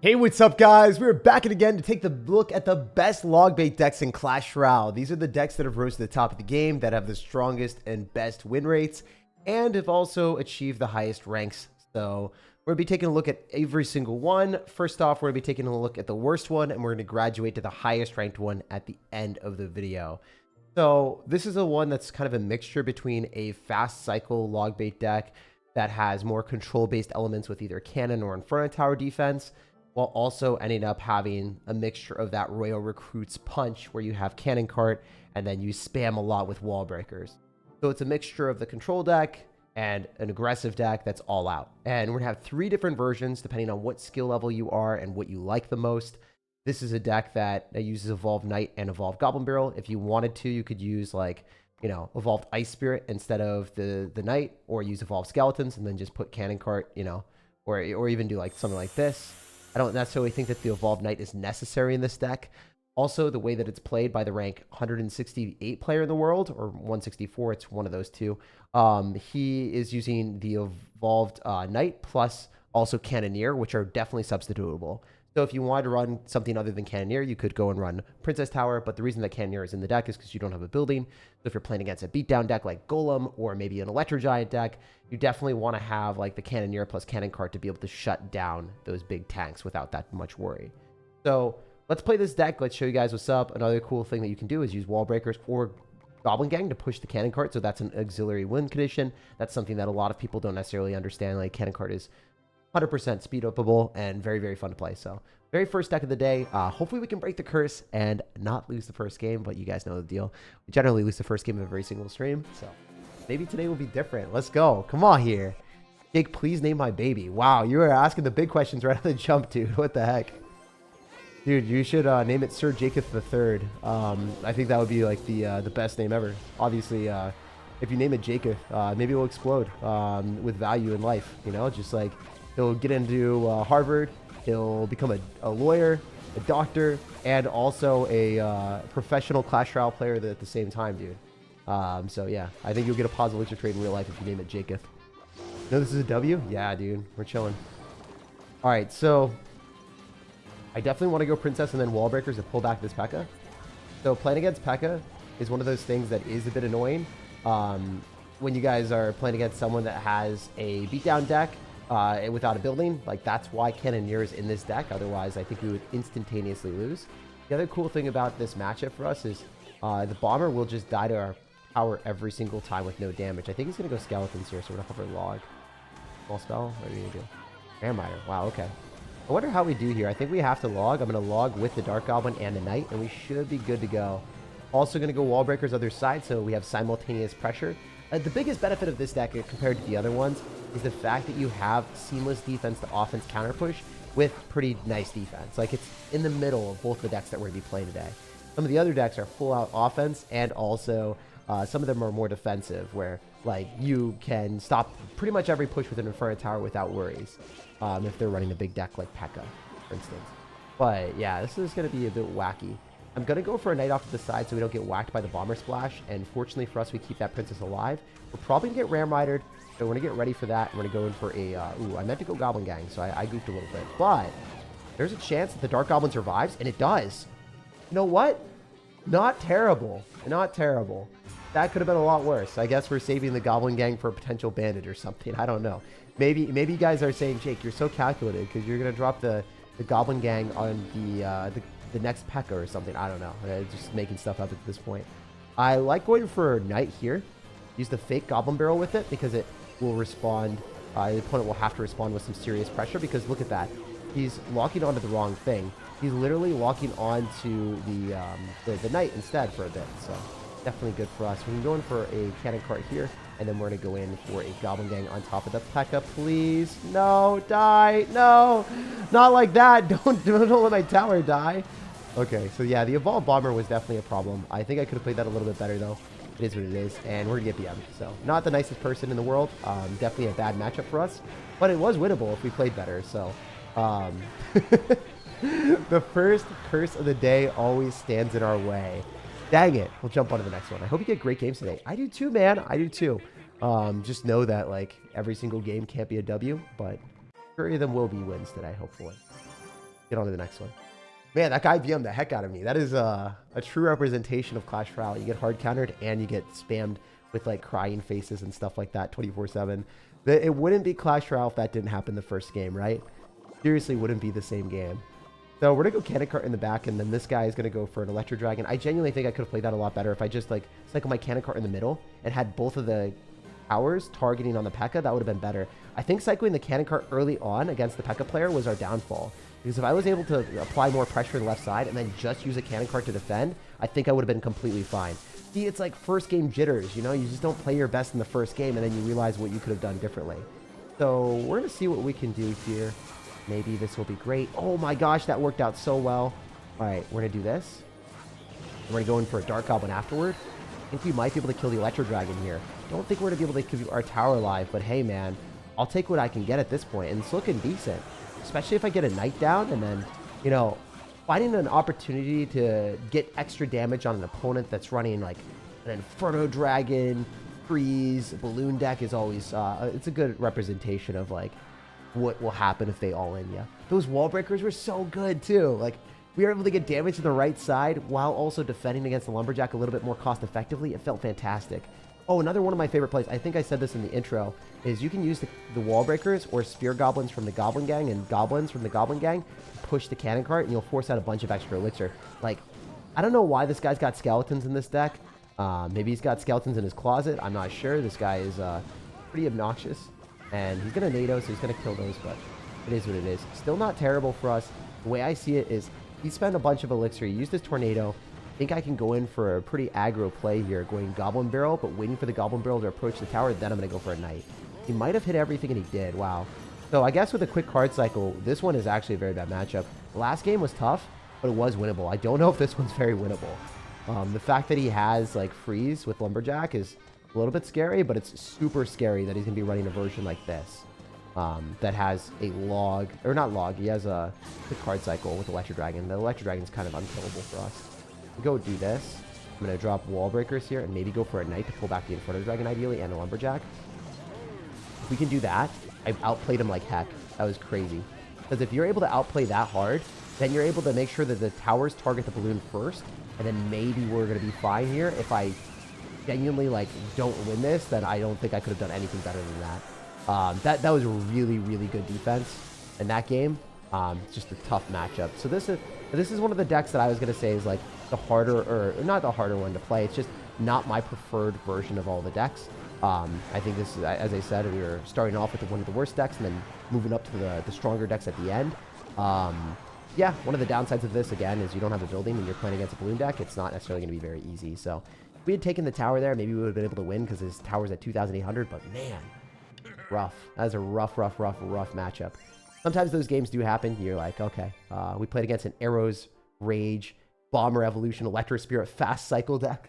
Hey, what's up, guys? We're back again to take the look at the best log bait decks in Clash Royale. These are the decks that have rose to the top of the game, that have the strongest and best win rates, and have also achieved the highest ranks. So we're going to be taking a look at every single one. First off, we're going to be taking a look at the worst one, and we're going to graduate to the highest ranked one at the end of the video. So this is a one that's kind of a mixture between a fast cycle log bait deck that has more control-based elements with either cannon or Inferno Tower defense, while also ending up having a mixture of that Royal Recruit's punch where you have cannon cart and then you spam a lot with wall breakers. So it's a mixture of the control deck and an aggressive deck that's all out. And we're gonna have 3 different versions depending on what skill level you are and what you like the most. This is a deck that uses Evolved Knight and Evolved Goblin Barrel. If you wanted to, you could use like, Evolved Ice Spirit instead of the Knight, or use Evolved Skeletons and then just put cannon cart, or even do like something like this. I don't necessarily think that the Evolved Knight is necessary in this deck. Also, the way that it's played by the rank 168 player in the world, or 164, it's one of those two. He is using the Evolved Knight plus also Cannoneer, which are definitely substitutable. So if you wanted to run something other than Cannoneer, you could go and run Princess Tower, but the reason that Cannoneer is in the deck is because you don't have a building. So if you're playing against a beatdown deck like Golem, or maybe an Electro Giant deck, you definitely want to have like the Cannoneer plus Cannon Cart to be able to shut down those big tanks without that much worry. So let's play this deck. Let's show you guys what's up. Another cool thing that you can do is use Wall Breakers or Goblin Gang to push the Cannon Cart. So that's an auxiliary win condition. That's something that a lot of people don't necessarily understand. Like, Cannon Cart is 100% speed upable and very, very fun to play. So very first deck of the day. Hopefully we can break the curse and not lose the first game, but you guys know the deal. We generally lose the first game of every single stream, so maybe today will be different. Let's go. Come on here. Jake, please name my baby. Wow, you were asking the big questions right out of the jump, dude. What the heck? Dude, you should name it SirTagCR III. I think that would be like the best name ever. Obviously, if you name it Jacob, maybe it will explode with value in life. Just like he'll get into Harvard. He'll become a lawyer, a doctor, and also a professional Clash Royale player at the same time, dude. So yeah, I think you'll get a positive elixir trade in real life if you name it Jacob. No, this is a W? Yeah, dude. We're chilling. All right, so I definitely want to go Princess and then Wall Breakers to pull back this PEKKA. So playing against PEKKA is one of those things that is a bit annoying. When you guys are playing against someone that has a beatdown deck, without a building, like that's why Cannoneer is in this deck. Otherwise, I think we would instantaneously lose. The other cool thing about this matchup for us is the Bomber will just die to our power every single time with no damage. I think he's going to go Skeletons here, so we're going to hover log. Small spell? What are we going to do? Vampire. Wow, okay. I wonder how we do here. I think we have to log. I'm going to log with the Dark Goblin and the Knight, and we should be good to go. Also going to go Wall Breakers other side, so we have simultaneous pressure. The biggest benefit of this deck compared to the other ones is the fact that you have seamless defense to offense counter push with pretty nice defense. Like, it's in the middle of both the decks that we're going to be playing today. Some of the other decks are full out offense, and also some of them are more defensive, where like you can stop pretty much every push with an Inferno Tower without worries, if they're running a big deck like PEKKA, for instance. But yeah, this is going to be a bit wacky. I'm going to go for a Knight off to the side so we don't get whacked by the Bomber Splash, and fortunately for us, we keep that Princess alive. We're probably going to get Ram Ridered, so we're going to get ready for that. We're going to go in for a... ooh, I meant to go Goblin Gang, so I goofed a little bit. But there's a chance that the Dark Goblin survives, and it does. You know what? Not terrible. Not terrible. That could have been a lot worse. I guess we're saving the Goblin Gang for a potential bandit or something. I don't know. Maybe you guys are saying, Jake, you're so calculated because you're going to drop the Goblin Gang on the next PEKKA or something. I don't know. Just making stuff up at this point. I like going for Knight here. Use the fake Goblin Barrel with it because it will respond. The opponent will have to respond with some serious pressure because look at that. He's locking onto the wrong thing. He's literally locking onto the Knight instead for a bit. So definitely good for us. We can go in for a Cannon Cart here, and then we're going to go in for a Goblin Gang on top of the PEKKA. Please. No, die. No, not like that. Don't let my tower die. Okay, so yeah, the Evolved Bomber was definitely a problem. I think I could have played that a little bit better, though. It is what it is, and we're going to get BM. So, not the nicest person in the world. Definitely a bad matchup for us, but it was winnable if we played better. So, the first curse of the day always stands in our way. Dang it. We'll jump on to the next one. I hope you get great games today. I do too, man. I do too. Just know that, like, every single game can't be a W, but 3 of them will be wins today, hopefully. Get on to the next one. Man, that guy BM'd the heck out of me. That is a true representation of Clash Royale. You get hard countered and you get spammed with like crying faces and stuff like that 24/7. It wouldn't be Clash Royale if that didn't happen the first game, right? Seriously, wouldn't be the same game. So we're gonna go cannon cart in the back, and then this guy is gonna go for an electro dragon. I genuinely think I could have played that a lot better if I just like cycled my cannon cart in the middle and had both of the towers targeting on the PEKKA. That would have been better. I think cycling the cannon cart early on against the PEKKA player was our downfall. Because if I was able to apply more pressure on the left side and then just use a cannon cart to defend, I think I would have been completely fine. See, it's like first game jitters, you know? You just don't play your best in the first game and then you realize what you could have done differently. So we're going to see what we can do here. Maybe this will be great. Oh my gosh, that worked out so well. All right, we're going to do this. We're going to go in for a Dark Goblin afterward. I think we might be able to kill the Electro Dragon here. Don't think we're going to be able to keep our tower alive, but hey, man, I'll take what I can get at this point, and it's looking decent. Especially if I get a Knight down, and then, you know, finding an opportunity to get extra damage on an opponent that's running like an Inferno Dragon, Freeze, Balloon deck is always, it's a good representation of like what will happen if they all in you. Those wall breakers were so good too. Like, we were able to get damage to the right side while also defending against the Lumberjack a little bit more cost effectively. It felt fantastic. Oh, another one of my favorite plays, I think I said this in the intro, is you can use the wall breakers or spear goblins from the Goblin Gang and goblins from the Goblin Gang to push the cannon cart, and you'll force out a bunch of extra elixir. Like, I don't know why this guy's got skeletons in this deck. Maybe he's got skeletons in his closet. I'm not sure. This guy is pretty obnoxious. And he's going to NATO, so he's going to kill those, but it is what it is. Still not terrible for us. The way I see it is he spent a bunch of elixir. He used his tornado. I think I can go in for a pretty aggro play here, going Goblin Barrel, but waiting for the Goblin Barrel to approach the tower. Then I'm going to go for a Knight. He might have hit everything, and he did. Wow. So I guess with a quick card cycle, this one is actually a very bad matchup. The last game was tough, but it was winnable. I don't know if this one's very winnable. The fact that he has like freeze with Lumberjack is a little bit scary, but it's super scary that he's going to be running a version like this that has a log, or not log, he has a quick card cycle with Electro Dragon. The Electro Dragon is kind of unkillable for us. We go do this. I'm going to drop wall breakers here and maybe go for a Knight to pull back the Inferno Dragon ideally and a Lumberjack. If we can do that, I've outplayed him like heck. That was crazy. Because if you're able to outplay that hard, then you're able to make sure that the towers target the balloon first, and then maybe we're going to be fine here. If I genuinely like don't win this, then I don't think I could have done anything better than that. That was a really, really good defense in that game. Just a tough matchup. So this is one of the decks that I was going to say is like the harder, or not the harder one to play. It's just not my preferred version of all the decks. I think this is, as I said, we were starting off with one of the worst decks and then moving up to the stronger decks at the end. Yeah, one of the downsides of this, again, is you don't have a building when you're playing against a balloon deck. It's not necessarily going to be very easy. So if we had taken the tower there, maybe we would have been able to win because his tower's at 2,800. But man, rough. That is a rough matchup. Sometimes those games do happen. You're like, okay, we played against an Arrows, Rage, Bomber Evolution, Electro Spirit, Fast Cycle deck.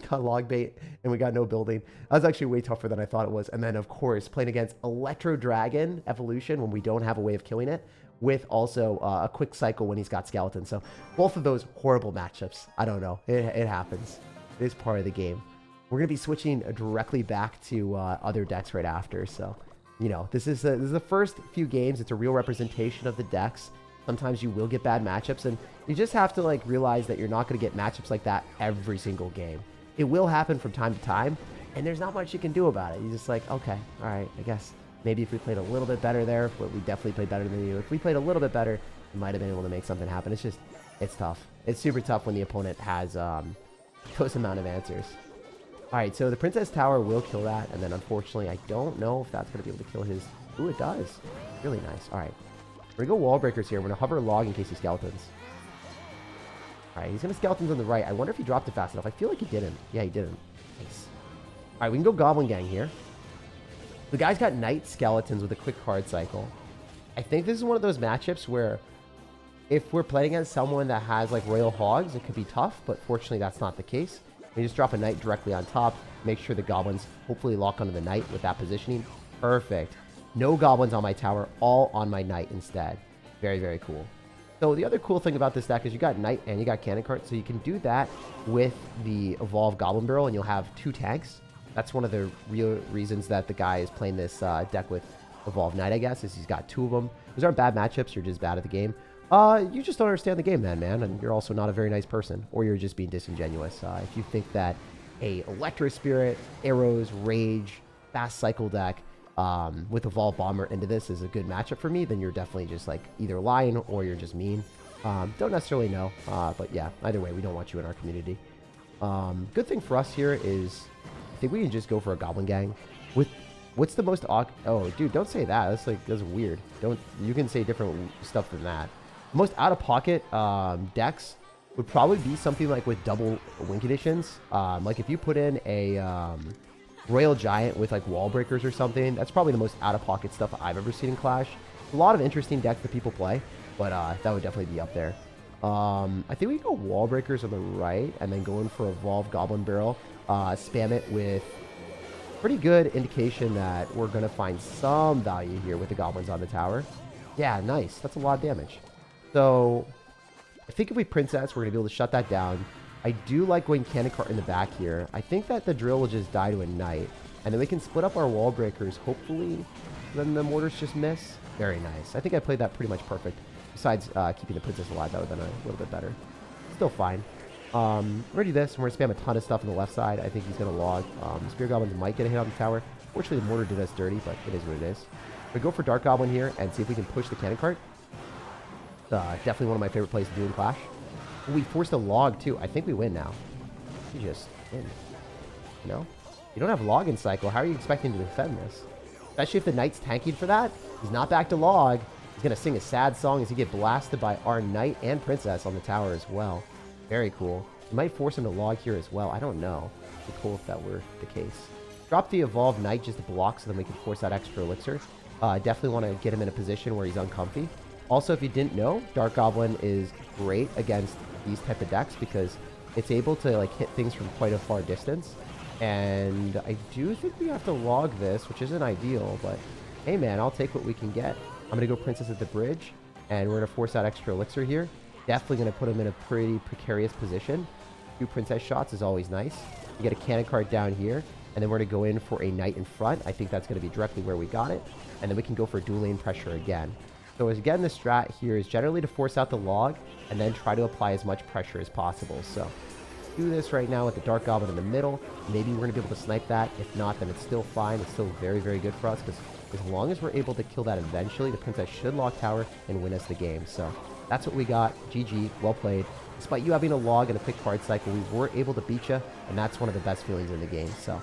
Got log bait, and we got no building. That was actually way tougher than I thought it was. And then, of course, playing against Electro Dragon Evolution when we don't have a way of killing it, with also a quick cycle when he's got skeletons. So both of those horrible matchups. I don't know. It happens. It is part of the game. We're going to be switching directly back to other decks right after. So, you know, this is the first few games. It's a real representation of the decks. Sometimes you will get bad matchups, and you just have to like realize that you're not going to get matchups like that every single game. It will happen from time to time, and there's not much you can do about it. You're just like, okay, all right, I guess maybe if we played a little bit better there, but we definitely played better than you. If we played a little bit better, we might have been able to make something happen. It's just, it's tough. It's super tough when the opponent has those amount of answers. All right, so the Princess Tower will kill that, and then unfortunately, I don't know if that's going to be able to kill his. Ooh, it does. Really nice. All right. We're going to go wall breakers here. We're going to hover log in case he skeletons. All right, he's going to skeletons on the right. I wonder if he dropped it fast enough. I feel like he didn't. Yeah, he didn't. Nice. All right, we can go Goblin Gang here. The guy's got Knight skeletons with a quick card cycle. I think this is one of those matchups where if we're playing against someone that has like Royal Hogs, it could be tough, but fortunately that's not the case. We just drop a Knight directly on top, make sure the Goblins hopefully lock onto the Knight with that positioning. Perfect. No Goblins on my tower, all on my Knight instead. Very, very cool. So the other cool thing about this deck is you got Knight and you got Cannon Cart, so you can do that with the Evolved Goblin Barrel, and you'll have 2 tanks. That's one of the real reasons that the guy is playing this deck with Evolved Knight, I guess, is he's got 2 of them. Those aren't bad matchups, you're just bad at the game. You just don't understand the game then, man, and you're also not a very nice person, or you're just being disingenuous. If you think that a Electro Spirit, Arrows, Rage, fast cycle deck with Evolved Bomber into this is a good matchup for me, then you're definitely just like either lying or you're just mean. Don't necessarily know, but yeah, either way, we don't want you in our community. Good thing for us here is I think we can just go for a Goblin Gang with what's the most oh dude, don't say that. That's weird. You can say different stuff than that. Most out of pocket decks would probably be something like with double win conditions. Like if you put in a Royal Giant with like wall breakers or something, that's probably the most out of pocket stuff I've ever seen in Clash. A lot of interesting decks that people play, but that would definitely be up there. I think we can go wall breakers on the right and then go in for Evolved Goblin Barrel. Spam it with pretty good indication that we're going to find some value here with the goblins on the tower. Yeah, nice. That's a lot of damage. So I think if we princess, we're going to be able to shut that down. I do like going cannon cart in the back here. I think that the drill will just die to a knight. And then we can split up our wall breakers, hopefully. Then the mortars just miss. Very nice. I think I played that pretty much perfect. Besides keeping the princess alive, that would have been a little bit better. Still fine. We're going to do this, and we're going to spam a ton of stuff on the left side. I think he's going to log. Spear Goblins might get a hit on the tower. Fortunately, the mortar did us dirty, but it is what it is. We go for Dark Goblin here and see if we can push the cannon cart. Definitely one of my favorite plays to do in Clash. We forced a log, too. I think we win now. We just win. You know? You don't have log in cycle. How are you expecting to defend this? Especially if the knight's tanking for that. He's not back to log. He's going to sing a sad song as he gets blasted by our knight and princess on the tower as well. Very cool. We might force him to log here as well. I don't know. It'd be cool if that were the case. Drop the evolved knight just to block so then we can force that extra elixir. Definitely want to get him in a position where he's uncomfy. Also, if you didn't know, Dark Goblin is great against these type of decks because it's able to like hit things from quite a far distance. And I do think we have to log this, which isn't ideal, but hey man, I'll take what we can get. I'm going to go princess at the bridge, and we're going to force that extra elixir here. Definitely going to put him in a pretty precarious position. 2 princess shots is always nice. You get a cannon cart down here, and then we're going to go in for a knight in front. I think that's going to be directly where we got it. And then we can go for dual lane pressure again. So again, the strat here is generally to force out the log and then try to apply as much pressure as possible. So let's do this right now with the Dark Goblin in the middle. Maybe we're going to be able to snipe that. If not, then it's still fine. It's still very, very good for us because as long as we're able to kill that eventually, the princess should log tower and win us the game. So that's what we got. GG. Well played. Despite you having a log and a quick card cycle, we were able to beat you, and that's one of the best feelings in the game. So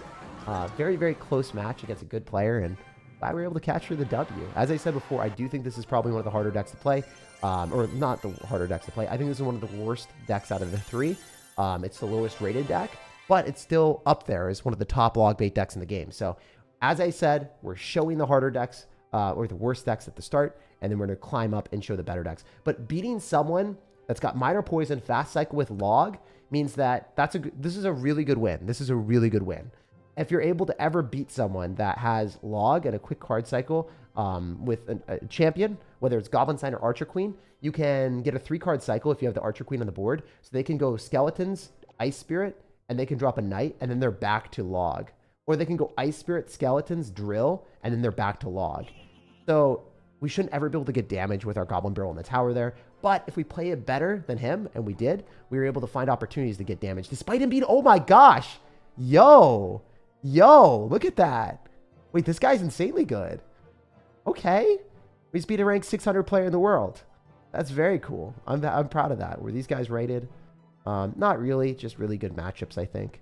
very, very close match against a good player, and glad we were able to capture the W. As I said before, I do think this is probably one of the harder decks to play. Or not the harder decks to play. I think this is one of the worst decks out of the 3. It's the lowest rated deck, but it's still up there as one of the top log bait decks in the game. So as I said, we're showing the harder decks or the worst decks at the start, and then we're going to climb up and show the better decks. But beating someone that's got minor poison, fast cycle with log means that this is a really good win. This is a really good win. If you're able to ever beat someone that has log and a quick card cycle with a champion, whether it's Goblin Sign or Archer Queen, you can get a 3-card cycle if you have the Archer Queen on the board. So they can go Skeletons, Ice Spirit, and they can drop a Knight, and then they're back to log. Or they can go Ice Spirit, Skeletons, Drill, and then they're back to log. So we shouldn't ever be able to get damage with our Goblin Barrel in the tower there. But if we play it better than him, and we did, we were able to find opportunities to get damage. Despite him being, oh my gosh, yo, look at that. Wait, this guy's insanely good. Okay. He's beat a ranked 600 player in the world. That's very cool. I'm proud of that. Were these guys rated? Not really, just really good matchups, I think.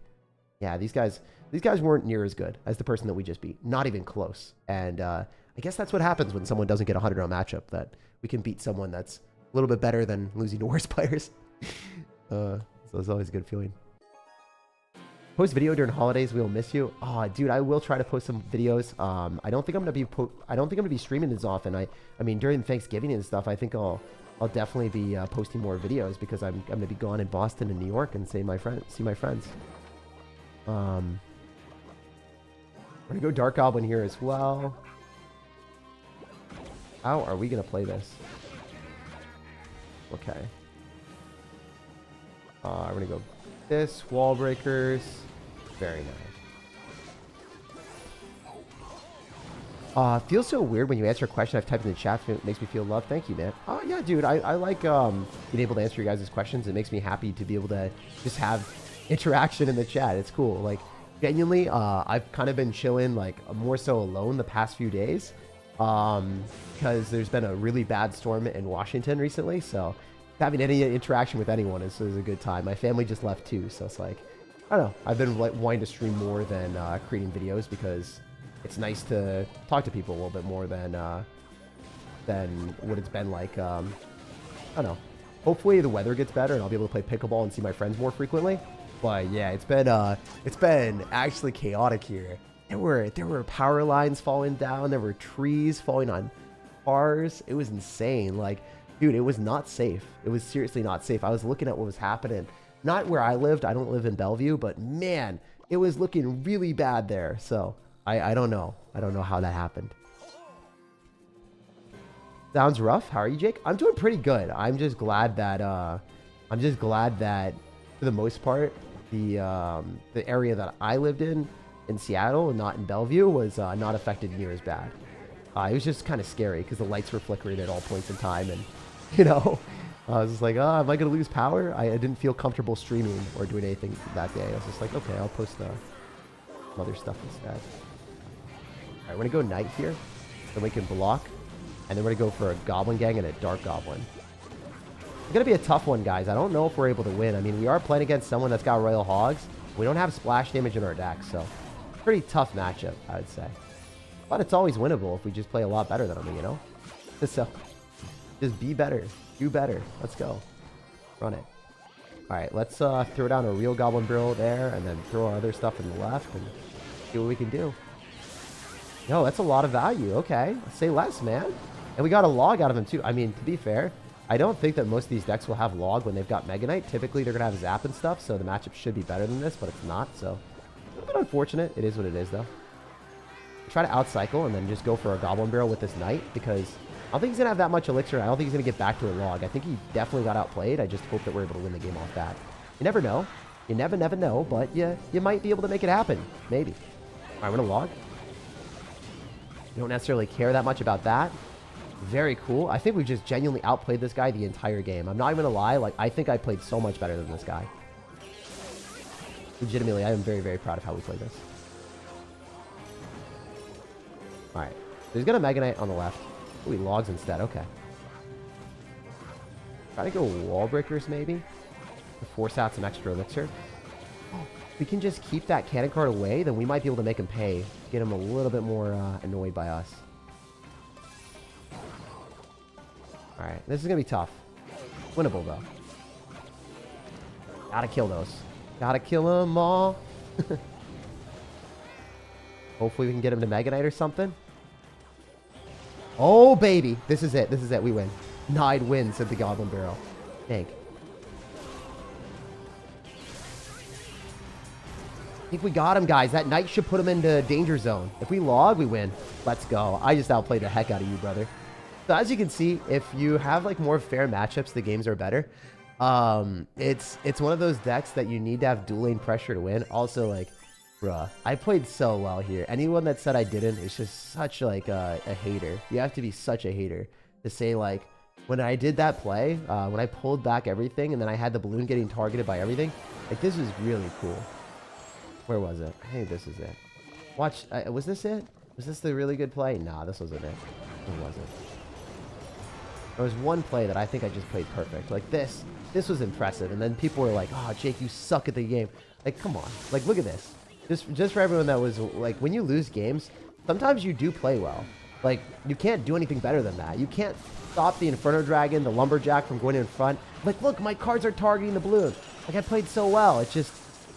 Yeah, these guys weren't near as good as the person that we just beat. Not even close. And I guess that's what happens when someone doesn't get a 100-round matchup, that we can beat someone that's a little bit better than losing to worse players. So it's always a good feeling. Post video during holidays. We will miss you. Oh, dude, I will try to post some videos. I don't think I'm gonna be streaming as often. I mean, during Thanksgiving and stuff, I think I'll definitely be posting more videos because I'm gonna be gone in Boston and New York and see my friends. We're gonna go Dark Goblin here as well. How are we gonna play this? Okay. We're gonna go this, wall breakers. Very nice. Feels so weird when you answer a question I've typed in the chat. It makes me feel loved. Thank you, man. Oh, yeah, dude. I like being able to answer your guys' questions. It makes me happy to be able to just have interaction in the chat. It's cool. Like, genuinely, I've kind of been chilling, like, more so alone the past few days. Because there's been a really bad storm in Washington recently. So having any interaction with anyone is a good time. My family just left too. So it's like, I don't know. I've been like wanting to stream more than creating videos because it's nice to talk to people a little bit more than what it's been like. I don't know. Hopefully the weather gets better and I'll be able to play pickleball and see my friends more frequently. But yeah, it's been actually chaotic here. There were power lines falling down. There were trees falling on cars. It was insane. Like, dude, it was not safe. It was seriously not safe. I was looking at what was happening. Not where I lived. I don't live in Bellevue, but man, it was looking really bad there. So I don't know. I don't know how that happened. Sounds rough. How are you, Jake? I'm doing pretty good. I'm just glad that for the most part, the area that I lived in Seattle and not in Bellevue was not affected near as bad. It was just kind of scary because the lights were flickering at all points in time, and you know, I was just like, oh, am I gonna lose power? I didn't feel comfortable streaming or doing anything that day. I was just like, okay, I'll post some other stuff instead. All right, we're gonna go knight here, then we can block, and then we're gonna go for a goblin gang and a dark goblin. It's gonna be a tough one, guys. I don't know if we're able to win. I mean, we are playing against someone that's got royal hogs. We don't have splash damage in our deck, so pretty tough matchup, I would say. But it's always winnable if we just play a lot better than them, you know? So, just be better. Do better. Let's go. Run it. Alright, let's throw down a real Goblin Barrel there, and then throw our other stuff in the left, and see what we can do. Yo, that's a lot of value. Okay. Say less, man. And we got a log out of him, too. I mean, to be fair, I don't think that most of these decks will have log when they've got Mega Knight. Typically, they're going to have zap and stuff, so the matchup should be better than this, but it's not, so a little bit unfortunate. It is what it is, though. Try to outcycle and then just go for a Goblin Barrel with this Knight, because I don't think he's going to have that much elixir. I don't think he's going to get back to a log. I think he definitely got outplayed. I just hope that we're able to win the game off that. You never know. You never know, but you might be able to make it happen. Maybe. All right, we're going to log. You don't necessarily care that much about that. Very cool. I think we just genuinely outplayed this guy the entire game. I'm not even going to lie. Like, I think I played so much better than this guy. Legitimately, I am very, very proud of how we played this. All right. So he's got a Mega Knight on the left. Oh, he logs instead. Okay. Try to go wall breakers, maybe, to force out some extra elixir. If we can just keep that cannon card away, then we might be able to make him pay. Get him a little bit more annoyed by us. All right. This is going to be tough. Winnable, though. Gotta kill those. Gotta kill them all. Hopefully we can get him to Mega Knight or something. Oh, baby. This is it. This is it. We win. 9 wins at the Goblin Barrel. Thank. I think we got him, guys. That Knight should put him into danger zone. If we log, we win. Let's go. I just outplayed the heck out of you, brother. So as you can see, if you have like more fair matchups, the games are better. It's one of those decks that you need to have dual lane pressure to win. Also, like, bruh, I played so well here. Anyone that said I didn't is just such like a hater. You have to be such a hater to say, like, when I did that play, when I pulled back everything and then I had the balloon getting targeted by everything, like, this was really cool. Where was it? Hey, this is it. Watch, was this it? Was this the really good play? Nah, this wasn't it. It wasn't. There was one play that I think I just played perfect. Like, this was impressive. And then people were like, oh, Jake, you suck at the game. Like, come on. Like, look at this. Just for everyone that was, like, when you lose games, sometimes you do play well. Like, you can't do anything better than that. You can't stop the Inferno Dragon, the Lumberjack from going in front. Like, look, my cards are targeting the balloon. Like, I played so well. It just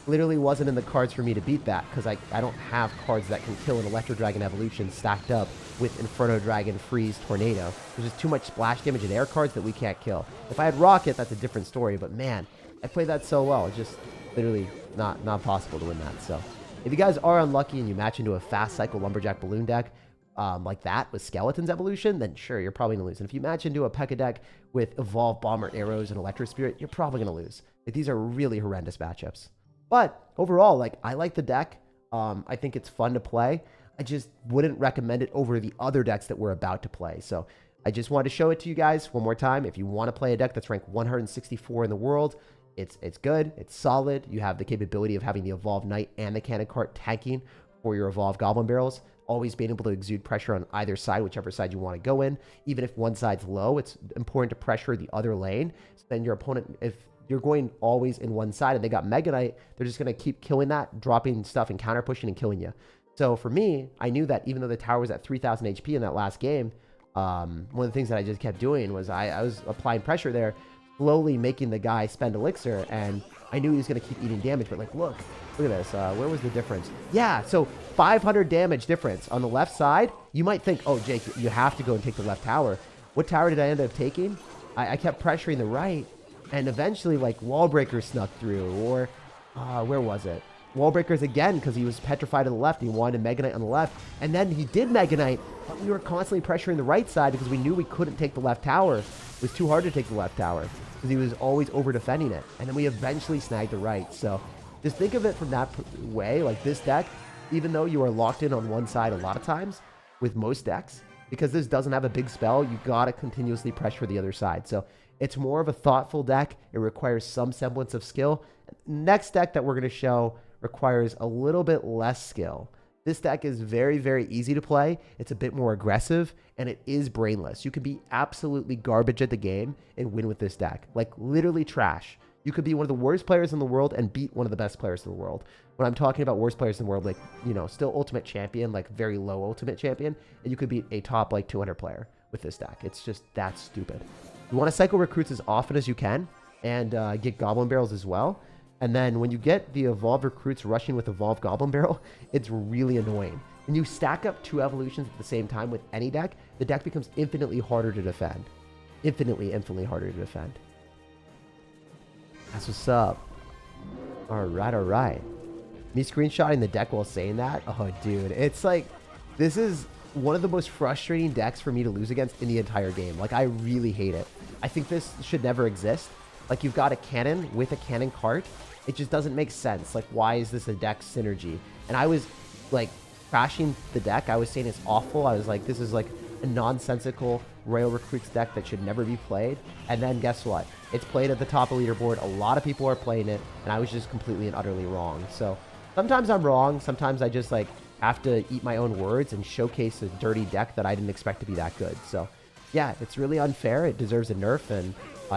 literally wasn't in the cards for me to beat that, because I don't have cards that can kill an Electro Dragon Evolution stacked up with Inferno Dragon, Freeze, Tornado. There's just too much splash damage in air cards that we can't kill. If I had Rocket, that's a different story, but man, I played that so well. It's just literally not possible to win that. So if you guys are unlucky and you match into a fast cycle Lumberjack Balloon deck like that with Skeleton's Evolution, then sure, you're probably going to lose. And if you match into a PEKKA deck with Evolved Bomber Arrows and Electro Spirit, you're probably going to lose. Like, these are really horrendous matchups. But overall, like, I like the deck. I think it's fun to play. I just wouldn't recommend it over the other decks that we're about to play. So I just wanted to show it to you guys one more time. If you want to play a deck that's ranked 164 in the world, it's good, it's solid. You have the capability of having the Evolved Knight and the Cannon Cart tanking for your Evolved Goblin Barrels, always being able to exude pressure on either side, whichever side you want to go in. Even if one side's low, it's important to pressure the other lane. So then your opponent, if you're going always in one side and they got Mega Knight, they're just going to keep killing that, dropping stuff and counter pushing and killing you. So for me, I knew that even though the tower was at 3,000 HP in that last game, one of the things that I just kept doing was I was applying pressure there, slowly making the guy spend elixir, and I knew he was going to keep eating damage. But like, look at this. Where was the difference? Yeah, so 500 damage difference on the left side. You might think, oh, Jake, you have to go and take the left tower. What tower did I end up taking? I kept pressuring the right, and eventually, like, Wall Breaker snuck through, or where was it? Wall Breakers again, because he was petrified to the left. He wanted Mega Knight on the left, and then he did Mega Knight, but we were constantly pressuring the right side because we knew we couldn't take the left tower. It was too hard to take the left tower because he was always over defending it, and then we eventually snagged the right. So just think of it from that way. Like, this deck, even though you are locked in on one side a lot of times with most decks, because this doesn't have a big spell, you gotta continuously pressure the other side. So it's more of a thoughtful deck. It requires some semblance of skill. Next deck that we're going to show requires a little bit less skill. This deck is very, very easy to play. It's a bit more aggressive, and it is brainless. You can be absolutely garbage at the game and win with this deck. Like, literally trash. You could be one of the worst players in the world and beat one of the best players in the world. When I'm talking about worst players in the world, like, you know, still ultimate champion, like very low ultimate champion, and you could beat a top like 200 player with this deck. It's just that stupid. You want to cycle recruits as often as you can and get Goblin Barrels as well. And then when you get the Evolved Recruits rushing with Evolved Goblin Barrel, it's really annoying. When you stack up 2 evolutions at the same time with any deck, the deck becomes infinitely harder to defend. Infinitely harder to defend. That's what's up. Alright. Me screenshotting the deck while saying that? Oh, dude. It's like, this is one of the most frustrating decks for me to lose against in the entire game. Like, I really hate it. I think this should never exist. Like, you've got a cannon with a cannon cart. It just doesn't make sense. Like, why is this a deck synergy? And I was, like, crashing the deck. I was saying it's awful. I was like, this is, like, a nonsensical Royal Recruits deck that should never be played. And then guess what? It's played at the top of leaderboard. A lot of people are playing it, and I was just completely and utterly wrong. So sometimes I'm wrong. Sometimes I just, like, have to eat my own words and showcase a dirty deck that I didn't expect to be that good. So, yeah, it's really unfair. It deserves a nerf, and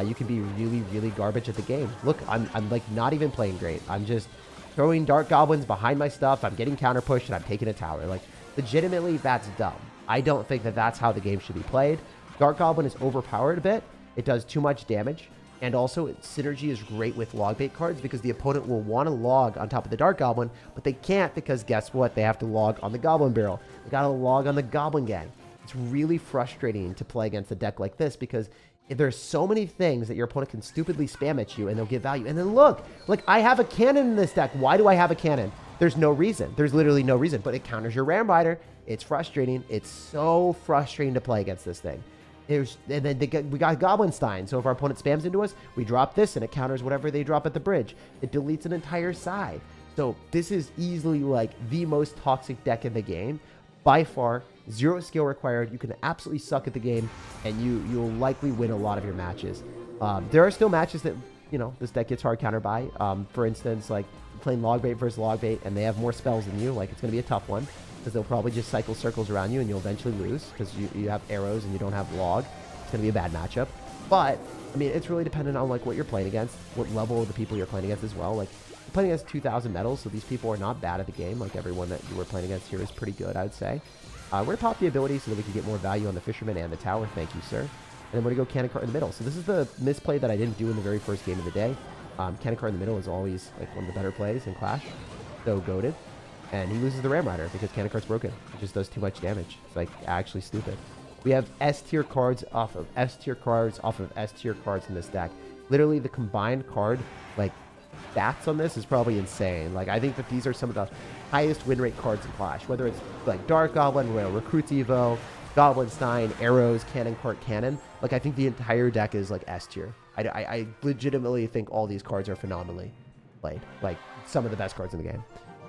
you can be really garbage at the game. Look, I'm like not even playing great. I'm just throwing Dark Goblins behind my stuff. I'm getting counter pushed, and I'm taking a tower. Like, legitimately, that's dumb. I don't think that that's how the game should be played. Dark Goblin is overpowered a bit. It does too much damage. And also, synergy is great with log bait cards because the opponent will want to log on top of the Dark Goblin, but they can't because guess what? They have to log on the Goblin Barrel. They got to log on the Goblin Gang. It's really frustrating to play against a deck like this because there's so many things that your opponent can stupidly spam at you and they'll give value. And then look, like, I have a cannon in this deck. Why do I have a cannon? There's no reason. There's literally no reason, but it counters your Ram Rider. It's frustrating. It's so frustrating to play against this thing. And then we got Goblinstein. So if our opponent spams into us, we drop this and it counters whatever they drop at the bridge. It deletes an entire side. So this is easily like the most toxic deck in the game. By far, 0 skill required. You can absolutely suck at the game and you'll likely win a lot of your matches. There are still matches that, you know, this deck gets hard countered by. For instance, like playing Logbait versus Logbait and they have more spells than you. Like, it's going to be a tough one because they'll probably just cycle circles around you and you'll eventually lose because you have arrows and you don't have log. It's going to be a bad matchup. But, I mean, it's really dependent on, like, what you're playing against, what level of the people you're playing against as well. Like, you're playing against 2,000 medals, so these people are not bad at the game. Like, everyone that you were playing against here is pretty good, I would say. We're going to pop the ability so that we can get more value on the Fisherman and the Tower. Thank you, sir. And then we're going to go Cannon Cart in the middle. So this is the misplay that I didn't do in the very first game of the day. Cannon Cart in the middle is always, like, one of the better plays in Clash. So goated. And he loses the Ram Rider because Cannon Cart's broken. It just does too much damage. It's, like, actually stupid. We have S-tier cards off of S-tier cards off of S-tier cards in this deck. Literally, the combined card, like, stats on this is probably insane. Like, I think that these are some of the highest win rate cards in Clash. Whether it's, like, Dark Goblin, Royal Recruits Evo, Goblinstein, Arrows, Cannon Cart, Cannon. Like, I think the entire deck is, like, S-tier. I legitimately think all these cards are phenomenally played. Like, some of the best cards in the game.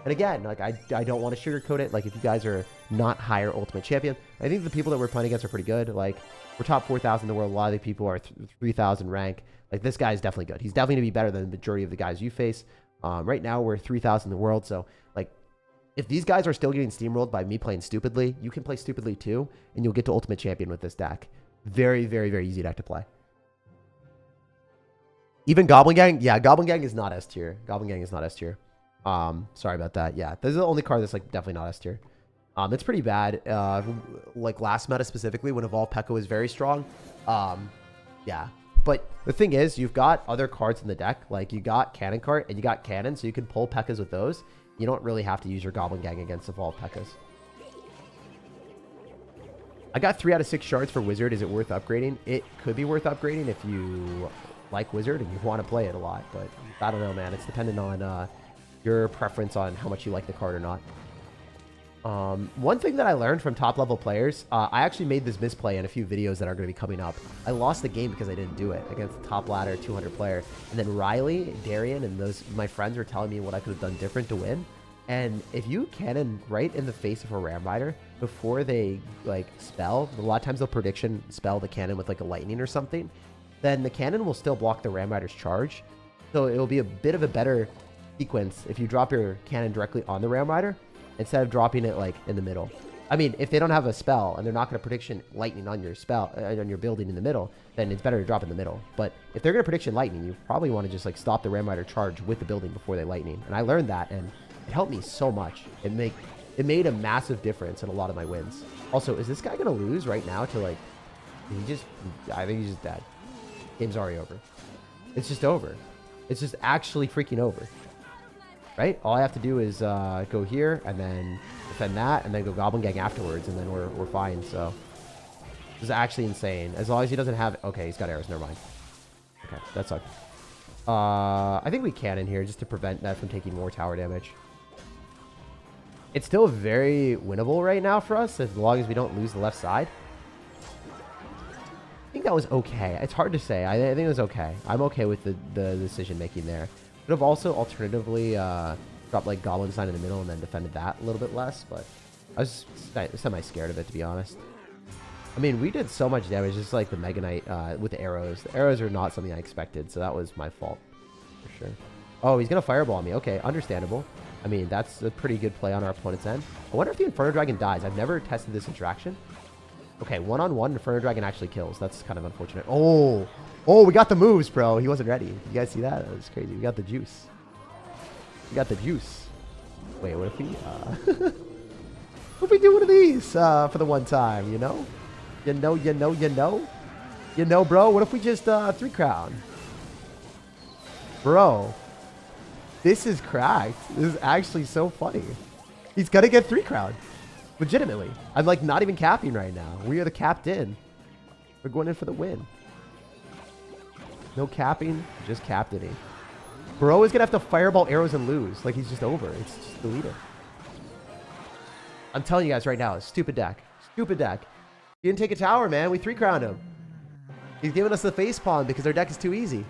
And again, like I don't want to sugarcoat it. Like if you guys are not higher ultimate champion, I think the people that we're playing against are pretty good. Like we're top 4,000 in the world. A lot of the people are 3,000 rank. Like this guy is definitely good. He's definitely going to be better than the majority of the guys you face. Right now we're 3,000 in the world. So like if these guys are still getting steamrolled by me playing stupidly, you can play stupidly too, and you'll get to ultimate champion with this deck. Very, very, very easy deck to play. Even Goblin Gang, yeah, Goblin Gang is not S tier. Goblin Gang is not S tier. Sorry about that. Yeah, this is the only card that's like definitely not S tier. It's pretty bad. Like last meta specifically, when Evolved PEKKA was very strong. Yeah, but the thing is, you've got other cards in the deck. Like you got Cannon Cart and you got Cannon, so you can pull P.E.K.K.As with those. You don't really have to use your Goblin Gang against Evolved P.E.K.K.As. I got 3 out of 6 shards for Wizard. Is it worth upgrading? It could be worth upgrading if you like Wizard and you want to play it a lot, but I don't know, man. It's dependent on your preference on how much you like the card or not. One thing that I learned from top level players, I actually made this misplay in a few videos that are going to be coming up. I lost the game because I didn't do it against the top ladder 200 player. And then Riley, Darian, and my friends were telling me what I could have done different to win. And if you cannon right in the face of a Ram Rider before they like spell, a lot of times they'll prediction spell the cannon with like a lightning or something, then the cannon will still block the Ram Rider's charge. So it will be a bit of a better sequence if you drop your cannon directly on the Ram Rider instead of dropping it like in the middle. I mean, if they don't have a spell and they're not going to prediction lightning on your spell, on your building in the middle, then it's better to drop in the middle. But if they're going to prediction lightning, you probably want to just like stop the Ram Rider charge with the building before they lightning. And I learned that, and it helped me so much. It made a massive difference in a lot of my wins. Also, is this guy going to lose right now to like, I think he's just dead. Game's already over. It's just over. It's just actually freaking over. Right? All I have to do is go here and then defend that and then go Goblin Gang afterwards, and then we're fine. So this is actually insane. As long as he doesn't have... Okay, he's got arrows. Never mind. Okay, that sucked. I think we can in here just to prevent that from taking more tower damage. It's still very winnable right now for us as long as we don't lose the left side. I think that was okay. It's hard to say. I think it was okay. I'm okay with the decision making there. Could have also alternatively dropped like Goblin Sign in the middle and then defended that a little bit less, but I was semi-scared of it, to be honest. I mean, we did so much damage, just like the Mega Knight with the arrows. The arrows are not something I expected, so that was my fault, for sure. Oh, he's going to fireball me. Okay, understandable. I mean, that's a pretty good play on our opponent's end. I wonder if the Inferno Dragon dies. I've never tested this interaction. Okay, one-on-one, Inferno Dragon actually kills. That's kind of unfortunate. Oh, we got the moves, bro. He wasn't ready. You guys see that? That was crazy. We got the juice. We got the juice. Wait, what if we... what if we do one of these for the one time, you know? You know, bro. What if we just 3-crown? Bro. This is cracked. This is actually so funny. He's gonna get 3-crown. Legitimately. I'm like not even capping right now. We are the captain. We're going in for the win. No capping, just captaining. Bro is gonna have to fireball arrows and lose. Like he's just over. It's just deleted. I'm telling you guys right now, stupid deck. Stupid deck. He didn't take a tower, man. We 3-crowned him. He's giving us the face palm because our deck is too easy.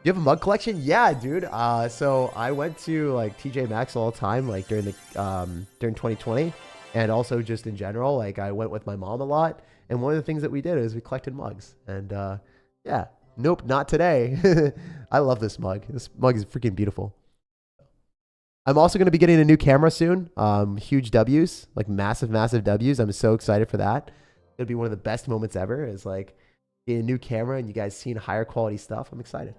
You have a mug collection? Yeah, dude. So I went to like TJ Maxx all the time, like during 2020, and also just in general. Like I went with my mom a lot, and one of the things that we did is we collected mugs. And yeah, nope, not today. I love this mug. This mug is freaking beautiful. I'm also going to be getting a new camera soon. Huge W's, like massive W's. I'm so excited for that. It'll be one of the best moments ever. Is like getting a new camera and you guys seeing higher quality stuff. I'm excited.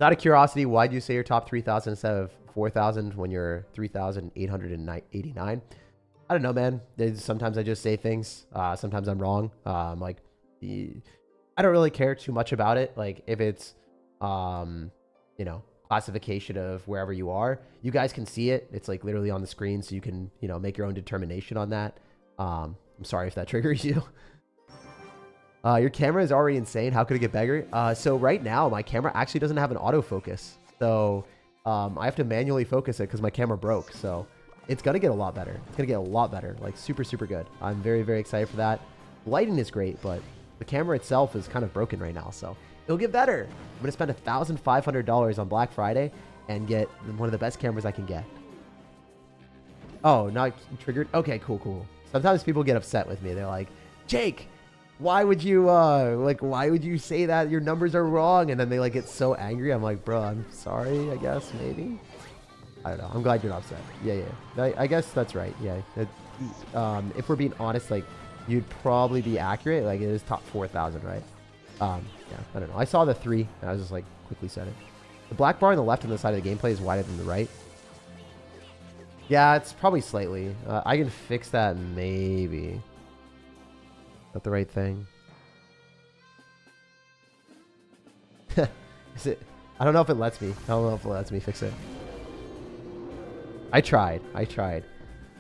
Out of curiosity, why do you say you're top 3,000 instead of 4,000 when you're 3,889? I don't know, man. Sometimes I just say things. Sometimes I'm wrong. Like, I don't really care too much about it. Like, if it's, you know, classification of wherever you are, you guys can see it. It's like literally on the screen, so you can, you know, make your own determination on that. I'm sorry if that triggers you. Your camera is already insane. How could it get better? So right now, my camera actually doesn't have an autofocus. So I have to manually focus it because my camera broke. So it's going to get a lot better. It's going to get a lot better. Like super, super good. I'm very, very excited for that. Lighting is great, but the camera itself is kind of broken right now. So it'll get better. I'm going to spend $1,500 on Black Friday and get one of the best cameras I can get. Oh, not triggered? Okay, cool. Sometimes people get upset with me. They're like, Jake, why would you why would you say that your numbers are wrong? And then they like get so angry. I'm like, bro, I'm sorry, I guess, maybe. I don't know. I'm glad you're not upset. Yeah. I guess that's right. Yeah. If we're being honest, like, you'd probably be accurate. Like, it is top 4,000, right? Yeah, I don't know. I saw the 3, and I was just like, quickly said it. The black bar on the left on the side of the gameplay is wider than the right. Yeah, it's probably slightly. I can fix that maybe. Is that the right thing? Is it? I don't know if it lets me. I don't know if it lets me fix it. I tried.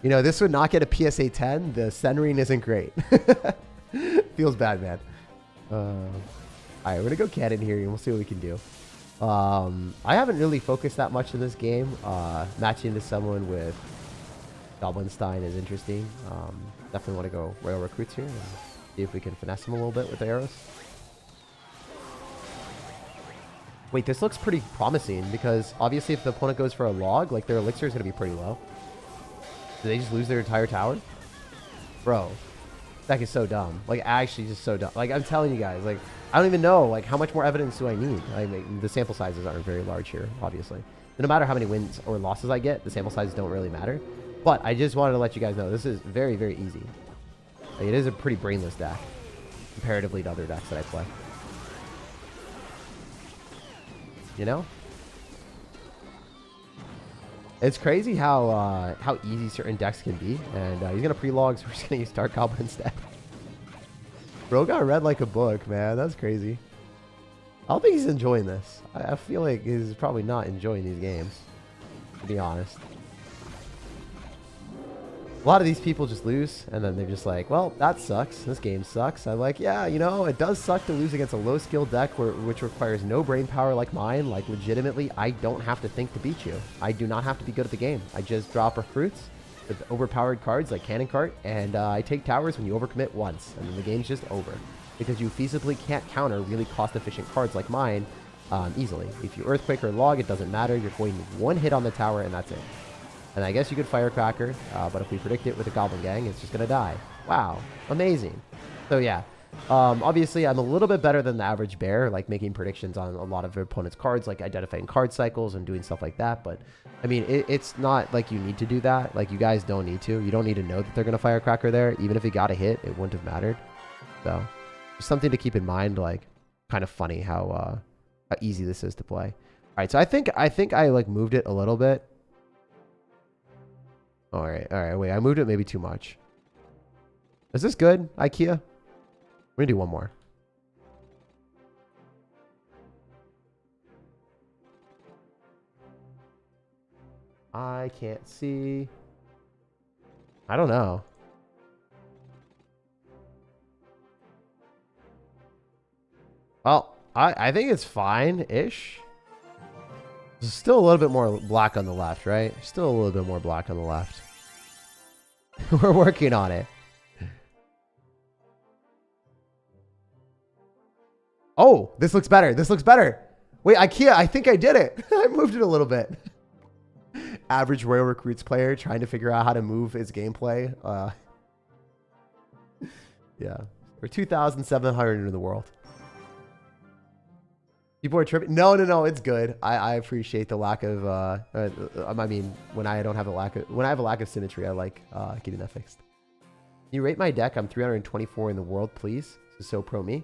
You know, this would not get a PSA 10. The centering isn't great. Feels bad, man. All right, we're going to go cannon here, and we'll see what we can do. I haven't really focused that much in this game. Matching to someone with Goblinstein is interesting. Definitely want to go Royal Recruits here and see if we can finesse him a little bit with the arrows. Wait, this looks pretty promising because obviously if the opponent goes for a log, like their elixir is going to be pretty low. Do they just lose their entire tower? Bro, that is so dumb. Like, actually just so dumb. Like, I'm telling you guys, like, I don't even know, like, how much more evidence do I need? I mean, the sample sizes aren't very large here, obviously. No matter how many wins or losses I get, the sample sizes don't really matter. But I just wanted to let you guys know, this is very, very easy. Like, it is a pretty brainless deck, comparatively to other decks that I play. You know? It's crazy how easy certain decks can be. And he's going to pre-log, so we're just going to use Dark Goblin instead. Bro got read like a book, man. That's crazy. I don't think he's enjoying this. I feel like he's probably not enjoying these games, to be honest. A lot of these people just lose, and then they're just like, well, that sucks. This game sucks. I'm like, yeah, you know, it does suck to lose against a low-skill deck which requires no brain power like mine. Like, legitimately, I don't have to think to beat you. I do not have to be good at the game. I just drop recruits with overpowered cards like Cannon Cart, and I take towers when you overcommit once, and then the game's just over. Because you feasibly can't counter really cost-efficient cards like mine easily. If you Earthquake or Log, it doesn't matter. You're going one hit on the tower, and that's it. And I guess you could Firecracker, but if we predict it with a Goblin Gang, it's just going to die. Wow. Amazing. So yeah, obviously I'm a little bit better than the average bear, like making predictions on a lot of your opponent's cards, like identifying card cycles and doing stuff like that. But I mean, it's not like you need to do that. Like, you guys don't need to. You don't need to know that they're going to Firecracker there. Even if he got a hit, it wouldn't have mattered. So just something to keep in mind, like, kind of funny how easy this is to play. All right, so I think I like moved it a little bit. All right, wait, I moved it maybe too much. Is this good, IKEA? We're gonna do one more. I can't see. I don't know. Well, I think it's fine-ish. There's still a little bit more black on the left, right? Still a little bit more black on the left. We're working on it. Oh, this looks better. This looks better. Wait, IKEA, I think I did it. I moved it a little bit. Average Royal Recruits player trying to figure out how to move his gameplay. Yeah. We're 2,700 in the world. People are tripping. No, it's good. I appreciate the lack of I mean, when I have a lack of symmetry, I like getting that fixed. Can you rate my deck? I'm 324 in the world, please. This is so pro me.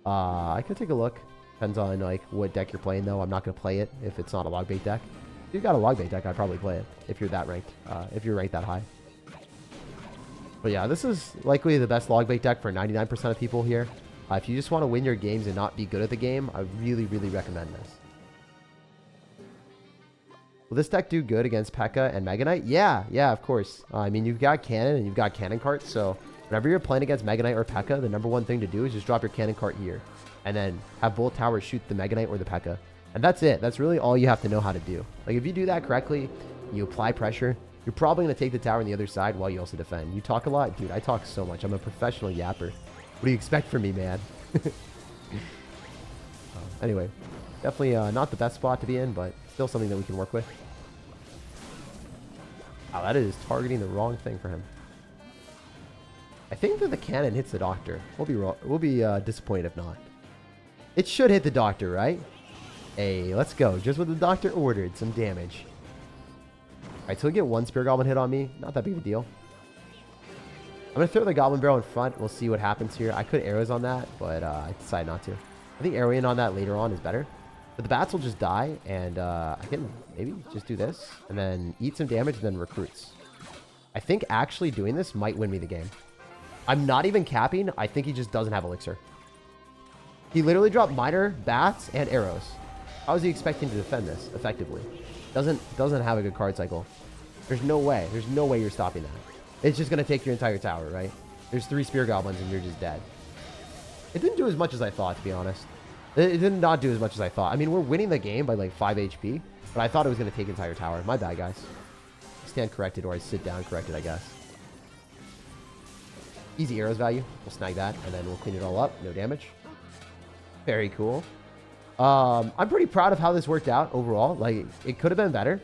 I could take a look. Depends on like what deck you're playing though. I'm not gonna play it if it's not a log bait deck. If you've got a log bait deck, I'd probably play it if you're that ranked. If you're ranked that high. But yeah, this is likely the best log bait deck for 99% of people here. If you just want to win your games and not be good at the game, I really, really recommend this. Will this deck do good against PEKKA and Mega Knight? Yeah, of course. I mean, you've got Cannon and you've got Cannon Cart, so whenever you're playing against Mega Knight or PEKKA, the #1 thing to do is just drop your Cannon Cart here, and then have both towers shoot the Mega Knight or the PEKKA. And that's it. That's really all you have to know how to do. Like, if you do that correctly, you apply pressure, you're probably going to take the tower on the other side while you also defend. You talk a lot? Dude, I talk so much. I'm a professional yapper. What do you expect from me, man? Anyway, Definitely not the best spot to be in, but still something that we can work with. Wow, that is targeting the wrong thing for him. I think that the cannon hits the doctor. We'll be disappointed if not. It should hit the doctor, right? Hey, let's go. Just what the doctor ordered. Some damage. Alright, so he'll get one Spear Goblin hit on me. Not that big of a deal. I'm going to throw the Goblin Barrel in front. We'll see what happens here. I could arrows on that, but I decided not to. I think arrowing on that later on is better. But the bats will just die, and I can maybe just do this, and then eat some damage, and then recruits. I think actually doing this might win me the game. I'm not even capping. I think he just doesn't have elixir. He literally dropped miner, bats, and arrows. How is he expecting to defend this effectively? Doesn't have a good card cycle. There's no way. There's no way you're stopping that. It's just going to take your entire tower, right? There's 3 Spear Goblins, and you're just dead. It didn't do as much as I thought, to be honest. It did not do as much as I thought. I mean, we're winning the game by like 5 HP, but I thought it was going to take entire tower. My bad, guys. Stand corrected, or I sit down corrected, I guess. Easy arrows value. We'll snag that, and then we'll clean it all up. No damage. Very cool. I'm pretty proud of how this worked out overall. Like, it could have been better.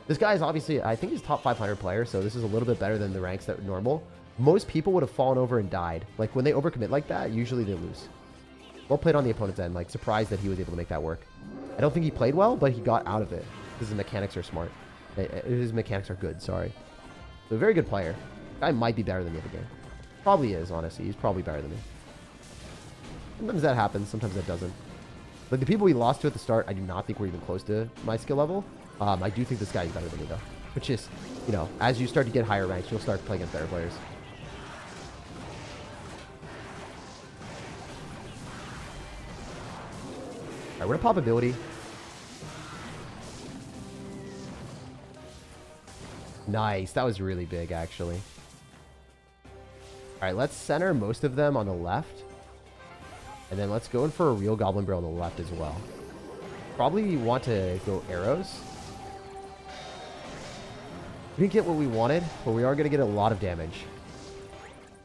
This guy is obviously, I think he's top 500 player, so this is a little bit better than the ranks that are normal. Most people would have fallen over and died. Like, when they overcommit like that, usually they lose. Well played on the opponent's end. Like, surprised that he was able to make that work. I don't think he played well, but he got out of it. Because his mechanics are smart. His mechanics are good, sorry. So, a very good player. Guy might be better than me at the game. Probably is, honestly. He's probably better than me. Sometimes that happens. Sometimes that doesn't. Like, the people we lost to at the start, I do not think we're even close to my skill level. I do think this guy is better than me, though. Which is, you know, as you start to get higher ranks, you'll start playing against better players. Alright, we're gonna pop ability. Nice. That was really big, actually. Alright, let's center most of them on the left. And then let's go in for a real Goblin Barrel on the left as well. Probably want to go arrows. We didn't get what we wanted, but we are going to get a lot of damage.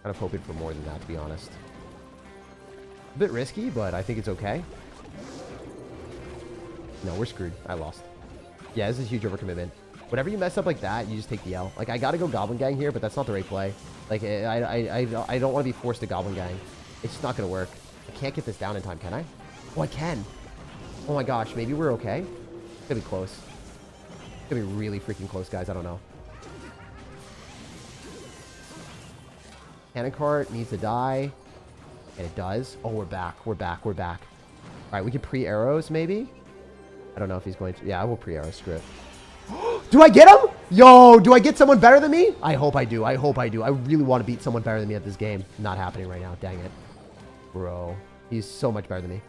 Kind of hoping for more than that, to be honest. A bit risky, but I think it's okay. No, we're screwed. I lost. Yeah, this is a huge overcommitment. Whenever you mess up like that, you just take the L. Like, I got to go Goblin Gang here, but that's not the right play. Like, I don't want to be forced to Goblin Gang. It's just not going to work. I can't get this down in time, can I? Oh, I can. Oh my gosh, maybe we're okay. It's going to be close. It's going to be really freaking close, guys. I don't know. Cannon cart needs to die. And it does. Oh, we're back. We're back. We're back. All right, we can pre-arrows, maybe? I don't know if he's going to. Yeah, I will pre-arrow. Screw it. Do I get him? Yo, do I get someone better than me? I hope I do. I hope I do. I really want to beat someone better than me at this game. Not happening right now. Dang it. Bro. He's so much better than me.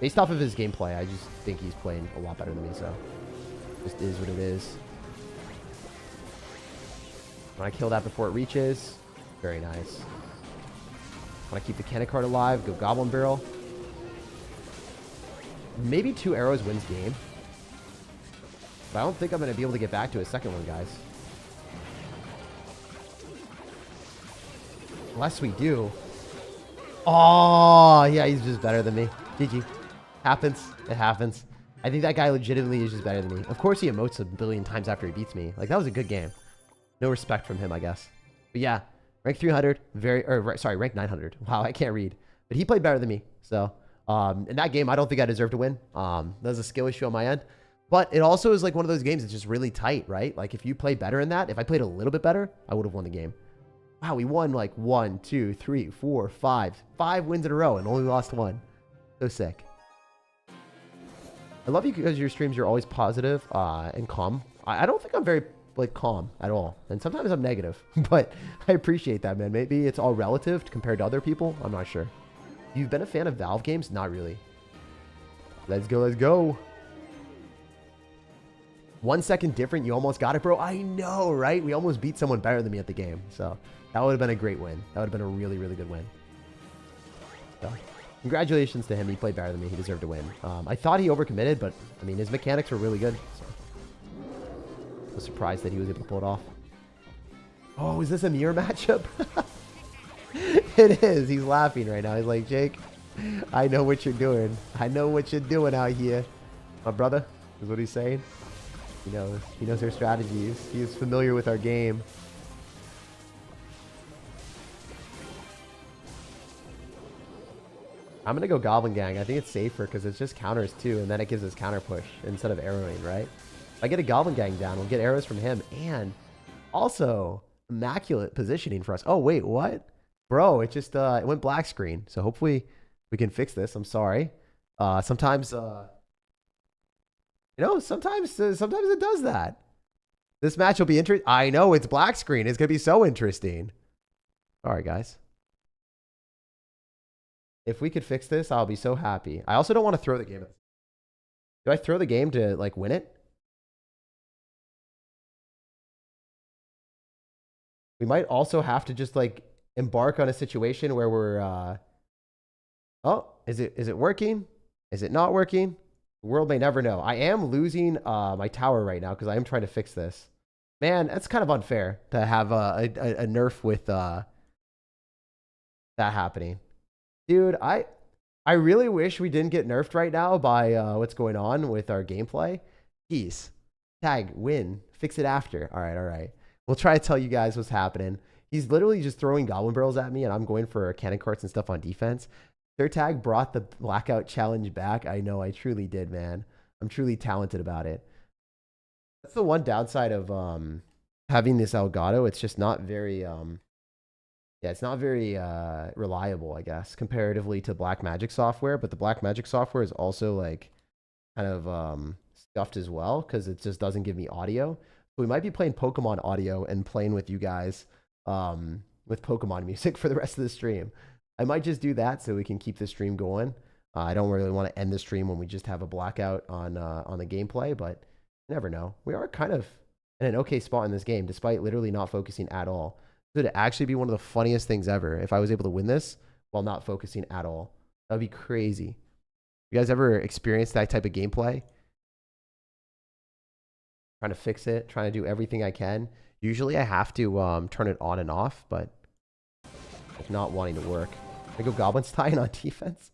Based off of his gameplay, I just think he's playing a lot better than me, so. Just is what it is. When I kill that before it reaches. Very nice. Want to keep the cannon card alive. Go Goblin Barrel. Maybe 2 arrows wins game. But I don't think I'm going to be able to get back to a second one, guys. Unless we do. Oh, yeah, he's just better than me. GG. Happens. It happens. I think that guy legitimately is just better than me. Of course he emotes a billion times after he beats me. Like, that was a good game. No respect from him, I guess. But yeah, rank 300. Rank 900. Wow, I can't read. But he played better than me. So, in that game, I don't think I deserved to win. That was a skill issue on my end. But it also is like one of those games that's just really tight, right? Like, if you play better in that, if I played a little bit better, I would have won the game. Wow, we won like 1, 2, 3, 4, 5. 5 wins in a row and only lost 1. So sick. I love you because your streams, you're always positive and calm. I don't think I'm very like calm at all. And sometimes I'm negative. But I appreciate that, man. Maybe it's all relative compared to other people. I'm not sure. You've been a fan of Valve games? Not really. Let's go, let's go. 1 second different, you almost got it, bro. I know, right? We almost beat someone better than me at the game. So that would have been a great win. That would have been a really, really good win. So congratulations to him. He played better than me. He deserved to win. I thought he overcommitted, but I mean, his mechanics were really good. So I was surprised that he was able to pull it off. Oh, is this a mirror matchup? It is. He's laughing right now. He's like, Jake, I know what you're doing. I know what you're doing out here. My brother is what he's saying. He knows our strategies. He is familiar with our game. I'm gonna go Goblin Gang. I think it's safer because it's just counters too, and then it gives us counter push instead of arrowing, right? If I get a Goblin Gang down, we'll get arrows from him, and also immaculate positioning for us. Oh wait, what? Bro, it just it went black screen. So hopefully we can fix this. I'm sorry. Sometimes sometimes it does that. This match will be interesting. I know it's black screen. It's gonna be so interesting. All right, guys. If we could fix this, I'll be so happy. I also don't want to throw the game. Do I throw the game to like win it? We might also have to just like embark on a situation where we're oh, is it working? Is it not working? The world may never know. I am losing my tower right now because I am trying to fix this. Man, that's kind of unfair to have a nerf with that happening. Dude, I really wish we didn't get nerfed right now by what's going on with our gameplay. Jeez. Tag, win. Fix it after. All right. We'll try to tell you guys what's happening. He's literally just throwing Goblin Barrels at me, and I'm going for cannon carts and stuff on defense. SirTag brought the blackout challenge back. I know, I truly did, man. I'm truly talented about it. That's the one downside of having this Elgato. It's just not very... yeah, it's not very reliable, I guess, comparatively to Blackmagic software. But the Blackmagic software is also like kind of scuffed as well because it just doesn't give me audio. So we might be playing Pokemon audio and playing with you guys with Pokemon music for the rest of the stream. I might just do that so we can keep the stream going. I don't really want to end the stream when we just have a blackout on the gameplay, but you never know. We are kind of in an okay spot in this game, despite literally not focusing at all. It would actually be one of the funniest things ever if I was able to win this while not focusing at all. That would be crazy. You guys ever experienced that type of gameplay? Trying to fix it, trying to do everything I can. Usually I have to turn it on and off, but it's not wanting to work. I go Goblin Stein on defense.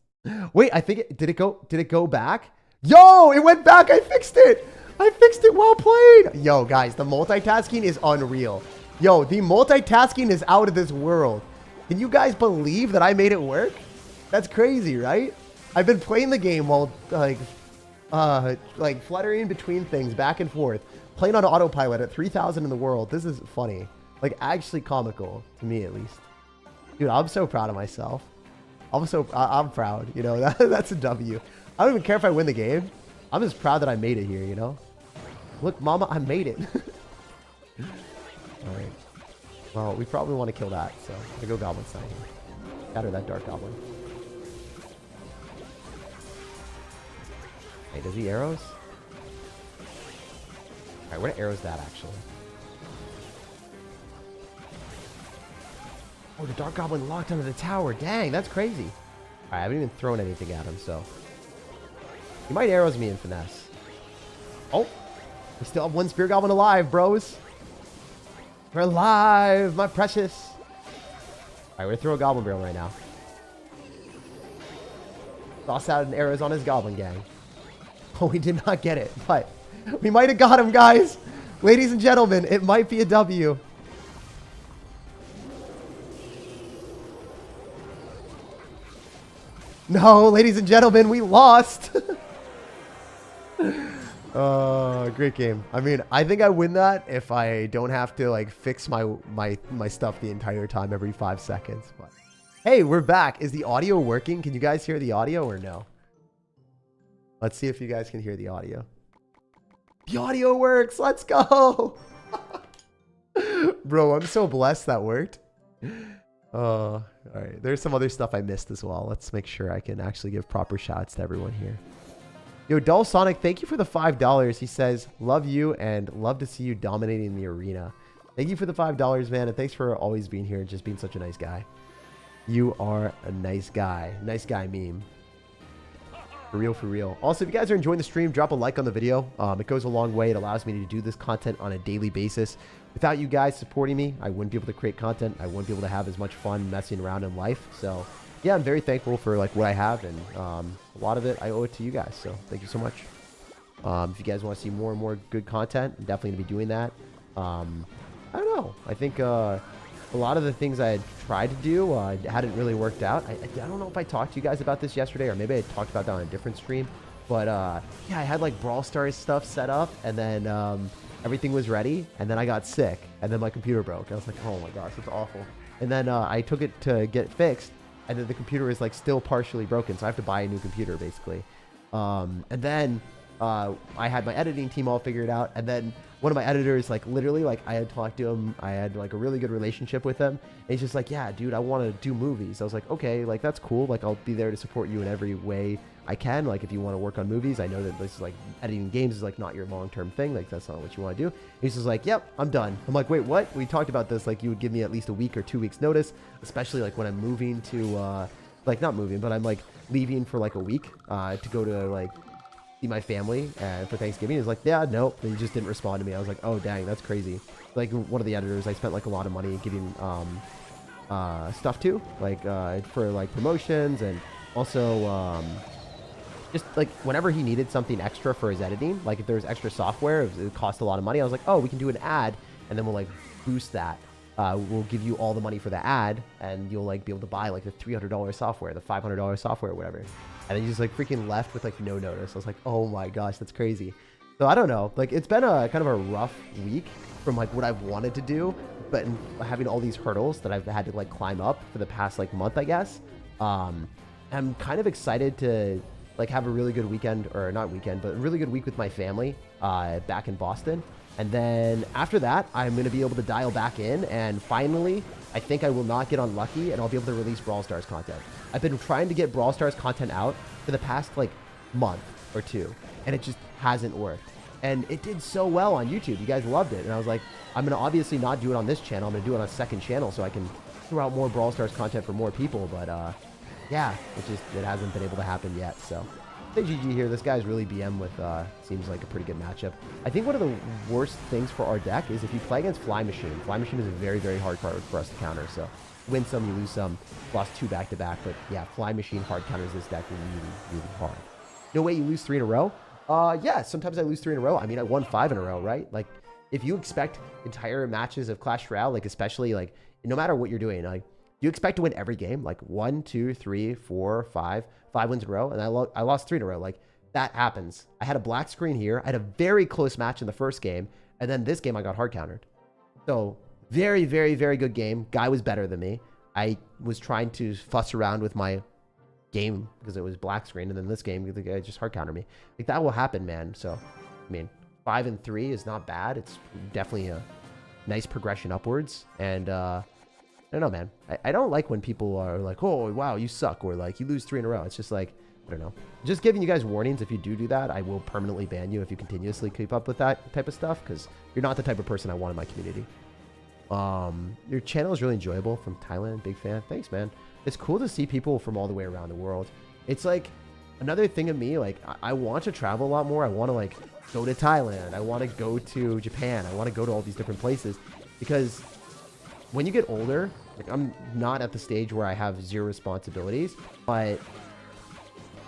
Wait, I think did it go back? Yo, it went back. I fixed it. I fixed it. Well played. Yo, guys, the multitasking is unreal. Yo, the multitasking is out of this world. Can you guys believe that I made it work? That's crazy, right? I've been playing the game while like fluttering between things back and forth, playing on autopilot at 3,000 in the world. This is funny, like actually comical to me at least. Dude, I'm so proud of myself. I'm proud. You know, that's a W. I don't even care if I win the game. I'm just proud that I made it here. You know, look, Mama, I made it. All right. Well, we probably want to kill that, so I go Goblin Stein here. Scatter that Dark Goblin. Hey, does he arrows? All right, what arrows that actually? Oh, the Dark Goblin locked onto the tower. Dang, that's crazy. All right, I haven't even thrown anything at him, so he might arrows me in finesse. Oh, we still have one Spear Goblin alive, bros. We're alive, my precious. All right, we're gonna throw a Goblin Barrel right now. Toss out an arrows on his Goblin Gang. Oh, we did not get it, but we might have got him, guys. Ladies and gentlemen, it might be a W. No, ladies and gentlemen, we lost. Great game. I mean, I think I win that if I don't have to like fix my stuff the entire time every 5 seconds. But hey, we're back. Is the audio working? Can you guys hear the audio or no? Let's see if you guys can hear the audio. The audio works. Let's go. Bro, I'm so blessed that worked. All right. There's some other stuff I missed as well. Let's make sure I can actually give proper shouts to everyone here. Yo, Dull Sonic, thank you for the $5. He says, love you and love to see you dominating the arena. Thank you for the $5, man. And thanks for always being here and just being such a nice guy. You are a nice guy. Nice guy meme. For real, for real. Also, if you guys are enjoying the stream, drop a like on the video. It goes a long way. It allows me to do this content on a daily basis. Without you guys supporting me, I wouldn't be able to create content. I wouldn't be able to have as much fun messing around in life. So yeah, I'm very thankful for like what I have, and a lot of it I owe it to you guys. So thank you so much. If you guys want to see more and more good content, I'm definitely going to be doing that. I don't know. I think a lot of the things I had tried to do hadn't really worked out. I don't know if I talked to you guys about this yesterday, or maybe I talked about that on a different stream. But yeah, I had like Brawl Stars stuff set up, and then everything was ready, and then I got sick, and then my computer broke. I was like, oh my gosh, it's awful. And then I took it to get fixed, and then the computer is like still partially broken, so I have to buy a new computer basically. And then I had my editing team all figured out, and then one of my editors, like literally, like I had talked to him, I had like a really good relationship with him, and he's just like, yeah, dude, I want to do movies. I was like, okay, like that's cool, like I'll be there to support you in every way I can. Like if you want to work on movies, I know that this is like editing games is like not your long-term thing, like that's not what you want to do. He's just like, yep, I'm done. I'm like, wait, what? We talked about this, like you would give me at least a week or 2 weeks notice, especially like when I'm moving to like not moving, but I'm like leaving for like a week to go to like see my family for Thanksgiving. He's like, yeah, no, and he just didn't respond to me. I was like, oh dang, that's crazy. Like one of the editors I spent like a lot of money giving stuff to, like for like promotions, and also just like whenever he needed something extra for his editing, like if there was extra software, it cost a lot of money. I was like, oh, we can do an ad, and then we'll like boost that. We'll give you all the money for the ad, and you'll like be able to buy like the $300 software, the $500 software, whatever. And then he just like freaking left with like no notice. I was like, oh my gosh, that's crazy. So I don't know, like it's been a kind of a rough week from like what I've wanted to do, but having all these hurdles that I've had to like climb up for the past like month, I guess. I'm kind of excited to like have a really good weekend, or not weekend, but a really good week with my family back in Boston. And then after that, I'm going to be able to dial back in, and finally, I think I will not get unlucky, and I'll be able to release Brawl Stars content. I've been trying to get Brawl Stars content out for the past like month or two, and it just hasn't worked. And it did so well on YouTube. You guys loved it. And I was like, I'm going to obviously not do it on this channel. I'm going to do it on a second channel so I can throw out more Brawl Stars content for more people. But yeah, it hasn't been able to happen yet. So say GG here. This guy's really BM with seems like a pretty good matchup. I think one of the worst things for our deck is if you play against Fly Machine. Fly Machine is a very, very hard card for us to counter. So win some, you lose some. Lost 2 back-to-back. But yeah, Fly Machine hard counters this deck really, really hard. No way you lose 3 in a row? Yeah, sometimes I lose 3 in a row. I mean, I won 5 in a row, right? Like, if you expect entire matches of Clash Royale, like, especially, like, no matter what you're doing, like, you expect to win every game, like, 1, 2, 3, 4, 5 wins in a row, and I lost 3 in a row. Like, that happens. I had a black screen here. I had a very close match in the first game, and then this game I got hard countered. So, very, very, very good game. Guy was better than me. I was trying to fuss around with my game because it was black screen, and then this game the guy just hard counter me. Like, that will happen, man. So I mean, 5 and 3 is not bad. It's definitely a nice progression upwards. And I don't know, man, I don't like when people are like, oh wow, you suck, or like you lose 3 in a row. It's just like, I don't know, just giving you guys warnings. If you do that, I will permanently ban you if you continuously keep up with that type of stuff, because you're not the type of person I want in my community. Your channel is really enjoyable. From Thailand, big fan. Thanks, man. It's cool to see people from all the way around the world. It's like another thing of me, like I want to travel a lot more. I want to like go to Thailand. I want to go to Japan. I want to go to all these different places, because when you get older, like I'm not at the stage where I have 0 responsibilities, but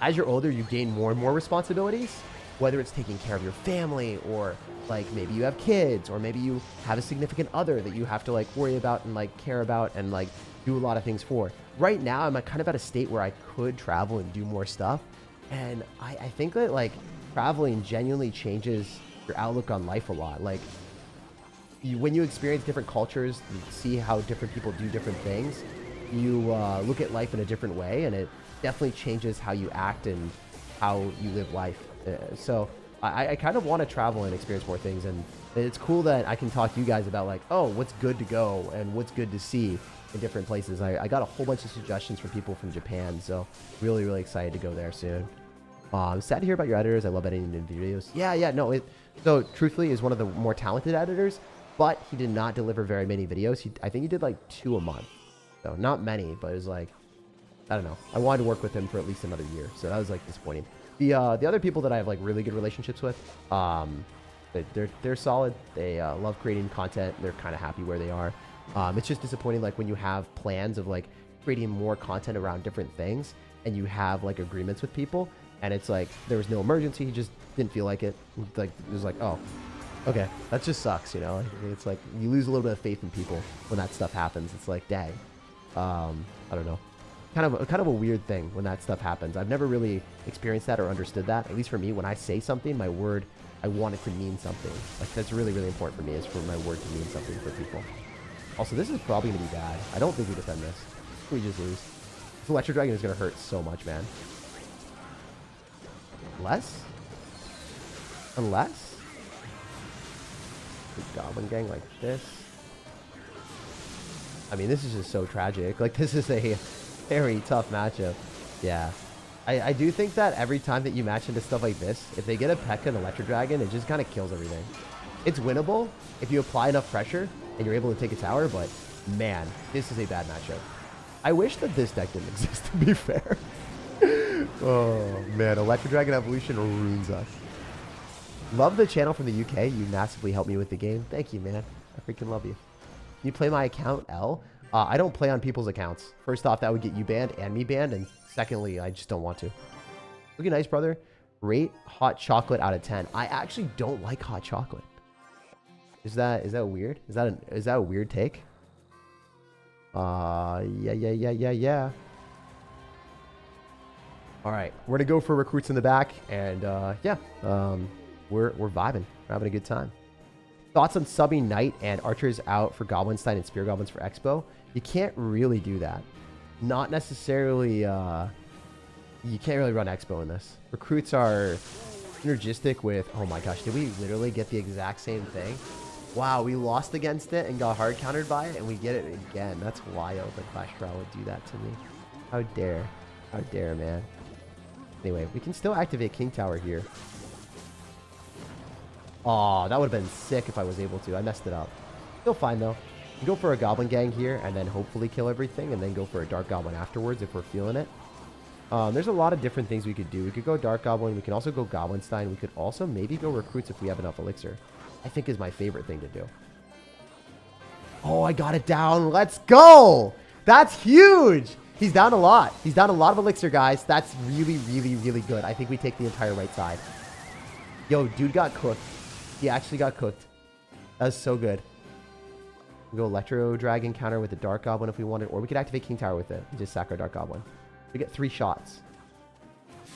as you're older, you gain more and more responsibilities, whether it's taking care of your family, or like maybe you have kids, or maybe you have a significant other that you have to like worry about and like care about and like do a lot of things for. Right now, I'm kind of at a state where I could travel and do more stuff. And I think that like traveling genuinely changes your outlook on life a lot. Like when you experience different cultures, you see how different people do different things, you look at life in a different way, and it definitely changes how you act and how you live life. So I kind of want to travel and experience more things, and it's cool that I can talk to you guys about like, oh, what's good to go and what's good to see in different places. I got a whole bunch of suggestions from people from Japan, so really, really excited to go there soon. I'm sad to hear about your editors. I love editing in videos. Yeah, no, so truthfully is one of the more talented editors, but he did not deliver very many videos. I think he did like 2 a month, so not many, but it was like, I don't know. I wanted to work with him for at least another year, so that was like disappointing. The other people that I have like really good relationships with, they're solid. They love creating content. They're kind of happy where they are. It's just disappointing like when you have plans of like creating more content around different things, and you have like agreements with people, And it's like, there was no emergency. He just didn't feel like it. Like, it was like, oh, okay. That just sucks, you know? It's like, you lose a little bit of faith in people when that stuff happens. It's like, dang. I don't know. Kind of a weird thing when that stuff happens. I've never really experienced that or understood that. At least for me, when I say something, my word, I want it to mean something. Like, that's really, really important for me, is for my word to mean something for people. Also, this is probably going to be bad. I don't think we defend this. We just lose. This Electro Dragon is going to hurt so much, man. Unless? The Goblin Gang like this. I mean, this is just so tragic. Like, this is a very tough matchup. Yeah. I do think that every time that you match into stuff like this, if they get a PEKKA and Electro Dragon, it just kind of kills everything. It's winnable if you apply enough pressure and you're able to take a tower, but man, this is a bad matchup. I wish that this deck didn't exist, to be fair. Oh, man, Electro Dragon Evolution ruins us. Love the channel from the UK. You massively helped me with the game. Thank you, man. I freaking love you. You play my account, L? I don't play on people's accounts. First off, that would get you banned and me banned, and secondly, I just don't want to. Looking nice, brother. Rate hot chocolate out of 10. I actually don't like hot chocolate. Is that weird? Is that a weird take? Yeah. All right, we're gonna go for recruits in the back, and yeah, we're vibing. We're having a good time. Thoughts on subbing Knight and Archers out for Goblinstein and Spear Goblins for Expo? You can't really do that. Not necessarily. You can't really run Expo in this. Recruits are synergistic with. Oh my gosh, did we literally get the exact same thing? Wow, we lost against it and got hard countered by it, and we get it again. That's wild that Clash Royale would do that to me. How dare. How dare, man. Anyway, we can still activate King Tower here. Oh, that would have been sick if I was able to. I messed it up. Still fine, though. We can go for a Goblin Gang here and then hopefully kill everything and then go for a Dark Goblin afterwards if we're feeling it. There's a lot of different things we could do. We could go Dark Goblin. We can also go Goblinstein. We could also maybe go Recruits if we have enough Elixir. I think is my favorite thing to do. Oh, I got it down. Let's go. That's huge. He's down a lot. He's down a lot of Elixir, guys. That's really, really, really good. I think we take the entire right side. Yo, dude got cooked. He actually got cooked. That was so good. We go Electro Dragon counter with the Dark Goblin if we wanted, or we could activate King Tower with it and just sack our Dark Goblin. We get 3 shots.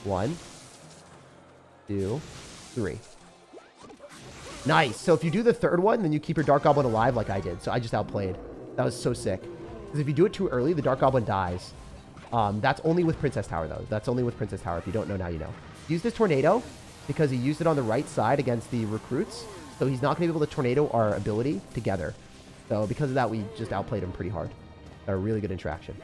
1, 2, 3. Nice. So if you do the third one, then you keep your Dark Goblin alive like I did. So I just outplayed. That was so sick. Because if you do it too early, the Dark Goblin dies. That's only with Princess Tower, though. That's only with Princess Tower. If you don't know, now you know. Use this Tornado because he used it on the right side against the Recruits. So he's not going to be able to Tornado our ability together. So because of that, we just outplayed him pretty hard. Got a really good interaction.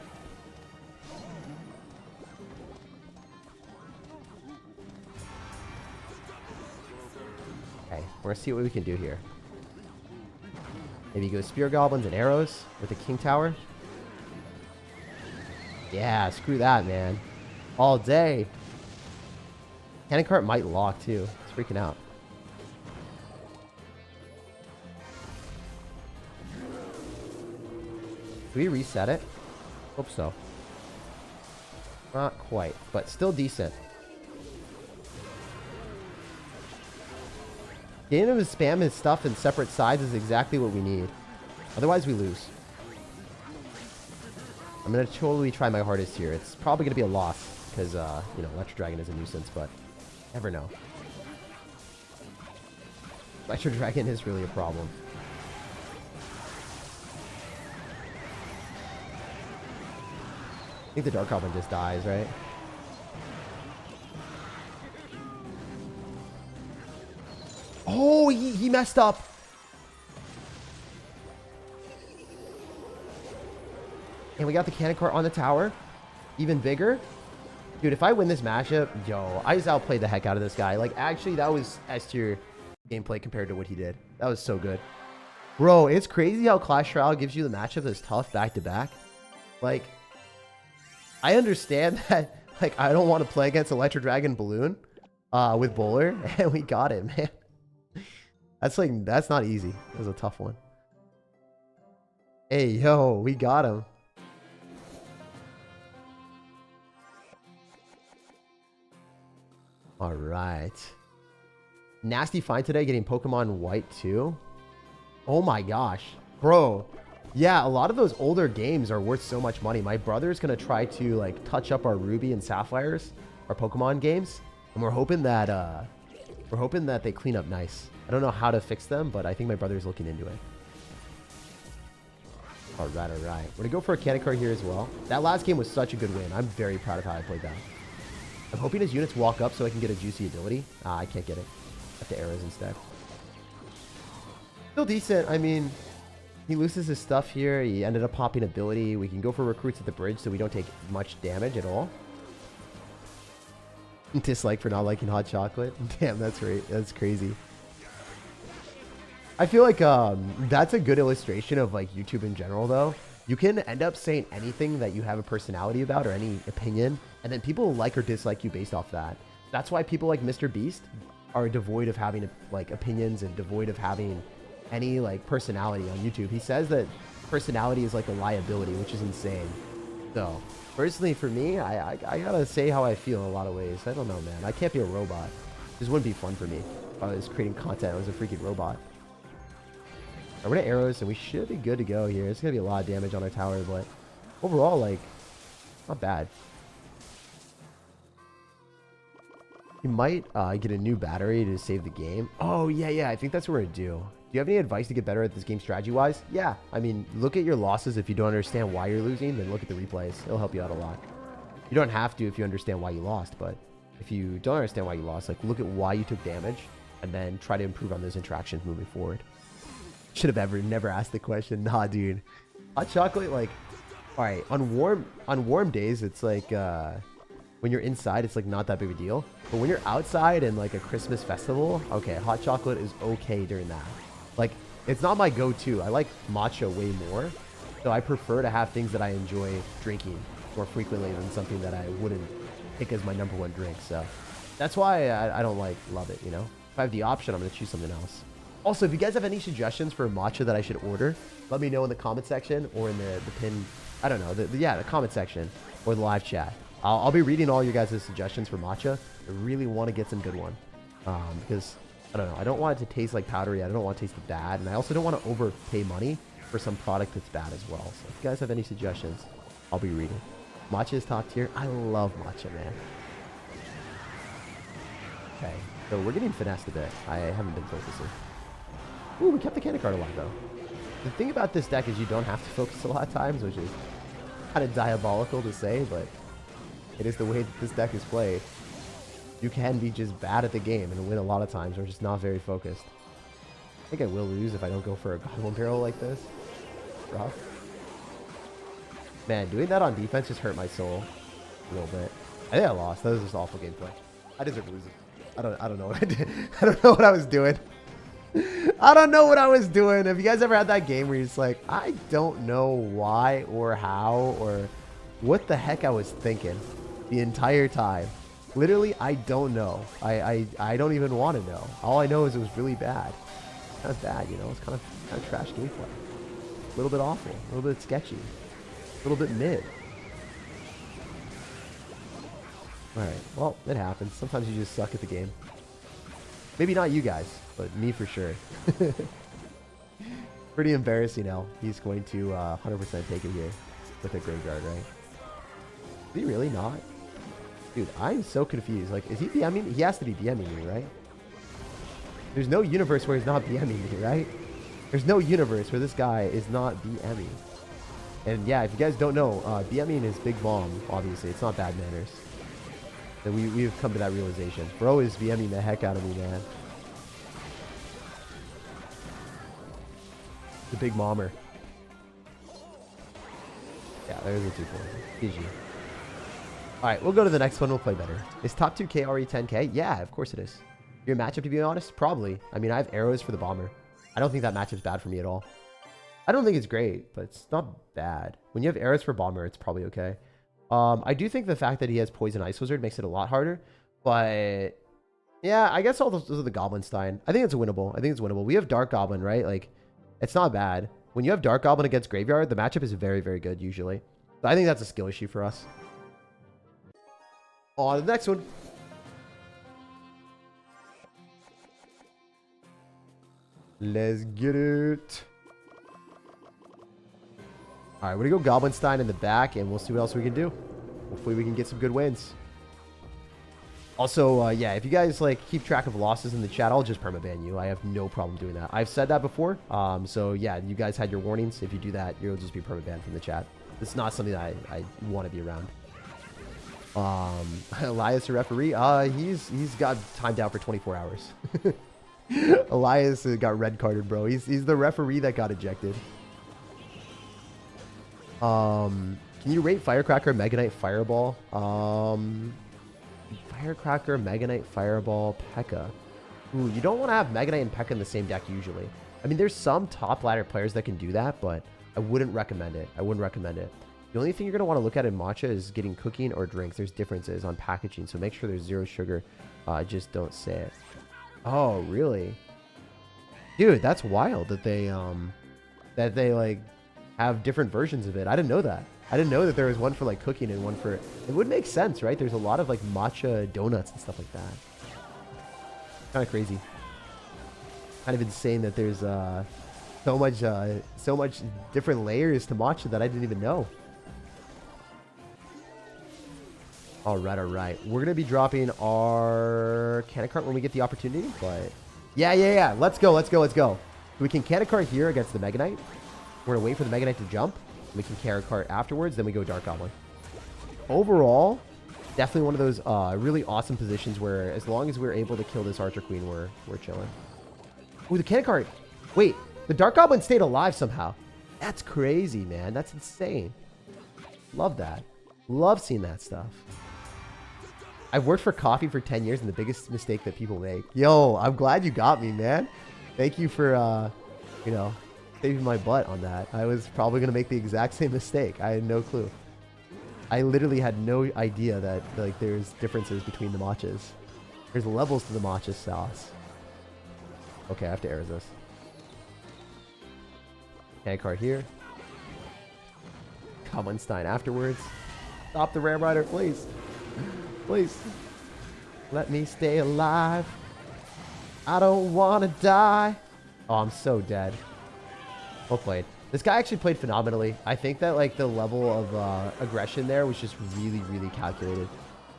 Okay, we're going to see what we can do here. Maybe go Spear Goblins and Arrows with the King Tower. Yeah, screw that, man. All day. Cannon Cart might lock, too. It's freaking out. Do we reset it? Hope so. Not quite, but still decent. Getting him to spam his stuff in separate sides is exactly what we need. Otherwise, we lose. I'm going to totally try my hardest here. It's probably going to be a loss because, you know, Electro Dragon is a nuisance, but never know. Electro Dragon is really a problem. I think the Dark Goblin just dies, right? Oh, he messed up. And we got the Cannon Cart on the tower. Even bigger. Dude, if I win this matchup, yo, I just outplayed the heck out of this guy. Like, actually, that was S tier gameplay compared to what he did. That was so good. Bro, it's crazy how Clash Royale gives you the matchup that's tough back-to-back. Like, I understand that, like, I don't want to play against Electro Dragon Balloon with Bowler, and we got it, man. That's like, that's not easy. That was a tough one. Hey, yo, we got him. All right. Nasty find today, getting Pokemon White too. Oh my gosh. Bro. Yeah, a lot of those older games are worth so much money. My brother's going to try to like touch up our Ruby and Sapphires, our Pokemon games. And we're hoping that they clean up nice. I don't know how to fix them, but I think my brother's looking into it. All right, all right. We're going to go for a cannon card here as well. That last game was such a good win. I'm very proud of how I played that. I'm hoping his units walk up so I can get a juicy ability. I can't get it. I have to arrows instead. Still decent. I mean, he loses his stuff here. He ended up popping ability. We can go for recruits at the bridge so we don't take much damage at all. Dislike for not liking hot chocolate. Damn, that's right. That's crazy. I feel like that's a good illustration of like YouTube in general though. You can end up saying anything that you have a personality about or any opinion, and then people like or dislike you based off that. That's why people like Mr. Beast are devoid of having like opinions and devoid of having any like personality on YouTube. He says that personality is like a liability, which is insane. So personally for me, I gotta say how I feel in a lot of ways. I don't know, man. I can't be a robot. This wouldn't be fun for me if I was creating content. I was a freaking robot. We're gonna arrows and we should be good to go here. It's gonna be a lot of damage on our tower, but overall, like, not bad. You might get a new battery to save the game. Oh yeah, I think that's what we're gonna do. Do you have any advice to get better at this game strategy wise? Yeah, I mean, look at your losses. If you don't understand why you're losing, then look at the replays. It'll help you out a lot. You don't have to if you understand why you lost, but if you don't understand why you lost, like, look at why you took damage and then try to improve on those interactions moving forward. Should have never asked the question. Nah, dude. Hot chocolate, like, all right, on warm days, it's like when you're inside, it's like not that big of a deal. But when you're outside in like a Christmas festival, okay, hot chocolate is okay during that. Like, it's not my go-to. I like matcha way more, so I prefer to have things that I enjoy drinking more frequently than something that I wouldn't pick as my #1 drink. So that's why I don't like love it. You know, if I have the option, I'm gonna choose something else. Also, if you guys have any suggestions for matcha that I should order, let me know in the comment section or in the pin, I don't know, the comment section or the live chat. I'll be reading all your guys' suggestions for matcha. I really want to get some good one because, I don't know, I don't want it to taste like powdery. I don't want it to taste bad. And I also don't want to overpay money for some product that's bad as well. So if you guys have any suggestions, I'll be reading. Matcha is top tier. I love matcha, man. Okay, so we're getting finessed a bit. I haven't been focusing. Ooh, we kept the cannon card alive, though. The thing about this deck is you don't have to focus a lot of times, which is kind of diabolical to say, but it is the way that this deck is played. You can be just bad at the game and win a lot of times, or just not very focused. I think I will lose if I don't go for a Goblin Barrel like this. Rough. Man, doing that on defense just hurt my soul a little bit. I think I lost. That was just awful gameplay. I deserve to lose it. I don't know what I did. I don't know what I was doing. I don't know what I was doing. Have you guys ever had that game where you're just like, I don't know why or how or what the heck I was thinking the entire time? Literally, I don't know. I don't even want to know. All I know is it was really bad. Kind of bad, you know. It's kind of trash gameplay. A little bit awful. A little bit sketchy. A little bit mid. All right. Well, it happens. Sometimes you just suck at the game. Maybe not you guys, but me for sure. Pretty embarrassing now. He's going to 100% take it here with a graveyard, right? Is he really not? Dude, I'm so confused. Like, is he BMing? He has to be BMing me, right? There's no universe where he's not BMing me, right? There's no universe where this guy is not BMing. And yeah, if you guys don't know, BMing is big bomb, obviously. It's not bad manners. And we've come to that realization. Bro is BMing the heck out of me, man. The big mommer. Yeah, there's a 2-point. GG. Alright, we'll go to the next one. We'll play better. Is top 2 KRE 10k? Yeah, of course it is. Your matchup, to be honest? Probably. I mean, I have arrows for the bomber. I don't think that matchup's bad for me at all. I don't think it's great, but it's not bad. When you have arrows for bomber, it's probably okay. I do think the fact that he has Poison Ice Wizard makes it a lot harder, but yeah, I guess all those are the Goblin Stein. I think it's winnable. I think it's winnable. We have Dark Goblin, right? Like, it's not bad. When you have Dark Goblin against Graveyard, the matchup is very, very good usually. So I think that's a skill issue for us. On to the next one. Let's get it. All right, we're going to go Goblinstein in the back, and we'll see what else we can do. Hopefully we can get some good wins. Also, yeah, if you guys like keep track of losses in the chat, I'll just permaban you. I have no problem doing that. I've said that before. So yeah, you guys had your warnings. If you do that, you'll just be permabanned from the chat. It's not something that I want to be around. Elias, the referee, he's got timed out for 24 hours. Elias got red carded, bro. He's the referee that got ejected. Can you rate Firecracker, Mega Knight, Fireball? Firecracker, Mega Knight, Fireball, PEKKA. Ooh, you don't want to have Mega Knight and PEKKA in the same deck usually. I mean, there's some top ladder players that can do that, but I wouldn't recommend it. I wouldn't recommend it. The only thing you're going to want to look at in matcha is getting cooking or drinks. There's differences on packaging, so make sure there's 0 sugar. Just don't say it. Oh, really? Dude, that's wild that they like have different versions of it. I didn't know that. I didn't know that there was one for like cooking and one for... It would make sense, right? There's a lot of like matcha donuts and stuff like that. Kind of crazy. Kind of insane that there's so much different layers to matcha that I didn't even know. All right. We're gonna be dropping our cannon cart when we get the opportunity, but yeah. Let's go. We can cannon cart here against the Mega Knight. We're gonna wait for the Mega Knight to jump. We can cannon cart afterwards. Then we go Dark Goblin. Overall, definitely one of those really awesome positions where as long as we're able to kill this Archer Queen, we're chilling. Ooh, the cannon cart. Wait, the Dark Goblin stayed alive somehow. That's crazy, man. That's insane. Love that. Love seeing that stuff. I've worked for coffee for 10 years, and the biggest mistake that people make. Yo, I'm glad you got me, man. Thank you for, you know, saving my butt on that. I was probably going to make the exact same mistake. I had no clue. I literally had no idea that, like, there's differences between the matchas. There's levels to the matcha sauce. Okay, I have to erase this. Hand card here. Goblinstein afterwards. Stop the Ram Rider, please. Please. Let me stay alive. I don't want to die. Oh, I'm so dead. Well played. This guy actually played phenomenally. I think that like the level of aggression there was just really, really calculated.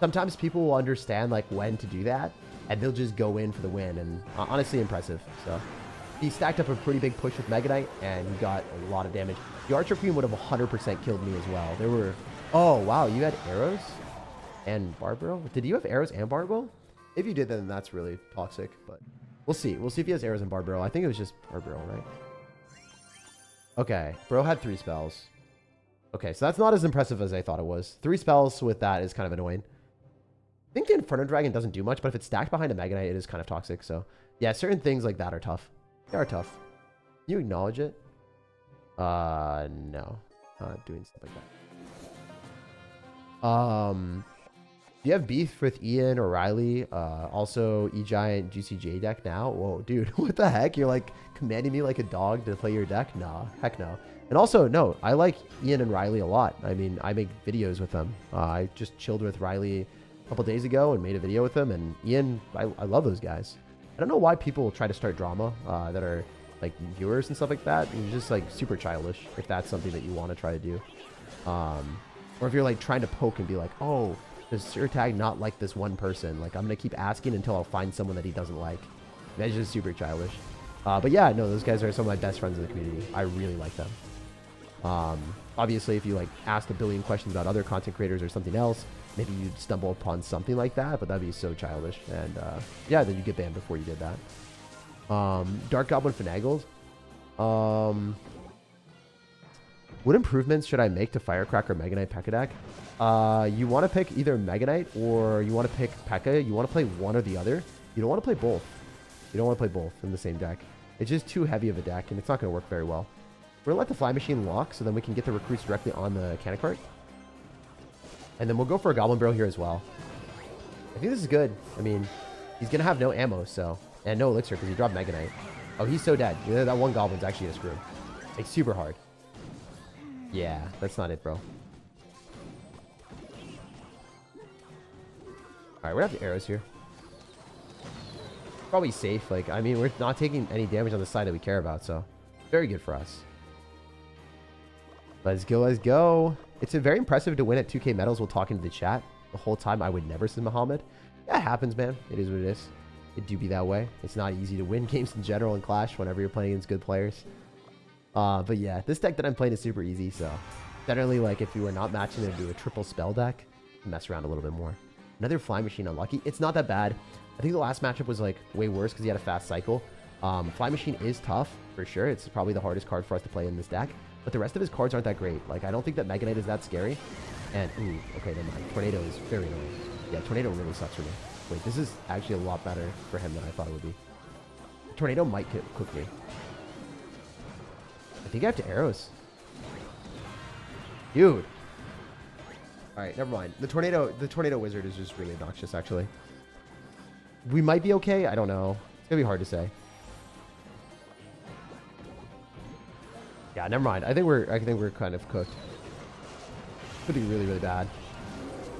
Sometimes people will understand like when to do that, and they'll just go in for the win, and honestly impressive. So he stacked up a pretty big push with Mega Knight, and he got a lot of damage. The Archer Queen would have 100% killed me as well. There were... Oh, wow, you had arrows and Barbarrel? Did you have arrows and Barbarrel? If you did, then that's really toxic, but we'll see. We'll see if he has arrows and Barbarrel. I think it was just Barbarrel, right? Okay, bro had 3 spells. Okay, so that's not as impressive as I thought it was. 3 spells with that is kind of annoying. I think the Inferno Dragon doesn't do much, but if it's stacked behind a Mega Knight, it is kind of toxic. So, yeah, certain things like that are tough. They are tough. Can you acknowledge it? No. Not doing stuff like that. Do you have beef with Ian or Riley? Also, E-Giant GCJ deck now? Whoa, dude, what the heck? You're like commanding me like a dog to play your deck? Nah, heck no. And also, no, I like Ian and Riley a lot. I mean, I make videos with them. I just chilled with Riley a couple days ago and made a video with them. And Ian, I love those guys. I don't know why people try to start drama that are like viewers and stuff like that. It's just like super childish if that's something that you want to try to do. Or if you're like trying to poke and be like, oh, does SirTag not like this one person? Like, I'm going to keep asking until I'll find someone that he doesn't like. That's just super childish. But yeah, no, those guys are some of my best friends in the community. I really like them. Obviously, if you like asked a billion questions about other content creators or something else, maybe you'd stumble upon something like that, but that'd be so childish. And yeah, then you get banned before you did that. Dark Goblin Finagles. What improvements should I make to Firecracker Mega Knight PEKKA deck? You want to pick either Mega Knight or you want to pick PEKKA. You want to play one or the other. You don't want to play both. You don't want to play both in the same deck. It's just too heavy of a deck, and it's not going to work very well. We're going to let the Fly Machine lock, so then we can get the recruits directly on the cannon cart. And then we'll go for a Goblin Barrel here as well. I think this is good. I mean, he's going to have no ammo, so... And no elixir, because he dropped Mega Knight. Oh, he's so dead. You know, that one Goblin's actually going to screw him. Like, super hard. Yeah, that's not it, bro. Alright, we're going to have the arrows here. Probably safe. Like, I mean, we're not taking any damage on the side that we care about, so very good for us. Let's go, let's go. It's very impressive to win at 2K medals while talking to the chat. The whole time I would never say Muhammad. Yeah, it happens, man. It is what it is. It do be that way. It's not easy to win games in general in Clash whenever you're playing against good players. But yeah, this deck that I'm playing is super easy, so generally, like, if you were not matching it into a triple spell deck, mess around a little bit more. Another Fly Machine unlucky. It's not that bad. I think the last matchup was, like, way worse because he had a fast cycle. Fly Machine is tough, for sure. It's probably the hardest card for us to play in this deck. But the rest of his cards aren't that great. Like, I don't think that Mega Knight is that scary. And, ooh, okay, never mind. Tornado is very annoying. Yeah, Tornado really sucks for me. Wait, this is actually a lot better for him than I thought it would be. Tornado might cook me. I think I have to arrows. Dude. Alright, never mind. The tornado wizard is just really obnoxious, actually. We might be okay. I don't know. It's gonna be hard to say. Yeah, never mind. I think we're kind of cooked. Could be really, really bad.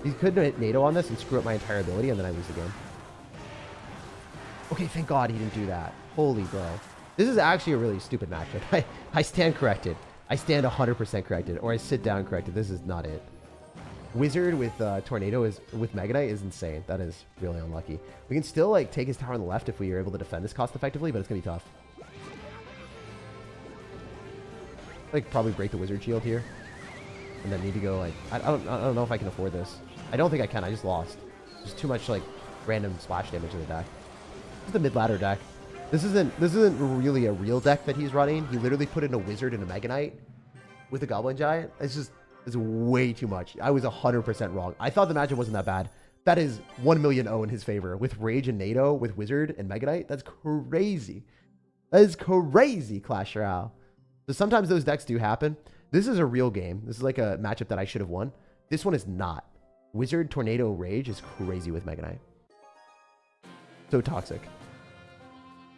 He could hit NATO on this and screw up my entire ability, and then I lose the game. Okay, thank God he didn't do that. Holy bro. This is actually a really stupid matchup. I stand corrected. I stand 100% corrected. Or I sit down corrected. This is not it. Wizard with Tornado with Mega Knight is insane. That is really unlucky. We can still, like, take his tower on the left if we are able to defend this cost effectively, but it's going to be tough. Like, probably break the wizard shield here. And then need to go, like, I don't know if I can afford this. I don't think I can. I just lost. There's too much, like, random splash damage in the deck. This is the mid-ladder deck. This isn't really a real deck that he's running. He literally put in a wizard and a Mega Knight with a Goblin Giant. It's way too much. I was 100% wrong. I thought the matchup wasn't that bad. That is 1,000,000 in his favor. With Rage and NATO, with Wizard and Mega Knight, that's crazy. That is crazy, Clash Royale. So sometimes those decks do happen. This is a real game. This is like a matchup that I should have won. This one is not. Wizard, Tornado, Rage is crazy with Mega Knight. So toxic.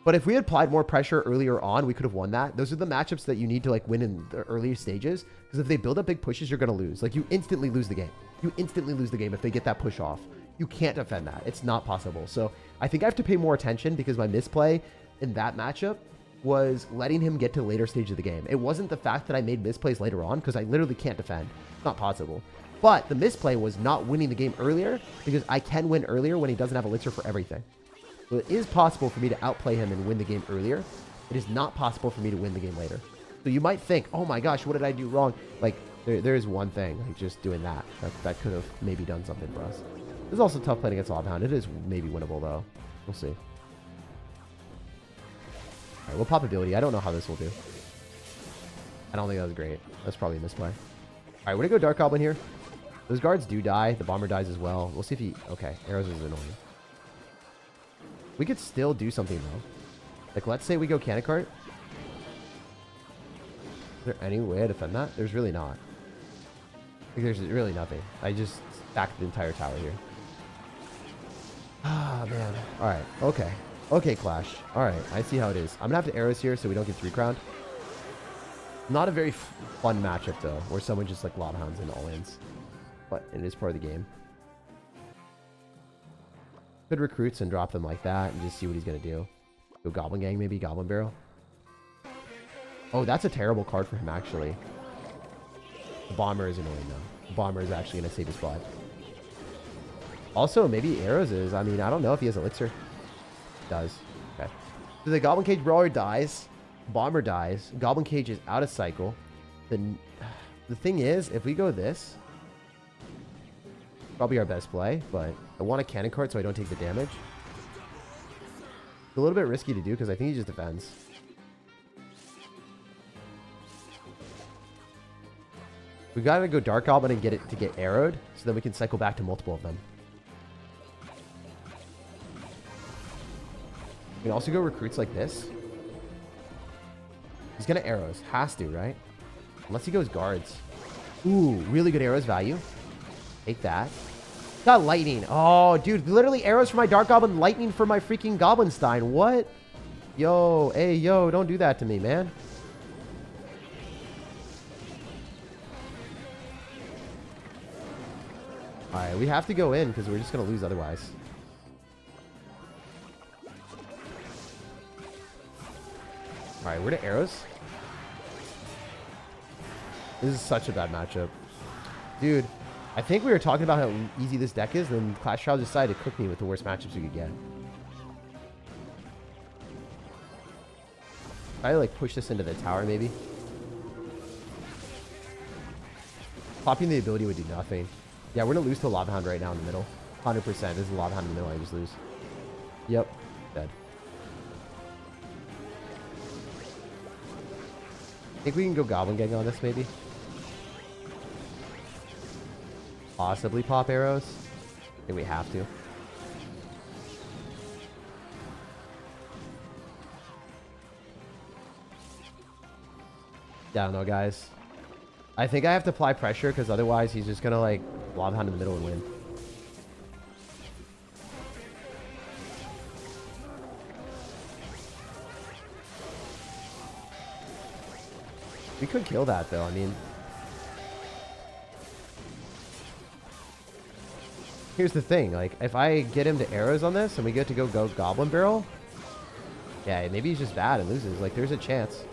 But if we had applied more pressure earlier on, we could have won that. Those are the matchups that you need to, like, win in the earlier stages. Because if they build up big pushes, you're going to lose. Like, you instantly lose the game. You instantly lose the game if they get that push off. You can't defend that. It's not possible. So I think I have to pay more attention because my misplay in that matchup was letting him get to the later stage of the game. It wasn't the fact that I made misplays later on because I literally can't defend. It's not possible. But the misplay was not winning the game earlier because I can win earlier when he doesn't have elixir for everything. So it is possible for me to outplay him and win the game earlier. It is not possible for me to win the game later. So you might think, oh my gosh, what did I do wrong? Like, there is one thing, like just doing that could have maybe done something for us. It's also tough playing against Lobhound. It is maybe winnable, though. We'll see. All right, we'll pop ability. I don't know how this will do. I don't think that was great. That's probably a misplay. All right, we're going to go Dark Goblin here. Those guards do die. The bomber dies as well. We'll see if he... Okay, arrows is annoying. We could still do something, though. Like, let's say we go Cannon Cart. Is there any way to defend that? There's really not. Like, there's really nothing. I just stacked the entire tower here. Ah, man. All right. Okay. Okay, Clash. All right. I see how it is. I'm going to have to arrows here so we don't get 3-crowned. Not a very fun matchup, though, where someone just, like, Lobhounds and all-ins. But it is part of the game. Could recruits and drop them like that and just see what he's going to do. Go Goblin Gang, maybe. Goblin Barrel. Oh, that's a terrible card for him, actually. The Bomber is annoying, though. The Bomber is actually going to save his spot. Also, maybe arrows is. I mean, I don't know if he has elixir. Does. Okay. So the Goblin Cage Brawler dies. Bomber dies. Goblin Cage is out of cycle. The thing is, if we go this... Probably our best play, but I want a Cannon Cart so I don't take the damage. It's a little bit risky to do because I think he just defends. We gotta go Dark Goblin and get it to get arrowed so then we can cycle back to multiple of them. We can also go recruits like this. He's gonna arrows. Has to, right? Unless he goes guards. Ooh, really good arrows value. Take that. Got lightning. Oh, dude, literally arrows for my Dark Goblin, lightning for my freaking Goblinstein. What? Yo, hey, yo, don't do that to me, man. All right, we have to go in because we're just going to lose otherwise. All right, we're to arrows. This is such a bad matchup. Dude, I think we were talking about how easy this deck is, and Clash Royale decided to cook me with the worst matchups you could get. I like push this into the tower, maybe. Popping the ability would do nothing. Yeah, we're gonna lose to a Lava Hound right now in the middle. 100%. This is a Lava Hound in the middle. I just lose. Yep. Dead. I think we can go Goblin Gang on this, maybe. Possibly pop arrows. I think we have to. Yeah, I don't know, guys. I think I have to apply pressure because otherwise he's just going to, like, Lava Hound in the middle and win. We could kill that, though. I mean... Here's the thing, like, if I get him to arrows on this and we get to go Goblin Barrel, yeah, maybe he's just bad and loses. Like, there's a chance.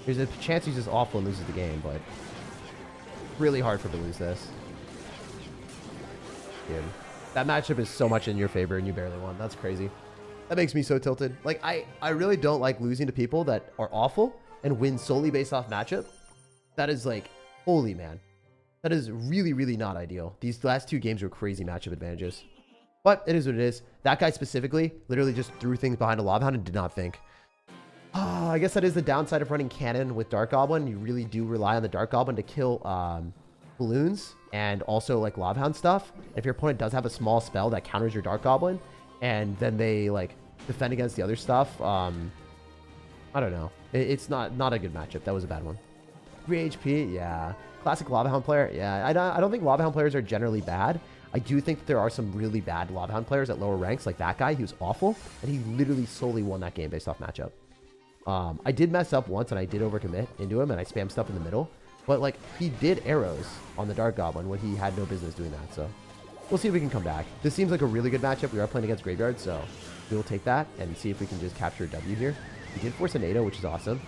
There's a chance he's just awful and loses the game, but really hard for him to lose this. Dude, that matchup is so much in your favor and you barely won. That's crazy. That makes me so tilted. Like, I really don't like losing to people that are awful and win solely based off matchup. That is like, holy man. That is really, really not ideal. These last two games were crazy matchup advantages. But it is what it is. That guy specifically literally just threw things behind a Lava Hound and did not think. I guess that is the downside of running Cannon with Dark Goblin. You really do rely on the Dark Goblin to kill balloons and also like Lava Hound stuff. If your opponent does have a small spell that counters your Dark Goblin and then they like defend against the other stuff, I don't know. It's not a good matchup. That was a bad one. 3 HP, yeah. Classic Lava Hound player, yeah. I don't think Lava Hound players are generally bad. I do think that there are some really bad Lava Hound players at lower ranks, like that guy. He was awful, and he literally solely won that game based off matchup. I did mess up once, and I did overcommit into him, and I spammed stuff in the middle. But, like, he did arrows on the Dark Goblin when he had no business doing that, so... We'll see if we can come back. This seems like a really good matchup. We are playing against Graveyard, so we will take that and see if we can just capture a W here. We did force a NATO, which is awesome.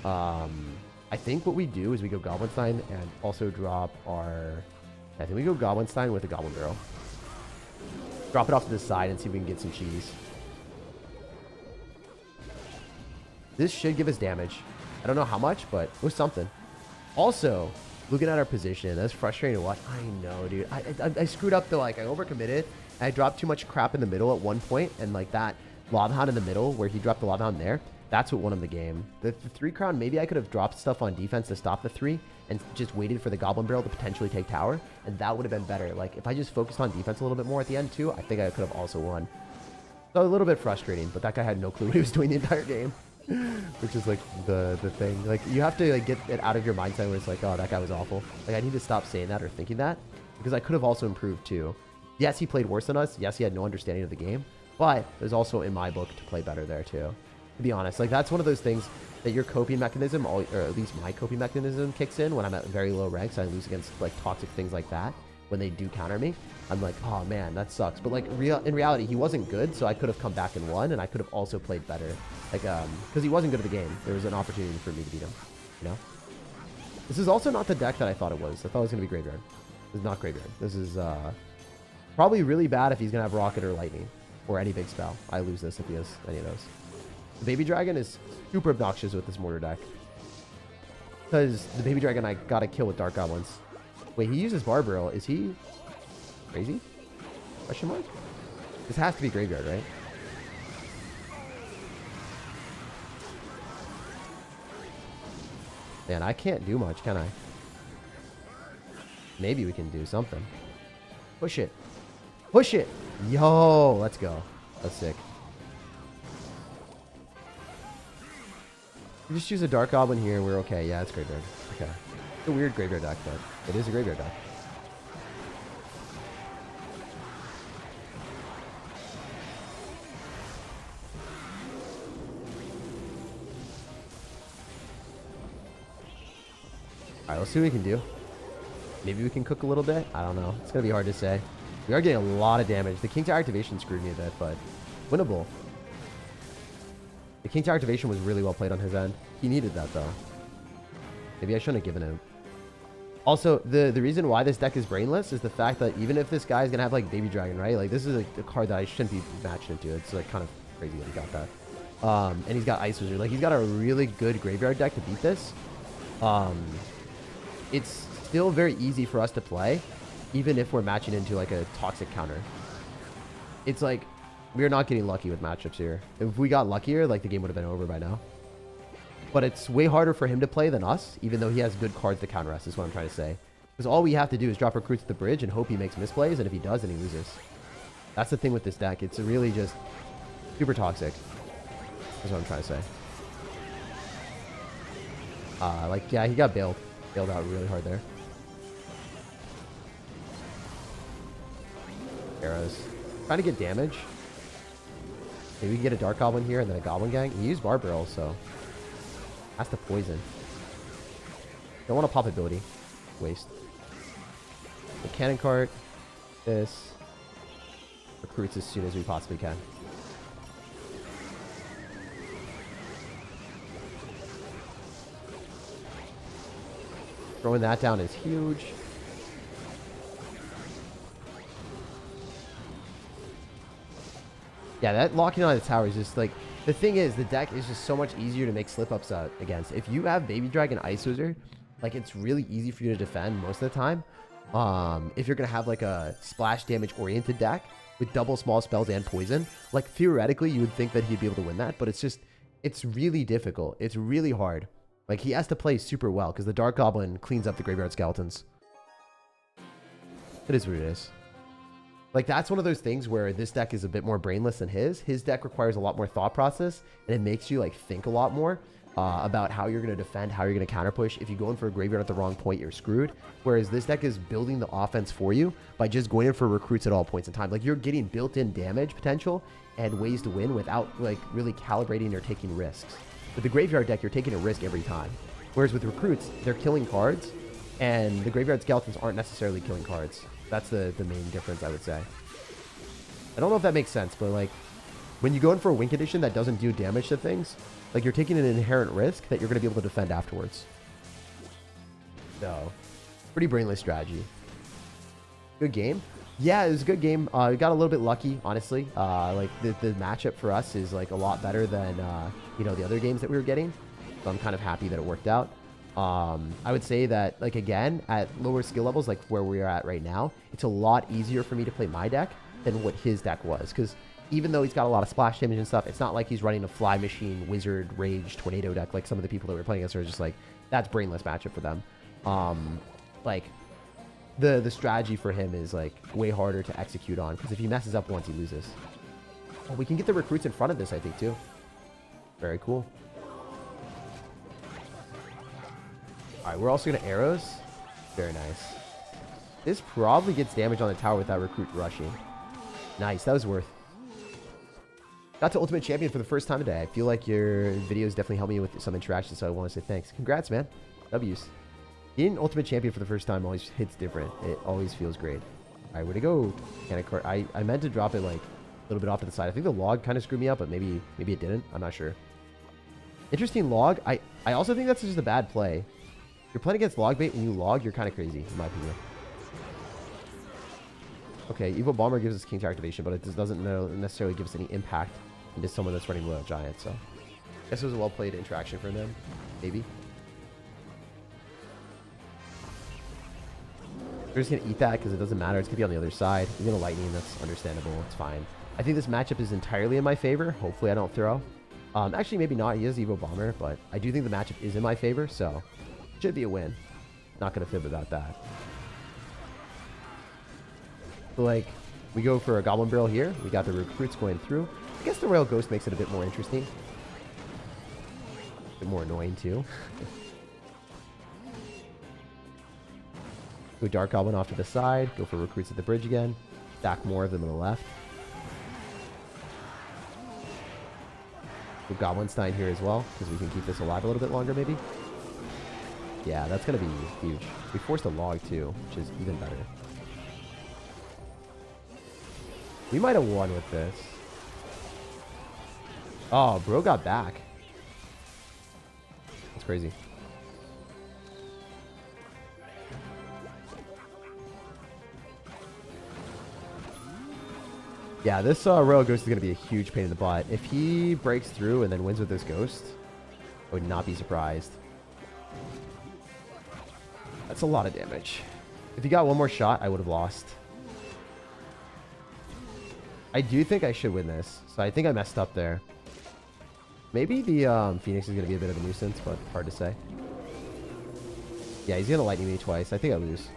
I think what we do is we go Goblinstein and also drop our... I think we go Goblinstein with a Goblin Barrel. Drop it off to the side and see if we can get some cheese. This should give us damage. I don't know how much, but it was something. Also, looking at our position, that's frustrating to watch. I know, dude. I screwed up though. Like, I overcommitted. I dropped too much crap in the middle at one point, and like that Lava Hound in the middle where he dropped the Lava Hound there, that's what won him the game. The 3 crown, maybe I could have dropped stuff on defense to stop the 3 and just waited for the Goblin Barrel to potentially take tower, and that would have been better. Like, if I just focused on defense a little bit more at the end too, I think I could have also won. So a little bit frustrating, but that guy had no clue what he was doing the entire game. Which is like the thing. Like, you have to like get it out of your mindset where it's like, oh, that guy was awful. Like, I need to stop saying that or thinking that, because I could have also improved too. Yes, he played worse than us. Yes, he had no understanding of the game, but there's also in my book to play better there too. To be honest, like, that's one of those things that your coping mechanism, or at least my coping mechanism, kicks in when I'm at very low ranks. I lose against like toxic things like that. When they do counter me, I'm like, oh man, that sucks. But like, in reality, he wasn't good, so I could have come back and won, and I could have also played better. Like, because he wasn't good at the game. There was an opportunity for me to beat him, you know? This is also not the deck that I thought it was. I thought it was going to be Graveyard. This is not Graveyard. This is probably really bad if he's going to have Rocket or Lightning, or any big spell. I lose this if he has any of those. The Baby Dragon is super obnoxious with this Mortar deck, because the Baby Dragon I got to kill with Dark Goblins. Wait, he uses Bar Barrel. Is he crazy? Question mark? This has to be Graveyard, right? Man, I can't do much, can I? Maybe we can do something. Push it. Push it! Yo, let's go. That's sick. We just choose a Dark Goblin here. We're okay. Yeah, it's Graveyard. Okay. It's a weird Graveyard deck, but it is a Graveyard deck. Alright, let's see what we can do. Maybe we can cook a little bit. I don't know. It's going to be hard to say. We are getting a lot of damage. The King Tower activation screwed me a bit, but winnable. The King Tower activation was really well played on his end. He needed that, though. Maybe I shouldn't have given him. Also, the reason why this deck is brainless is the fact that even if this guy's going to have, like, Baby Dragon, right? Like, this is a card that I shouldn't be matched into. It's, like, kind of crazy that he got that. And he's got Ice Wizard. Like, he's got a really good graveyard deck to beat this. It's still very easy for us to play, even if we're matching into, like, a toxic counter. It's like, we're not getting lucky with matchups here. If we got luckier, like, the game would have been over by now. But it's way harder for him to play than us, even though he has good cards to counter us, is what I'm trying to say. Because all we have to do is drop recruits at the bridge and hope he makes misplays, and if he does, then he loses. That's the thing with this deck. It's really just super toxic. That's what I'm trying to say. Like, yeah, he got bailed out really hard there. Arrows. Trying to get damage. Maybe we can get a Dark Goblin here and then a Goblin Gang. He used Bar Barrel, so that's the poison. Don't want to pop ability. Waste. The Cannon Cart. This. Recruits as soon as we possibly can. Throwing that down is huge. Yeah, that locking on the tower is just like... The thing is, the deck is just so much easier to make slip-ups against. If you have Baby Dragon Ice Wizard, like, it's really easy for you to defend most of the time. If you're going to have, like, a splash damage-oriented deck with double small spells and poison, like, theoretically, you would think that he'd be able to win that, but it's just... It's really difficult. It's really hard. Like, he has to play super well, because the Dark Goblin cleans up the Graveyard Skeletons. It is what it is. Like, that's one of those things where this deck is a bit more brainless than his. His deck requires a lot more thought process, and it makes you, like, think a lot more about how you're going to defend, how you're going to counter push. If you go in for a graveyard at the wrong point, you're screwed. Whereas this deck is building the offense for you by just going in for recruits at all points in time. Like, you're getting built-in damage potential and ways to win without, like, really calibrating or taking risks. With the graveyard deck, you're taking a risk every time. Whereas with recruits, they're killing cards, and the graveyard skeletons aren't necessarily killing cards. That's the main difference, I would say. I don't know if that makes sense, but, like, when you go in for a win condition that doesn't do damage to things, like, you're taking an inherent risk that you're going to be able to defend afterwards. So, pretty brainless strategy. Good game. Yeah, it was a good game. We got a little bit lucky, honestly. Like, the matchup for us is, like, a lot better than, you know, the other games that we were getting. So I'm kind of happy that it worked out. I would say that, like, again, at lower skill levels, like where we are at right now, it's a lot easier for me to play my deck than what his deck was. Because even though he's got a lot of splash damage and stuff, it's not like he's running a Fly Machine, Wizard, Rage, Tornado deck like some of the people that we're playing against are just like, that's brainless matchup for them. Like, the strategy for him is, like, way harder to execute on, because if he messes up once, he loses. Oh, we can get the recruits in front of this, I think, too. Very cool. Alright, we're also going to arrows. Very nice. This probably gets damage on the tower without recruit rushing. Nice, that was worth. Got to Ultimate Champion for the first time today. I feel like your videos definitely helped me with some interactions, so I want to say thanks. Congrats, man. W's. Getting Ultimate Champion for the first time always hits different. It always feels great. Alright, where to go? I meant to drop it, like, a little bit off to the side. I think the log kind of screwed me up, but maybe it didn't. I'm not sure. Interesting log. I also think that's just a bad play. If you're playing against log bait and you log, you're kind of crazy, in my opinion. Okay, Evil Bomber gives us King Tower activation, but it just doesn't necessarily give us any impact into someone that's running Royal Giant, so I guess it was a well-played interaction for them, maybe. We're just going to eat that because it doesn't matter. It's going to be on the other side. Even a lightning, that's understandable. It's fine. I think this matchup is entirely in my favor. Hopefully I don't throw. Actually, maybe not. He is Evo Bomber, but I do think the matchup is in my favor, so it should be a win. Not going to fib about that. So, like, we go for a Goblin Barrel here. We got the recruits going through. I guess the Royal Ghost makes it a bit more interesting. A bit more annoying, too. Go Dark Goblin off to the side. Go for recruits at the bridge again. Stack more of them on the left. Go Goblinstein here as well, because we can keep this alive a little bit longer, maybe. Yeah, that's going to be huge. We forced a log, too, which is even better. We might have won with this. Oh, bro got back. That's crazy. Yeah, this Royal Ghost is going to be a huge pain in the butt. If he breaks through and then wins with this Ghost, I would not be surprised. That's a lot of damage. If he got one more shot, I would have lost. I do think I should win this, so I think I messed up there. Maybe the Phoenix is going to be a bit of a nuisance, but hard to say. Yeah, he's going to lightning me twice. I think I lose.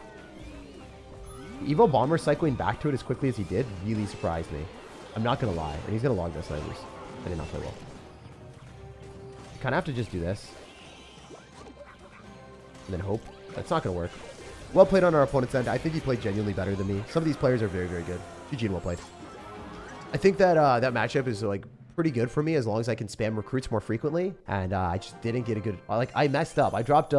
Evo Bomber cycling back to it as quickly as he did really surprised me. I'm not going to lie. And he's going to log this and I lose. I did not play well. Kind of have to just do this. And then hope. That's not going to work. Well played on our opponent's end. I think he played genuinely better than me. Some of these players are very, very good. GG and well played. I think that that matchup is like pretty good for me as long as I can spam recruits more frequently. And I just didn't get a good... Like, I messed up. I dropped...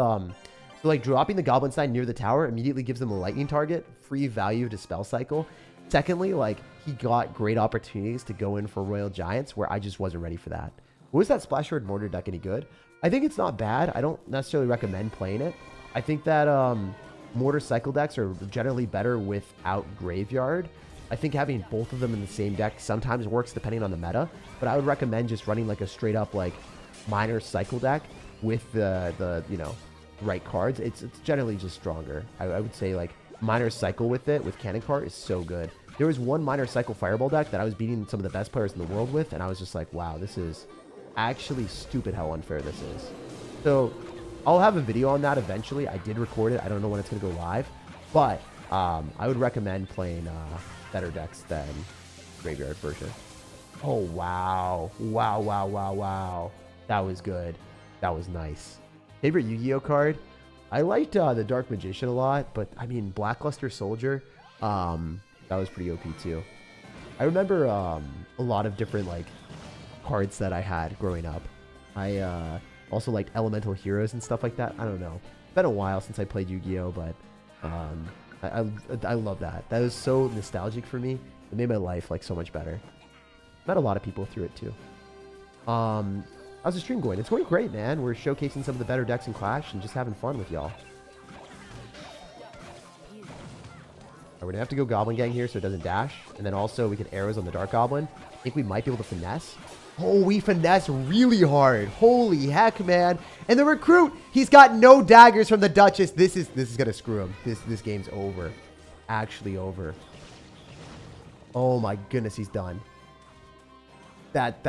So, like, dropping the Goblin Sign near the tower immediately gives them a lightning target, free value to spell cycle. Secondly, like, he got great opportunities to go in for Royal Giants where I just wasn't ready for that. Was that Splash Word Mortar deck any good? I think it's not bad. I don't necessarily recommend playing it. I think that Mortar Cycle decks are generally better without Graveyard. I think having both of them in the same deck sometimes works depending on the meta, but I would recommend just running, like, a straight-up, like, Minor Cycle deck with the you know, right cards. It's generally just stronger. I would say, like, Minor Cycle with it, with Cannon Cart, is so good. There was one Minor Cycle Fireball deck that I was beating some of the best players in the world with, and I was just like, wow, this is actually stupid how unfair this is. So I'll have a video on that eventually. I did record it. I don't know when it's going to go live, but I would recommend playing better decks than Graveyard version. Oh, wow. Wow, wow, wow, wow. That was good. That was nice. Favorite Yu-Gi-Oh card? I liked the Dark Magician a lot, but I mean, Blackluster Soldier, that was pretty OP too. I remember a lot of different, like, cards that I had growing up. I also liked Elemental Heroes and stuff like that. I don't know. It's been a while since I played Yu-Gi-Oh, but I love that. That was so nostalgic for me. It made my life, like, so much better. Met a lot of people through it too. How's the stream going? It's going great, man. We're showcasing some of the better decks in Clash and just having fun with y'all. We're going to have to go Goblin Gang here so it doesn't dash. And then also we can arrows on the Dark Goblin. I think we might be able to finesse. Oh, we finesse really hard. Holy heck, man. And the recruit, he's got no daggers from the Duchess. This is going to screw him. This game's over. Actually over. Oh my goodness, he's done. That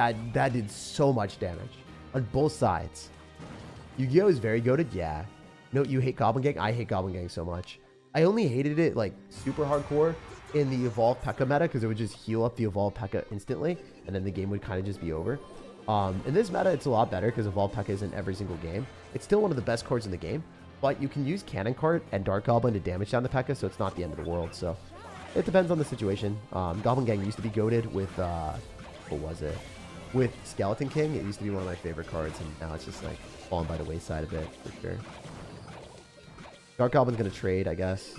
did so much damage on both sides. Yu-Gi-Oh is very goated, yeah. No, you hate Goblin Gang? I hate Goblin Gang so much. I only hated it, like, super hardcore in the Evolved PEKKA meta because it would just heal up the Evolved PEKKA instantly, and then the game would kind of just be over. In this meta, it's a lot better because Evolved PEKKA is in every single game. It's still one of the best cards in the game, but you can use Cannon Cart and Dark Goblin to damage down the PEKKA, so it's not the end of the world. So it depends on the situation. Goblin Gang used to be goated with... what was it? With Skeleton King, it used to be one of my favorite cards, and now it's just, like, fallen by the wayside a bit, for sure. Dark Goblin's gonna trade, I guess.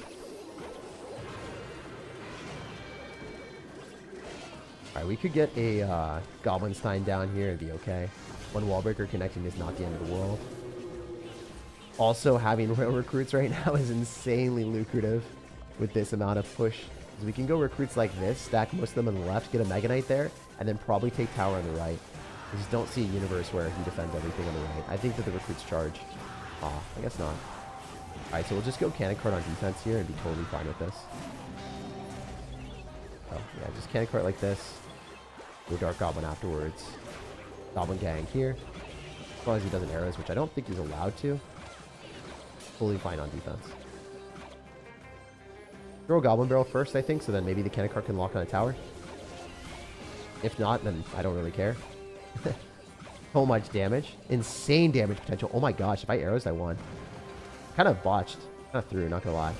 Alright, we could get a Goblin Stein down here and be okay. One wall breaker connecting is not the end of the world. Also, having Royal Recruits right now is insanely lucrative with this amount of push. So we can go recruits like this, stack most of them on the left, get a Mega Knight there, and then probably take tower on the right. I just don't see a universe where he defends everything on the right. I think that the recruits charge. Oh, I guess not. Alright, so we'll just go Cannon Cart on defense here and be totally fine with this. Oh, yeah, just Cannon Cart like this. Go Dark Goblin afterwards. Goblin Gang here. As long as he doesn't arrows, which I don't think he's allowed to. Totally fine on defense. Throw a Goblin Barrel first, I think, so then maybe the Cannon Cart can lock on a tower. If not, then I don't really care. So much damage. Insane damage potential. Oh my gosh, if I arrows, I won. Kind of botched. Kind of through, not gonna lie.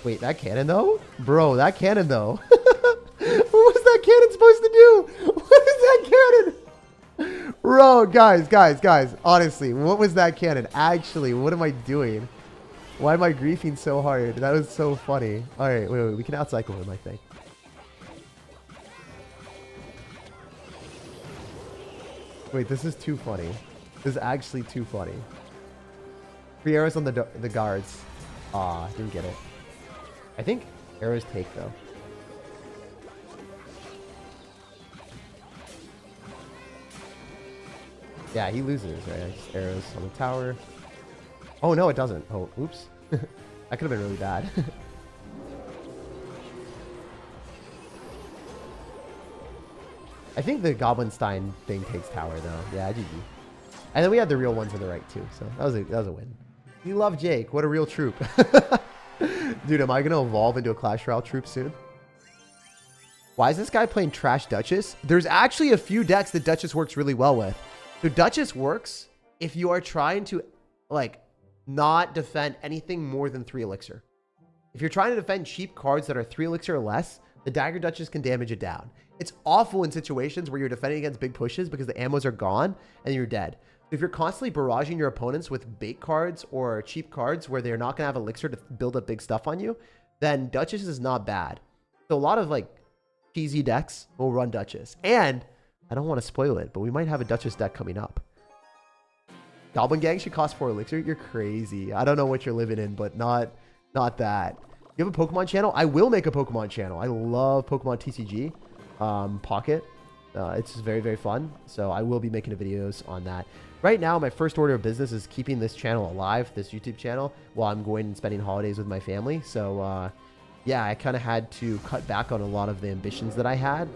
Wait, that cannon though? Bro, that cannon though. What was that cannon supposed to do? What is that cannon? Bro, guys. Honestly, what was that cannon? Actually, what am I doing? Why am I griefing so hard? That was so funny. Alright, wait. We can outcycle him, I think. Wait, this is too funny. This is actually too funny. 3 arrows on the guards. Aw, didn't get it. I think arrows take, though. Yeah, he loses, right? Just arrows on the tower. Oh, no, it doesn't. Oh, oops. That could have been really bad. I think the Goblinstein thing takes tower, though. Yeah, GG. And then we had the real ones on the right, too. So that was a win. You love Jake. What a real troop. Dude, am I going to evolve into a Clash Royale troop soon? Why is this guy playing Trash Duchess? There's actually a few decks that Duchess works really well with. So Duchess works if you are trying to, like, not defend anything more than 3 elixir. If you're trying to defend cheap cards that are 3 elixir or less, the Dagger Duchess can damage it down. It's awful in situations where you're defending against big pushes because the ammos are gone and you're dead. If you're constantly barraging your opponents with bait cards or cheap cards where they're not going to have elixir to build up big stuff on you, then Duchess is not bad. So a lot of, like, cheesy decks will run Duchess. And I don't want to spoil it, but we might have a Duchess deck coming up. Goblin Gang should cost 4 elixir. You're crazy. I don't know what you're living in, but not that. You have a Pokemon channel? I will make a Pokemon channel. I love Pokemon TCG Pocket. It's very, very fun. So I will be making videos on that. Right now, my first order of business is keeping this channel alive, this YouTube channel, while I'm going and spending holidays with my family. So yeah, I kind of had to cut back on a lot of the ambitions that I had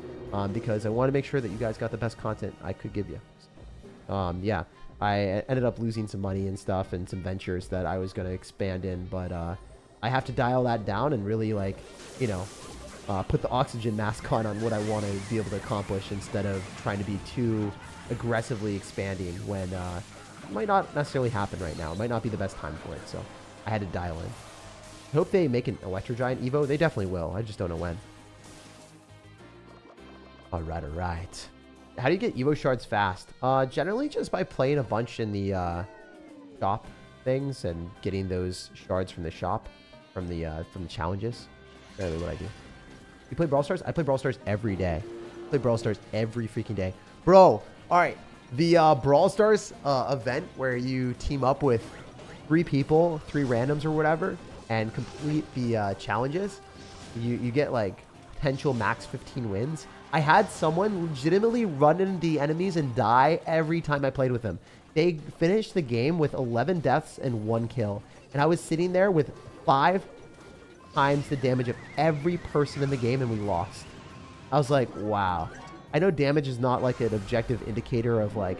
because I want to make sure that you guys got the best content I could give you. Yeah, I ended up losing some money and stuff and some ventures that I was going to expand in, but I have to dial that down and really, like, you know, put the oxygen mask on what I want to be able to accomplish instead of trying to be too aggressively expanding when it might not necessarily happen right now. It might not be the best time for it, so I had to dial in. I hope they make an Electro Giant Evo. They definitely will. I just don't know when. All right. How do you get Evo shards fast? Generally just by playing a bunch in the shop things and getting those shards from the shop, from the challenges. That's really what I do. You play Brawl Stars? I play Brawl Stars every day. I play Brawl Stars every freaking day. Bro, all right. The Brawl Stars event where you team up with 3 people, 3 randoms or whatever, and complete the challenges, you get, like, potential max 15 wins. I had someone legitimately run into the enemies and die every time I played with them. They finished the game with 11 deaths and 1 kill. And I was sitting there with 5 times the damage of every person in the game, and we lost. I was like, wow. I know damage is not, like, an objective indicator of, like,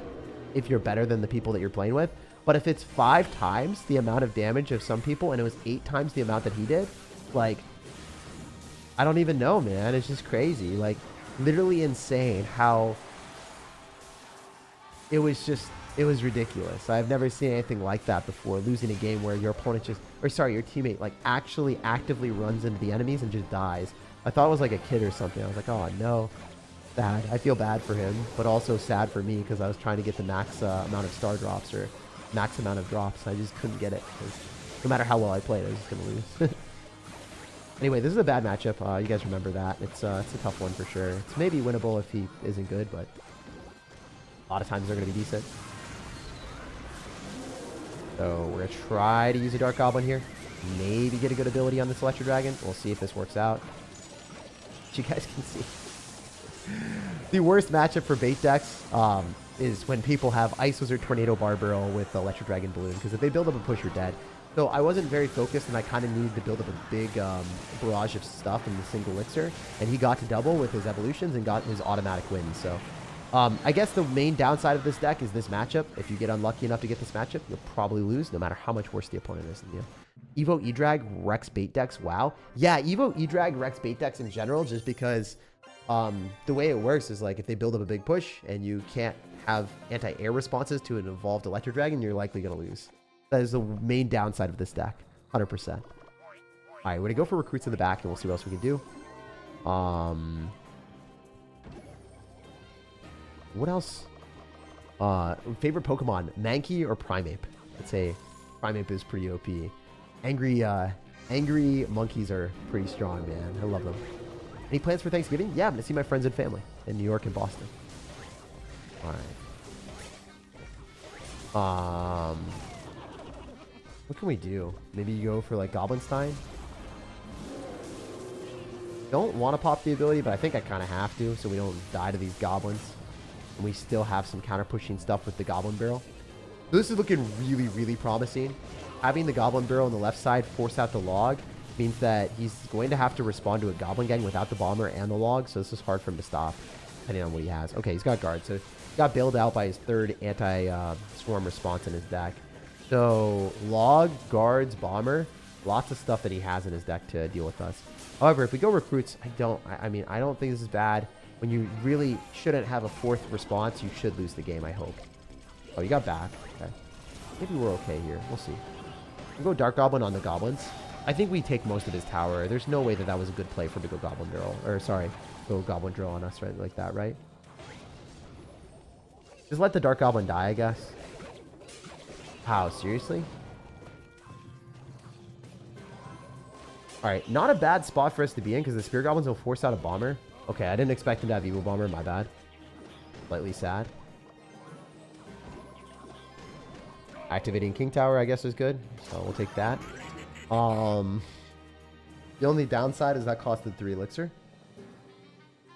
if you're better than the people that you're playing with. But if it's 5 times the amount of damage of some people and it was 8 times the amount that he did, like, I don't even know, man. It's just crazy. Like, literally insane how it was ridiculous. I've never seen anything like that before. Losing a game where your opponent your teammate, like, actually actively runs into the enemies and just dies. I thought it was like a kid or something. I was like, oh no, bad. I feel bad for him, but also sad for me because I was trying to get the max amount of star drops or max amount of drops. I just couldn't get it because no matter how well I played, I was just gonna lose. Anyway, this is a bad matchup. You guys remember that. It's a tough one for sure. It's maybe winnable if he isn't good, but a lot of times they're going to be decent. So we're going to try to use a Dark Goblin here. Maybe get a good ability on this Electro Dragon. We'll see if this works out. As you guys can see, the worst matchup for bait decks is when people have Ice Wizard Tornado Barbarrel with the Electro Dragon Balloon, because if they build up a push, you're dead. So I wasn't very focused, and I kind of needed to build up a big barrage of stuff in the single elixir, and he got to double with his evolutions and got his automatic wins. So I guess the main downside of this deck is this matchup. If you get unlucky enough to get this matchup, you'll probably lose, no matter how much worse the opponent is than you. Evo E-Drag wrecks bait decks. Wow. Yeah, Evo E-Drag wrecks bait decks in general, just because the way it works is, like, if they build up a big push and you can't have anti-air responses to an evolved Electro Dragon, you're likely going to lose. That is the main downside of this deck, 100%. All right, we're going to go for recruits in the back, and we'll see what else we can do. What else? Favorite Pokemon, Mankey or Primeape? I'd say Primeape is pretty OP. Angry monkeys are pretty strong, man. I love them. Any plans for Thanksgiving? Yeah, I'm going to see my friends and family in New York and Boston. All right. What can we do? Maybe you go for like Goblinstein. Don't want to pop the ability, but I think I kind of have to, so we don't die to these goblins. And we still have some counter pushing stuff with the Goblin Barrel. So this is looking really, really promising. Having the Goblin Barrel on the left side force out the log means that he's going to have to respond to a Goblin Gang without the bomber and the log, so this is hard for him to stop, depending on what he has. Okay, he's got guard, so he got bailed out by his third anti-swarm response in his deck. So log, guards, bomber, lots of stuff that he has in his deck to deal with us. However, if we go recruits, I mean, I don't think this is bad. When you really shouldn't have a fourth response, you should lose the game, I hope. Oh, you got back. Okay. Maybe we're okay here. We'll see. We'll go Dark Goblin on the goblins. I think we take most of his tower. There's no way that that was a good play for him to go Goblin Barrel. Or, sorry, go Goblin Drill on us, right? Like that, right? Just let the Dark Goblin die, I guess. How? Seriously? Alright, not a bad spot for us to be in because the Spear Goblins will force out a bomber. Okay, I didn't expect him to have Evil Bomber. My bad. Slightly sad. Activating King Tower, I guess, is good. So we'll take that. The only downside is that costed 3 elixir.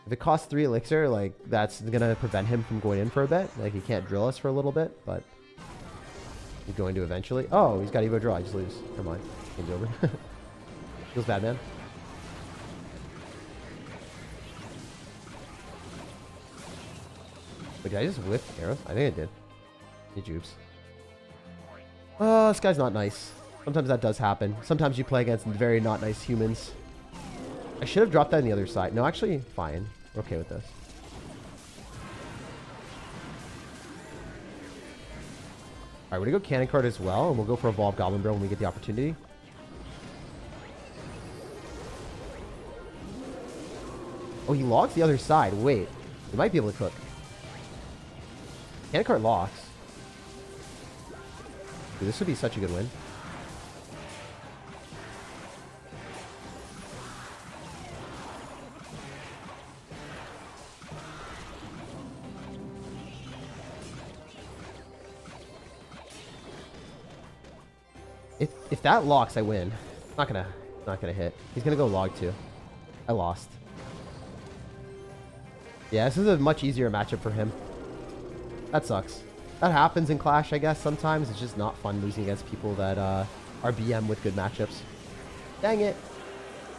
If it costs 3 elixir, like, that's going to prevent him from going in for a bit. Like, he can't drill us for a little bit, but he's going to eventually. Oh, he's got Evo Draw. I just lose. Never mind. Game's over. Feels bad, man. Wait, did I just whiff arrows? I think I did. He jupes. This guy's not nice. Sometimes that does happen. Sometimes you play against very not nice humans. I should have dropped that on the other side. No, actually, fine. We're okay with this. Alright, we're gonna go Cannon Card as well, and we'll go for Evolved Goblin Barrel when we get the opportunity. Oh, he logs the other side. Wait. We might be able to cook. Cannon Card locks. Dude, this would be such a good win. If that locks, I win. Not gonna hit. He's gonna go log 2. I lost. Yeah, this is a much easier matchup for him. That sucks. That happens in Clash, I guess, sometimes. It's just not fun losing against people that are BM with good matchups. Dang it.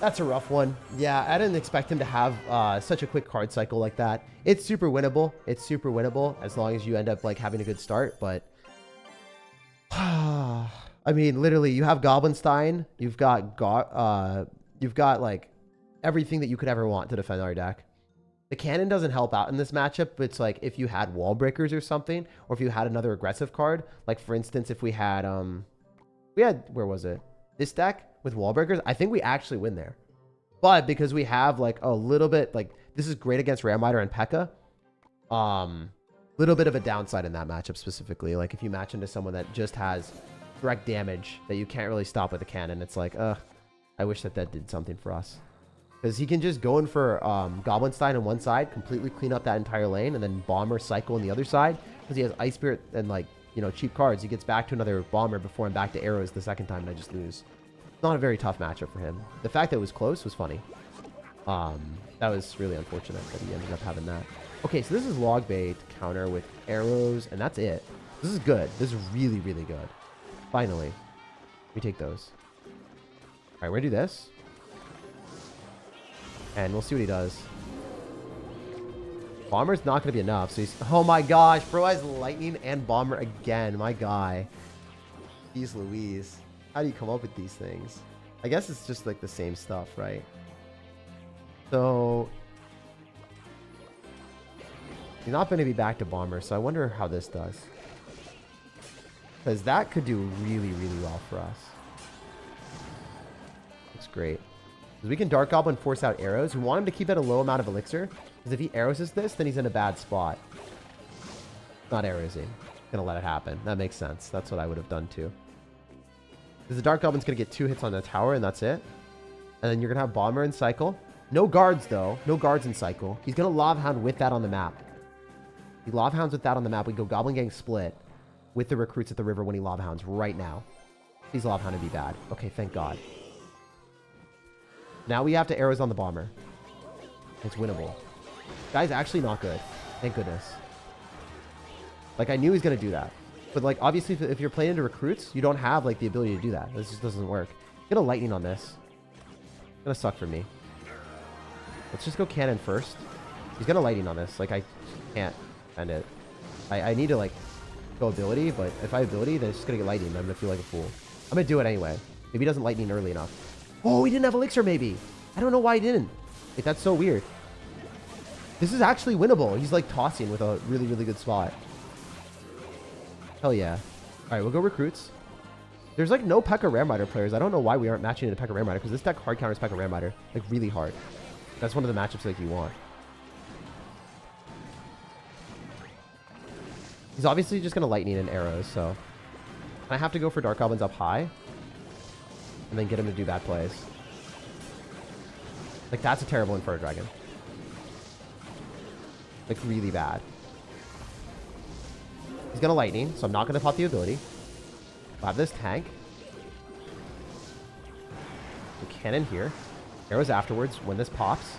That's a rough one. Yeah, I didn't expect him to have such a quick card cycle like that. It's super winnable. It's super winnable as long as you end up like having a good start, but I mean, literally, you have Goblinstein, you've got like everything that you could ever want to defend our deck. The cannon doesn't help out in this matchup, but it's like if you had wall breakers or something, or if you had another aggressive card, like for instance, if we had where was it? This deck with wall breakers, I think we actually win there. But because we have like a little bit, like this is great against Ramrider and PEKKA. Little bit of a downside in that matchup specifically. Like if you match into someone that just has direct damage that you can't really stop with a cannon, it's like, I wish that did something for us. Because he can just go in for Goblinstein on one side, completely clean up that entire lane, and then Bomber cycle on the other side. Because he has Ice Spirit and, like, you know, cheap cards. He gets back to another Bomber before I'm back to arrows the second time, and I just lose. Not a very tough matchup for him. The fact that it was close was funny. That was really unfortunate that he ended up having that. Okay, so this is log bait counter with arrows, and that's it. This is good. This is really, really good. Finally. We take those. All right, we're going to do this. And we'll see what he does. Bomber's not going to be enough. So he's... Oh my gosh. Bro has lightning and bomber again. My guy. Jeez Louise. How do you come up with these things? I guess it's just like the same stuff, right? So... He's not going to be back to bomber. So I wonder how this does. Because that could do really, really well for us. Looks great. Because we can Dark Goblin force out arrows. We want him to keep at a low amount of elixir. Because if he arrows this, then he's in a bad spot. Not arrowsing. Gonna let it happen. That makes sense. That's what I would have done too. Because the Dark Goblin's gonna get 2 hits on the tower, and that's it. And then you're gonna have Bomber and Cycle. No guards though. No guards in Cycle. He's gonna Lava Hound with that on the map. He Lava Hounds with that on the map. We go Goblin Gang split. with the recruits at the river winning Lava Hounds right now. These Lava Hound would be bad. Okay, thank God. Now we have to arrows on the bomber. It's winnable. Guy's actually not good. Thank goodness. Like, I knew he was going to do that. But, like, obviously, if you're playing into recruits, you don't have, like, the ability to do that. This just doesn't work. Get a lightning on this. It's going to suck for me. Let's just go cannon first. He's going to lightning on this. Like, I can't end it. I need to, like, go ability, but if I have ability, then it's just going to get lightning. I'm going to feel like a fool. I'm going to do it anyway. Maybe he doesn't lightning early enough. Oh, he didn't have elixir, maybe. I don't know why he didn't. Like, that's so weird. This is actually winnable. He's, like, tossing with a really, really good spot. Hell yeah. All right, we'll go recruits. There's, like, no PEKKA Ram Rider players. I don't know why we aren't matching into PEKKA Ram Rider, because this deck hard counters PEKKA Ram Rider. Like, really hard. That's one of the matchups, like, you want. He's obviously just going to lightning and arrows, so... I have to go for Dark Goblins up high. And then get him to do bad plays. Like, that's a terrible Inferno Dragon. Like, really bad. He's going to lightning, so I'm not going to pop the ability. I'll have this tank. So cannon here. Arrows afterwards when this pops.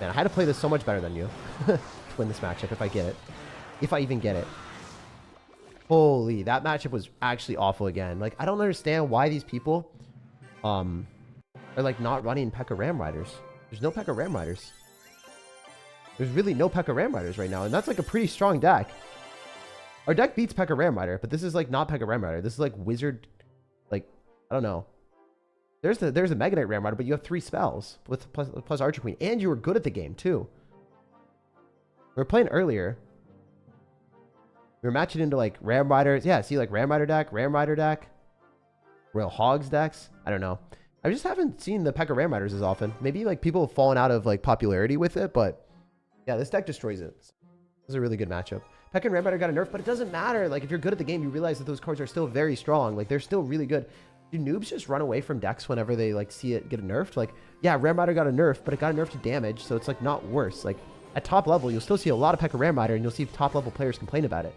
Man, I had to play this so much better than you. To win this matchup if I get it. If I even get it. Holy, that matchup was actually awful again. Like, I don't understand why these people are, like, not running PEKKA Ram Riders. There's no PEKKA Ram Riders. There's really no PEKKA Ram Riders right now, and that's, like, a pretty strong deck. Our deck beats PEKKA Ram Rider, but this is, like, not PEKKA Ram Rider. This is, like, Wizard, like, I don't know. There's a Mega Knight Ram Rider, but you have 3 spells with plus Archer Queen, and you were good at the game, too. We were playing earlier. We were matching into, like, Ram Riders. Yeah, see, like, Ram Rider deck, Royal Hogs decks. I don't know. I just haven't seen the PEKKA Ram Riders as often. Maybe, like, people have fallen out of, like, popularity with it, but yeah, this deck destroys it. This is a really good matchup. PEKKA Ram Rider got a nerf, but it doesn't matter. Like, if you're good at the game, you realize that those cards are still very strong. Like, they're still really good. Do noobs just run away from decks whenever they, like, see it get nerfed? Like, yeah, Ram Rider got a nerf, but it got a nerf to damage, so it's, like, not worse. Like, at top level, you'll still see a lot of PEKKA Ram Rider, and you'll see top level players complain about it.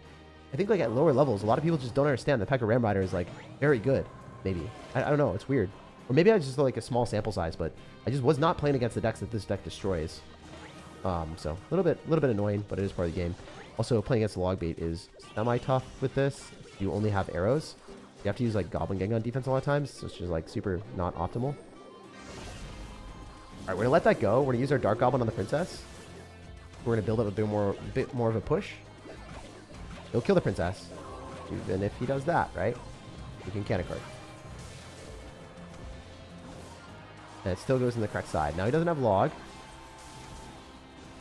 I think, like, at lower levels, a lot of people just don't understand that PEKKA Ram Rider is, like, very good. Maybe. I don't know. It's weird. Or maybe I just, like, a small sample size, but I just was not playing against the decks that this deck destroys. So, a little bit annoying, but it is part of the game. Also, playing against the log bait is semi-tough with this. You only have arrows. You have to use, like, Goblin Gang on defense a lot of times, which is, like, super not optimal. Alright, we're going to let that go. We're going to use our Dark Goblin on the Princess. We're going to build up a bit more of a push. He'll kill the Princess. Even if he does that, right? You can cannon card. And it still goes in the correct side. Now he doesn't have log.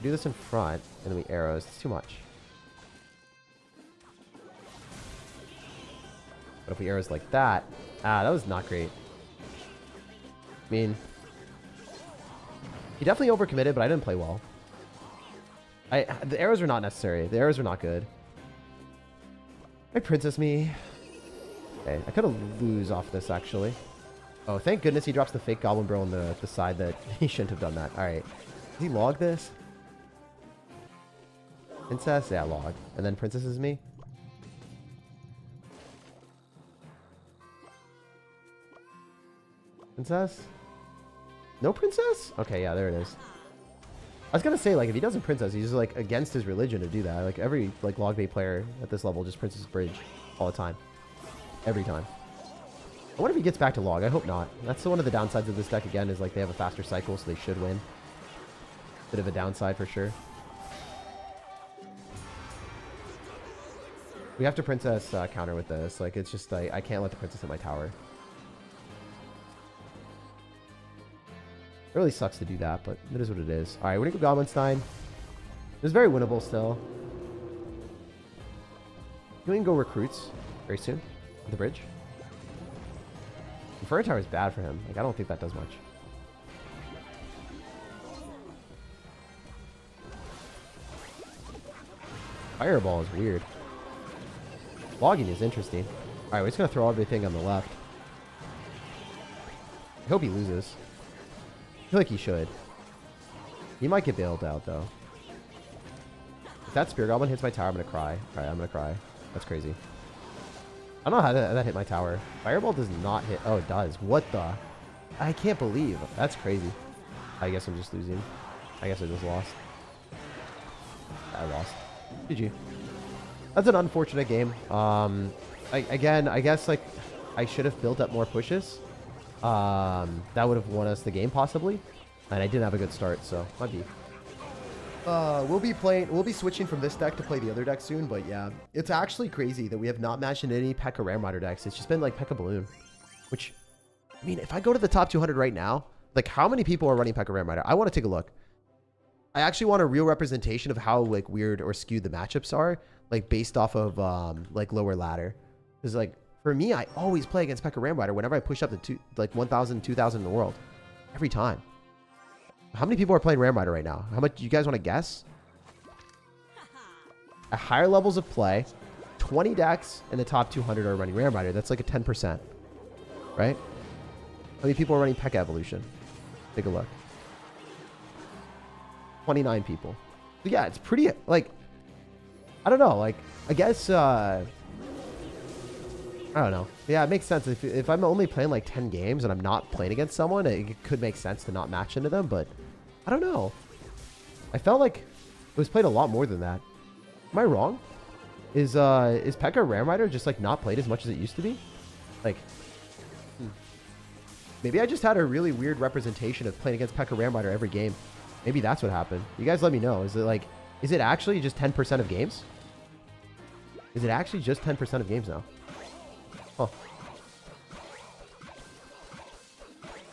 Do this in front, and then we arrows. It's too much. But if we arrows like that... Ah, that was not great. I mean... He definitely overcommitted, but I didn't play well. The arrows were not necessary. The arrows were not good. Princess me. Okay, I could have lose off this, actually. Oh, thank goodness he drops the fake Goblin Barrel on the side that he shouldn't have done that. Alright. Does he log this? Princess? Yeah, log. And then Princess is me? Princess? No Princess? Okay, yeah, there it is. I was gonna say, like, if he doesn't Princess, he's, like, against his religion to do that. Like, every, like, log bait player at this level just Princess Bridge all the time. Every time. I wonder if he gets back to log. I hope not. That's one of the downsides of this deck, again, is, like, they have a faster cycle, so they should win. Bit of a downside for sure. We have to Princess counter with this. Like, it's just, I can't let the Princess hit my tower. It really sucks to do that, but it is what it is. Alright, we're gonna go Goblinstein. It was very winnable still. We can go recruits very soon. With the bridge. Inferno Tower is bad for him. Like, I don't think that does much. Fireball is weird. Logging is interesting. Alright, we're just gonna throw everything on the left. I hope he loses. I feel like he should. He might get bailed out, though. If that Spear Goblin hits my tower, I'm gonna cry. Alright, I'm gonna cry. That's crazy. I don't know how that hit my tower. Fireball does not hit. Oh, it does. What the? I can't believe. That's crazy. I guess I'm just losing. I guess I just lost. I lost. GG. That's an unfortunate game. Again, I guess like I should have built up more pushes. That would have won us the game possibly. And I didn't have a good start, so might be. We'll be switching from this deck to play the other deck soon, but yeah. It's actually crazy that we have not matched in any PEKKA Rare Rider decks. It's just been like PEKKA Balloon. Which, I mean, if I go to the top 200 right now, like how many people are running PEKKA Rare Rider? I want to take a look. I actually want a real representation of how like weird or skewed the matchups are, like based off of like lower ladder. Because like for me, I always play against PEKKA Rare Rider whenever I push up to like 1,000, 2,000 in the world. Every time. How many people are playing Rare Rider right now? How much do you guys want to guess? At higher levels of play, 20 decks in the top 200 are running Rare Rider. That's like a 10%. Right? How many people are running PEKKA Evolution? Take a look. 29 people. So yeah, it's pretty, like, I don't know. Like, I guess, I don't know. Yeah, it makes sense. If I'm only playing like 10 games and I'm not playing against someone, it could make sense to not match into them, but I don't know. I felt like it was played a lot more than that. Am I wrong? Is PEKKA Rare Rider just like not played as much as it used to be? Like, maybe I just had a really weird representation of playing against PEKKA Rare Rider every game. Maybe that's what happened. You guys let me know. Is it actually just 10% of games? Is it actually just 10% of games now? Huh.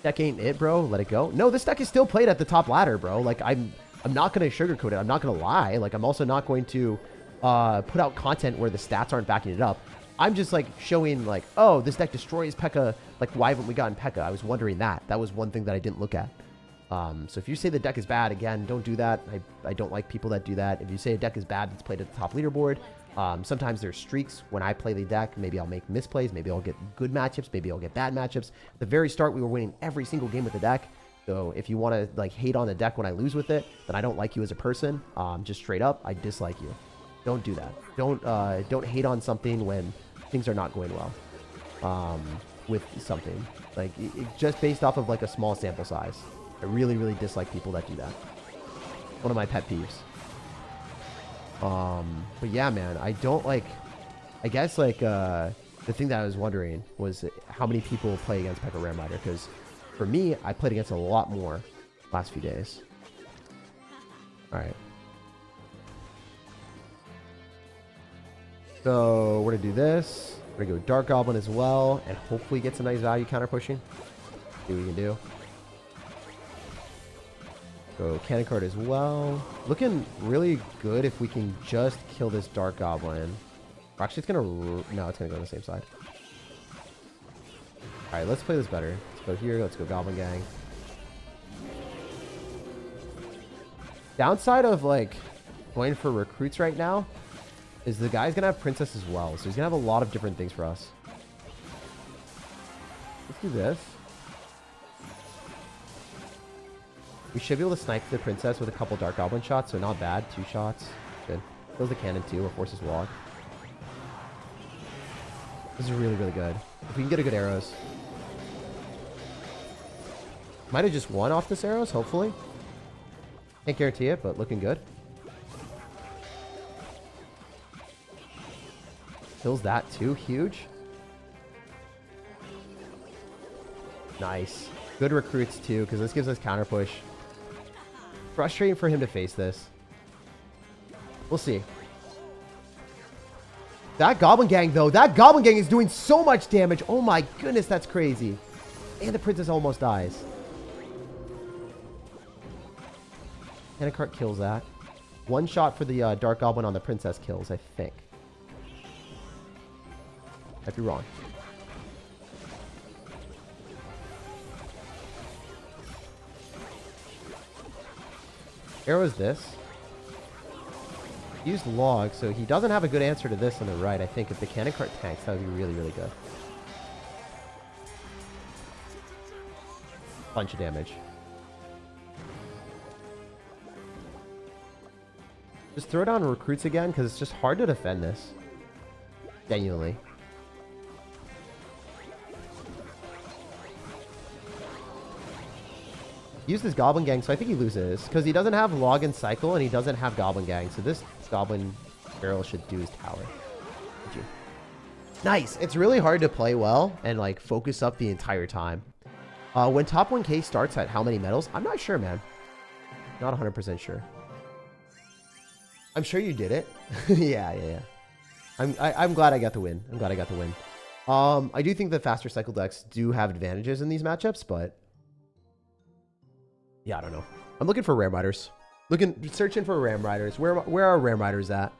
Deck ain't it, bro. Let it go. No, this deck is still played at the top ladder, bro. Like, I'm not going to sugarcoat it. I'm not going to lie. Like, I'm also not going to put out content where the stats aren't backing it up. I'm just, like, showing, like, oh, this deck destroys PEKKA. Like, why haven't we gotten PEKKA? I was wondering that. That was one thing that I didn't look at. So if you say the deck is bad, again, don't do that. I don't like people that do that. If you say a deck is bad, it's played at the top leaderboard. Sometimes there's streaks when I play the deck. Maybe I'll make misplays. Maybe I'll get good matchups. Maybe I'll get bad matchups. At the very start, we were winning every single game with the deck. So if you want to like hate on the deck when I lose with it, then I don't like you as a person. Just straight up, I dislike you. Don't do that. Don't hate on something when things are not going well with something. Like just based off of like a small sample size. I really, really dislike people that do that. One of my pet peeves. But yeah, man, I don't like, I guess like, the thing that I was wondering was how many people play against PEKKA Rare Rider, because for me, I played against a lot more last few days. All right. So we're gonna do this. We're gonna go Dark Goblin as well, and hopefully get some nice value counter pushing. See what we can do. Go cannon card as well. Looking really good if we can just kill this Dark Goblin. Or actually, it's gonna... No, it's gonna go on the same side. Alright, let's play this better. Let's go here. Let's go Goblin Gang. Downside of, like, going for recruits right now is the guy's gonna have Princess as well. So he's gonna have a lot of different things for us. Let's do this. We should be able to snipe the Princess with a couple Dark Goblin shots, so not bad. 2 shots. Good. Kills the cannon too, or forces walk. This is really, really good. If we can get a good arrows. Might have just won off this arrows, hopefully. Can't guarantee it, but looking good. Kills that too. Huge. Nice. Good recruits too, because this gives us counter push. Frustrating for him to face this. We'll see. That Goblin Gang, though. That Goblin Gang is doing so much damage. Oh my goodness, that's crazy. And the Princess almost dies. Cannon cart kills that. 1 shot for the Dark Goblin on the Princess kills, I think. Might be wrong. Arrows this. Used log, so he doesn't have a good answer to this on the right. I think if the cannon cart tanks, that would be really, really good. Bunch of damage. Just throw down recruits again, because it's just hard to defend this. Genuinely. Use this Goblin Gang, so I think he loses. Because he doesn't have Log and Cycle, and he doesn't have Goblin Gang. So this Goblin Barrel should do his tower. GG. Nice. It's really hard to play well and, like, focus up the entire time. When top 1K starts at how many medals? I'm not sure, man. Not 100% sure. I'm sure you did it. Yeah. I'm glad I got the win. I'm glad I got the win. I do think the faster cycle decks do have advantages in these matchups, but yeah, I don't know. I'm looking for Ram Riders. Searching for Ram Riders. Where are Ram Riders at?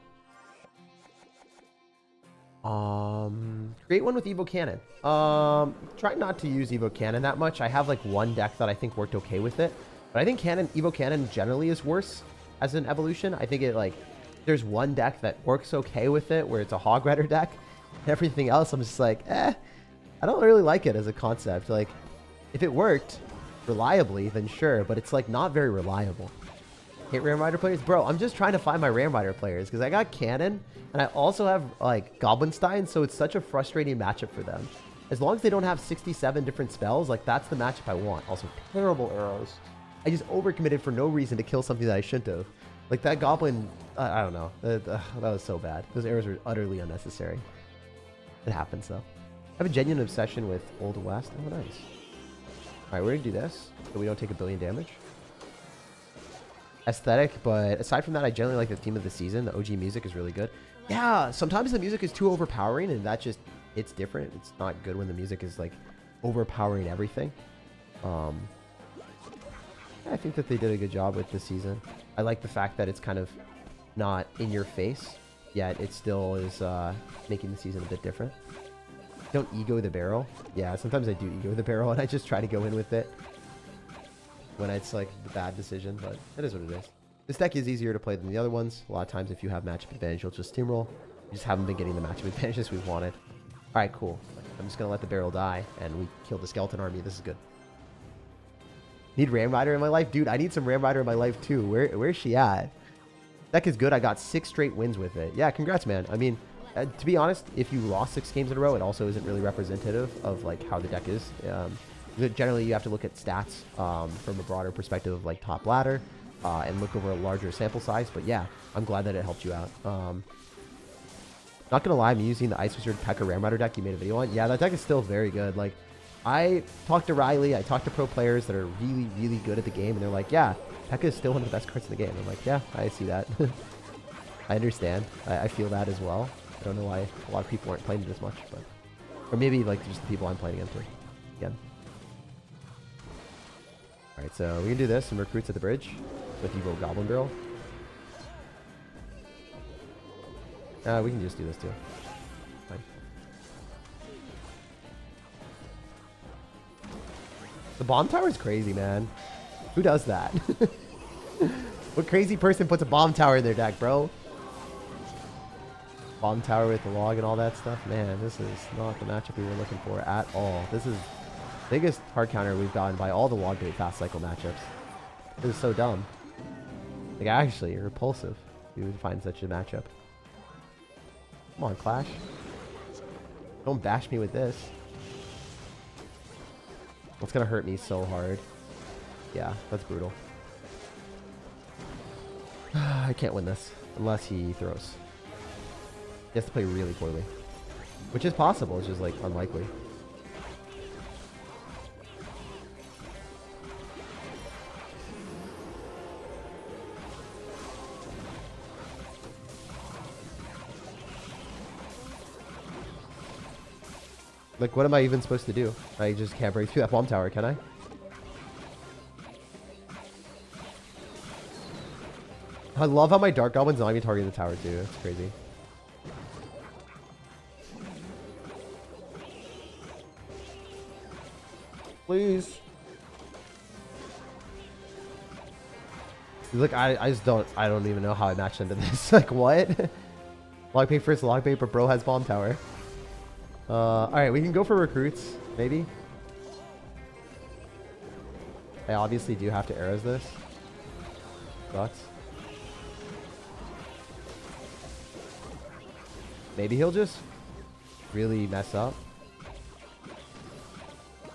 Create one with Evo Cannon. Try not to use Evo Cannon that much. I have like one deck that I think worked okay with it, but I think Evo Cannon generally is worse as an evolution. I think it like there's one deck that works okay with it where it's a Hog Rider deck. Everything else I'm just like, I don't really like it as a concept. Like if it worked reliably, then sure, but it's like not very reliable. Hate Ram Rider players? Bro, I'm just trying to find my Ram Rider players because I got Cannon and I also have like Goblinstein, so it's such a frustrating matchup for them. As long as they don't have 67 different spells, like that's the matchup I want. Also, terrible arrows. I just overcommitted for no reason to kill something that I shouldn't have. Like that Goblin, I don't know. That was so bad. Those arrows were utterly unnecessary. It happens though. I have a genuine obsession with Old West. Oh, nice. All right, we're gonna do this so we don't take a billion damage. Aesthetic, but aside from that, I generally like the theme of the season. The OG music is really good. Yeah, sometimes the music is too overpowering, and that just, it's different. It's not good when the music is like overpowering everything. I think that they did a good job with this season. I like the fact that it's kind of not in your face, yet it still is making the season a bit different. Don't ego the barrel. Yeah, sometimes I do ego the barrel, and I just try to go in with it when it's like the bad decision, but it is what it is. This deck is easier to play than the other ones. A lot of times if you have matchup advantage, you'll just steamroll. We just haven't been getting the matchup advantages we've wanted. All right, cool. I'm just going to let the barrel die, and we killed the skeleton army. This is good. Need Ram Rider in my life? Dude, I need some Ram Rider in my life too. Where's she at? Deck is good. I got 6 straight wins with it. Yeah, congrats, man. I mean, to be honest, if you lost 6 games in a row, it also isn't really representative of like how the deck is. Generally, you have to look at stats from a broader perspective of like top ladder and look over a larger sample size. But yeah, I'm glad that it helped you out. Not gonna lie, I'm using the Ice Wizard PEKKA Ram Rider deck you made a video on. Yeah, that deck is still very good. Like, I talked to Riley, I talked to pro players that are really, really good at the game, and they're like, yeah, PEKKA is still one of the best cards in the game. I'm like, yeah, I see that. I understand. I feel that as well. I don't know why a lot of people aren't playing it as much, but or maybe like just the people I'm playing against again. All right, so we can do this. Some recruits at the bridge with Evolved Goblin Barrel. We can just do this too. Fine. The bomb tower is crazy, man. Who does that? What crazy person puts a bomb tower in their deck, bro? Bomb tower with the log and all that stuff. Man, this is not the matchup we were looking for at all. This is the biggest hard counter we've gotten by all the log bait fast cycle matchups. This is so dumb. Like, actually, repulsive. You would find such a matchup. Come on, Clash. Don't bash me with this. It's gonna hurt me so hard. Yeah, that's brutal. I can't win this unless he throws. He has to play really poorly, which is possible. It's just like unlikely. Like, what am I even supposed to do? I just can't break through that bomb tower, can I? I love how my Dark Goblin's not even targeting the tower, too. It's crazy. Please. Look, I don't even know how I matched into this. Like, what? Log bait first, log bait, but bro has bomb tower. Alright, we can go for recruits, maybe. I obviously do have to arrows this. Sucks. Maybe he'll just really mess up.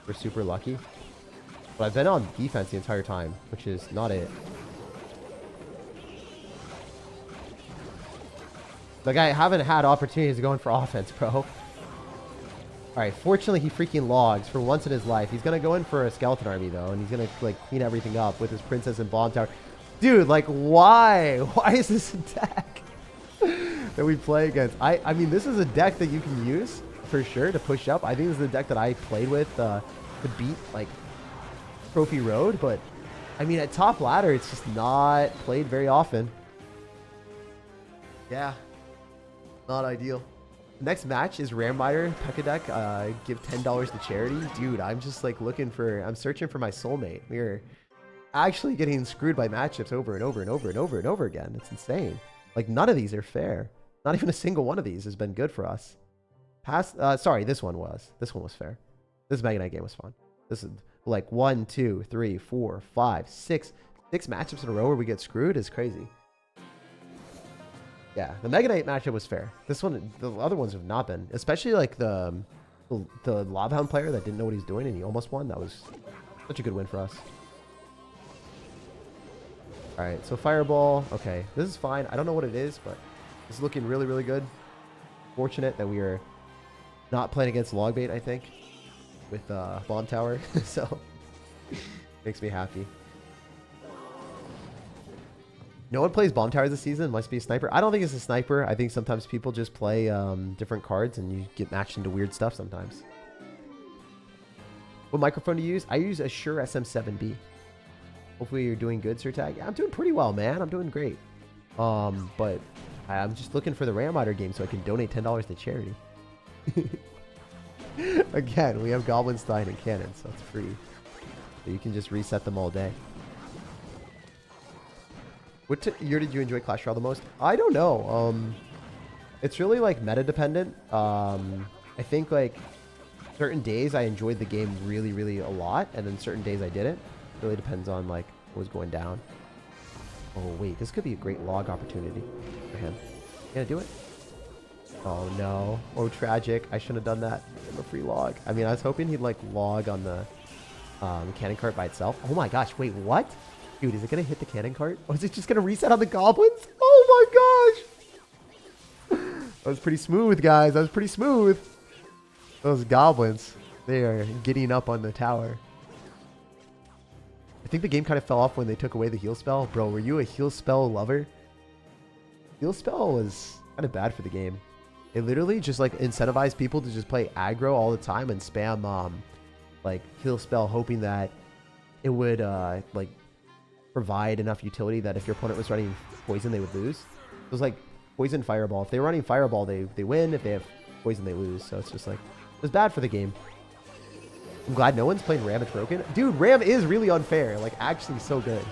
We're super lucky. But I've been on defense the entire time, which is not it. Like, I haven't had opportunities to go in for offense, bro. Alright, fortunately he freaking logs for once in his life. He's gonna go in for a skeleton army, though, and he's gonna, like, clean everything up with his princess and bomb tower. Dude, like, why? Why is this a deck that we play against? I mean, this is a deck that you can use, for sure, to push up. I think this is the deck that I played with to beat, like, Trophy Road, but, I mean, at top ladder, it's just not played very often. Yeah. Not ideal. Next match is Ram Rider PEKKA deck. Give $10 to charity. Dude, I'm just like I'm searching for my soulmate. We're actually getting screwed by matchups over and over and over and over and over again. It's insane. Like, none of these are fair. Not even a single one of these has been good for us. Sorry, this one was. This one was fair. This Mega Knight game was fun. This is like 1, 2, 3, 4, 5, 6 matchups in a row where we get screwed is crazy. Yeah, the Mega Knight matchup was fair. This one, the other ones have not been. Especially like the Lobhound player that didn't know what he's doing and he almost won. That was such a good win for us. All right, so Fireball. Okay, this is fine. I don't know what it is, but it's looking really, really good. Fortunate that we are not playing against Logbait, I think, with Bomb Tower. So, makes me happy. No one plays Bomb Towers this season. Must be a sniper. I don't think it's a sniper. I think sometimes people just play different cards and you get matched into weird stuff sometimes. What microphone do you use? I use a Shure SM7B. Hopefully you're doing good, SirTag. Yeah, I'm doing pretty well, man. I'm doing great. But I'm just looking for the Ram Rider game so I can donate $10 to charity. Again, we have Goblin Stein and Cannon, so it's free. So you can just reset them all day. What year did you enjoy Clash Royale the most? I don't know. It's really like meta dependent. I think like certain days I enjoyed the game really, really a lot, and then certain days I didn't. It really depends on like what was going down. Oh wait, this could be a great log opportunity for him. Gonna do it? Oh no. Oh tragic. I shouldn't have done that. Give him a free log. I mean, I was hoping he'd like log on the cannon cart by itself. Oh my gosh, wait, what? Dude, is it going to hit the cannon cart? Or is it just going to reset on the goblins? Oh my gosh. That was pretty smooth, guys. That was pretty smooth. Those goblins, they are getting up on the tower. I think the game kind of fell off when they took away the heal spell. Bro, were you a heal spell lover? Heal spell was kind of bad for the game. It literally just like incentivized people to just play aggro all the time and spam like heal spell, hoping that it would like provide enough utility that if your opponent was running poison, they would lose. It was like poison fireball. If they were running fireball, they win. If they have poison, they lose. So it's just like, it was bad for the game. I'm glad no one's playing Ram. It's broken. Dude, Ram is really unfair. Like, actually so good.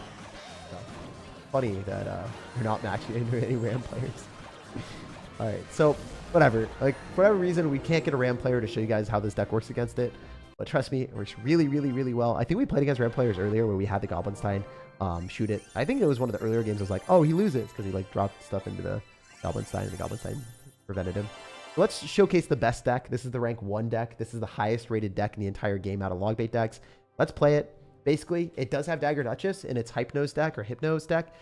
So, funny that you're not matching into any Ram players. All right, so whatever. Like, for whatever reason, we can't get a Ram player to show you guys how this deck works against it. But trust me, it works really, really, really well. I think we played against Ram players earlier where we had the Goblin Stein shoot it. I think it was one of the earlier games. I was like, oh, he loses because he like dropped stuff into the Goblin Stein and the Goblin Stein prevented him. So let's showcase the best deck. This is the rank 1 deck. This is the highest rated deck in the entire game out of Logbait decks. Let's play it. Basically, it does have Dagger Duchess in its Hypnose deck or Hypnose deck.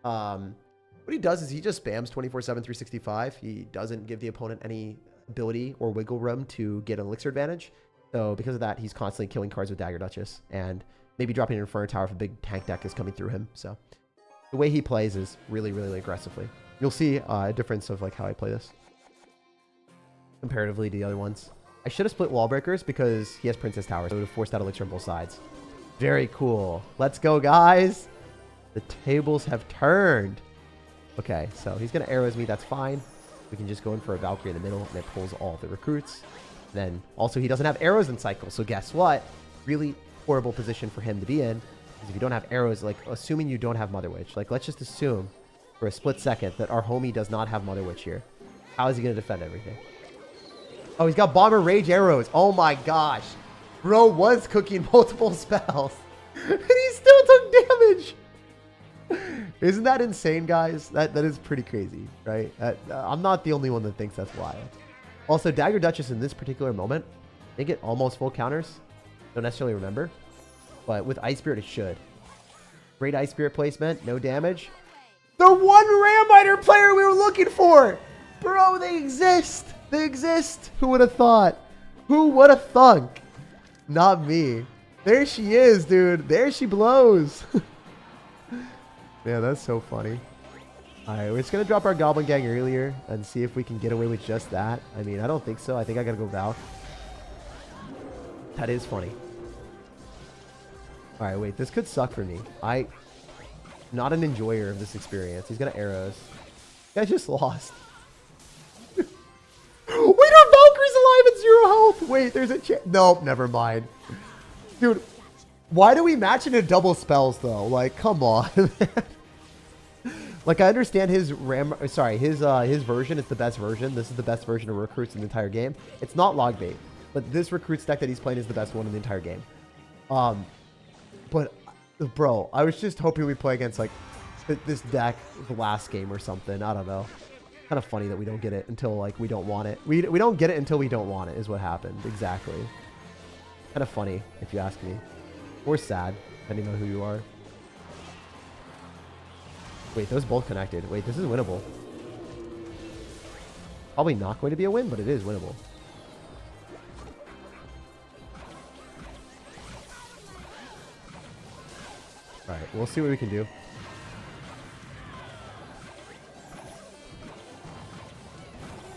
What he does is he just spams 24/7, 365. He doesn't give the opponent any ability or wiggle room to get an elixir advantage. So because of that, he's constantly killing cards with Dagger Duchess and maybe dropping an Inferno Tower if a big tank deck is coming through him. So the way he plays is really, really aggressively. You'll see a difference of like how I play this comparatively to the other ones. I should have split Wall Breakers because he has Princess Tower, so it would have forced out elixir on both sides. Very cool. Let's go, guys. The tables have turned. Okay, so he's going to arrows me. That's fine. We can just go in for a Valkyrie in the middle, and it pulls all the recruits. Then also he doesn't have arrows in cycle, so guess what? Really horrible position for him to be in. Because if you don't have arrows, like assuming you don't have Mother Witch, like let's just assume for a split second that our homie does not have Mother Witch here. How is he going to defend everything? Oh, he's got Bomber Rage arrows. Oh my gosh. Bro was cooking multiple spells. And he still took damage. Isn't that insane, guys? That is pretty crazy, right? I'm not the only one that thinks that's wild. Also, Dagger Duchess in this particular moment, I think it almost full counters. Don't necessarily remember. But with Ice Spirit, it should. Great Ice Spirit placement. No damage. The one Ram Rider player we were looking for! Bro, they exist! They exist! Who would have thought? Who would have thunk? Not me. There she is, dude. There she blows. Yeah, that's so funny. Alright, we're just going to drop our Goblin Gang earlier and see if we can get away with just that. I mean, I don't think so. I think I got to go Valk. That is funny. Alright, wait. This could suck for me. I'm not an enjoyer of this experience. He's going to arrows. I just lost. Wait, our Valkyrie's alive at 0 health. Wait, there's a chance. Nope, never mind. Dude, why do we match into double spells, though? Like, come on. Like, I understand his his version is the best version. This is the best version of recruits in the entire game. It's not log bait, but this recruits deck that he's playing is the best one in the entire game. But, bro, I was just hoping we play against, like, this deck the last game or something. I don't know. Kind of funny that we don't get it until, like, we don't want it. We don't get it until we don't want it is what happened. Exactly. Kind of funny, if you ask me. Or sad, depending on who you are. Wait, those both connected. Wait, this is winnable. Probably not going to be a win, but it is winnable. Alright, we'll see what we can do.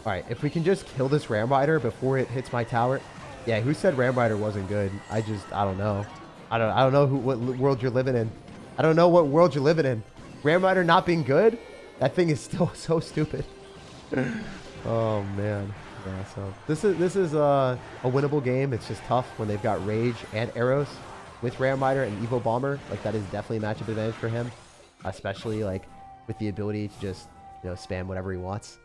Alright, if we can just kill this Ram Rider before it hits my tower. Yeah, who said Ram Rider wasn't good? I don't know. I don't know what world you're living in. I don't know what world you're living in. Ram Rider not being good? That thing is still so stupid. Oh man. Yeah, so this is a winnable game. It's just tough when they've got Rage and Arrows with Ram Rider and Evo Bomber. Like, that is definitely a matchup advantage for him. Especially like with the ability to just, you know, spam whatever he wants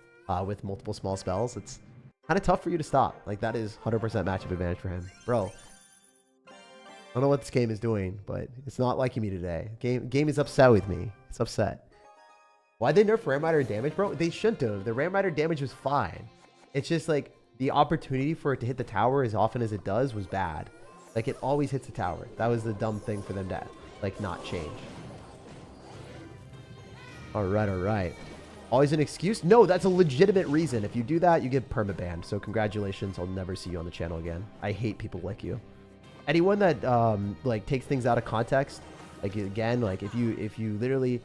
with multiple small spells. It's kind of tough for you to stop. Like, that is 100% matchup advantage for him. Bro, I don't know what this game is doing, but it's not liking me today. Game is upset with me. It's upset. Why'd they nerf Ram Rider damage, bro? They shouldn't have. The Ram Rider damage was fine. It's just like the opportunity for it to hit the tower as often as it does was bad. Like, it always hits the tower. That was the dumb thing for them to, like, not change. Alright, alright. Always an excuse? No, that's a legitimate reason. If you do that, you get permabanned. So congratulations. I'll never see you on the channel again. I hate people like you. Anyone that like takes things out of context, like, again, like if you literally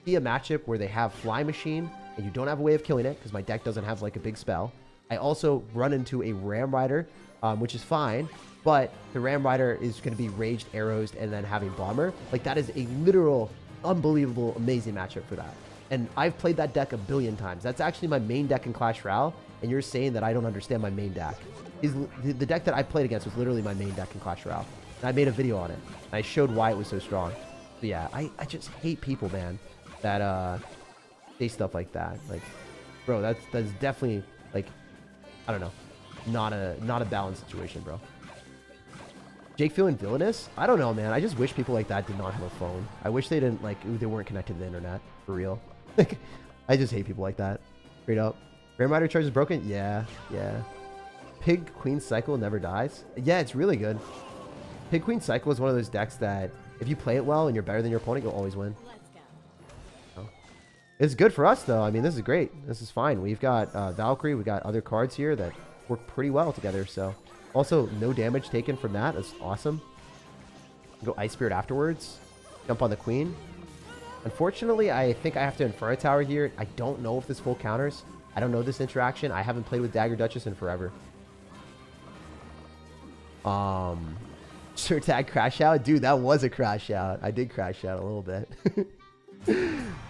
see a matchup where they have Fly Machine and you don't have a way of killing it because my deck doesn't have like a big spell. I also run into a Ram Rider, which is fine, but the Ram Rider is going to be Raged, Arrows, and then having Bomber. Like, that is a literal, unbelievable, amazing matchup for that. And I've played that deck a billion times. That's actually my main deck in Clash Royale, and you're saying that I don't understand my main deck. The deck that I played against was literally my main deck in Clash Royale. And I made a video on it. And I showed why it was so strong. But yeah, I just hate people, man, that say stuff like that. Like, bro, that's definitely, like, I don't know, not a balanced situation, bro. Jake feeling villainous? I don't know, man. I just wish people like that did not have a phone. I wish they didn't, like, they weren't connected to the internet, for real. Like, I just hate people like that. Straight up. Ram Rider charge is broken? Yeah, yeah. Pig Queen Cycle never dies? Yeah, it's really good. Pig Queen Cycle is one of those decks that if you play it well and you're better than your opponent, you'll always win. Oh. It's good for us, though. I mean, this is great. This is fine. We've got Valkyrie. We got other cards here that work pretty well together. So, also, no damage taken from that. That's awesome. Go Ice Spirit afterwards. Jump on the Queen. Unfortunately, I think I have to Infer a tower here. I don't know if this full counters. I don't know this interaction. I haven't played with Dagger Duchess in forever. SirTag crash out? Dude, that was a crash out. I did crash out a little bit.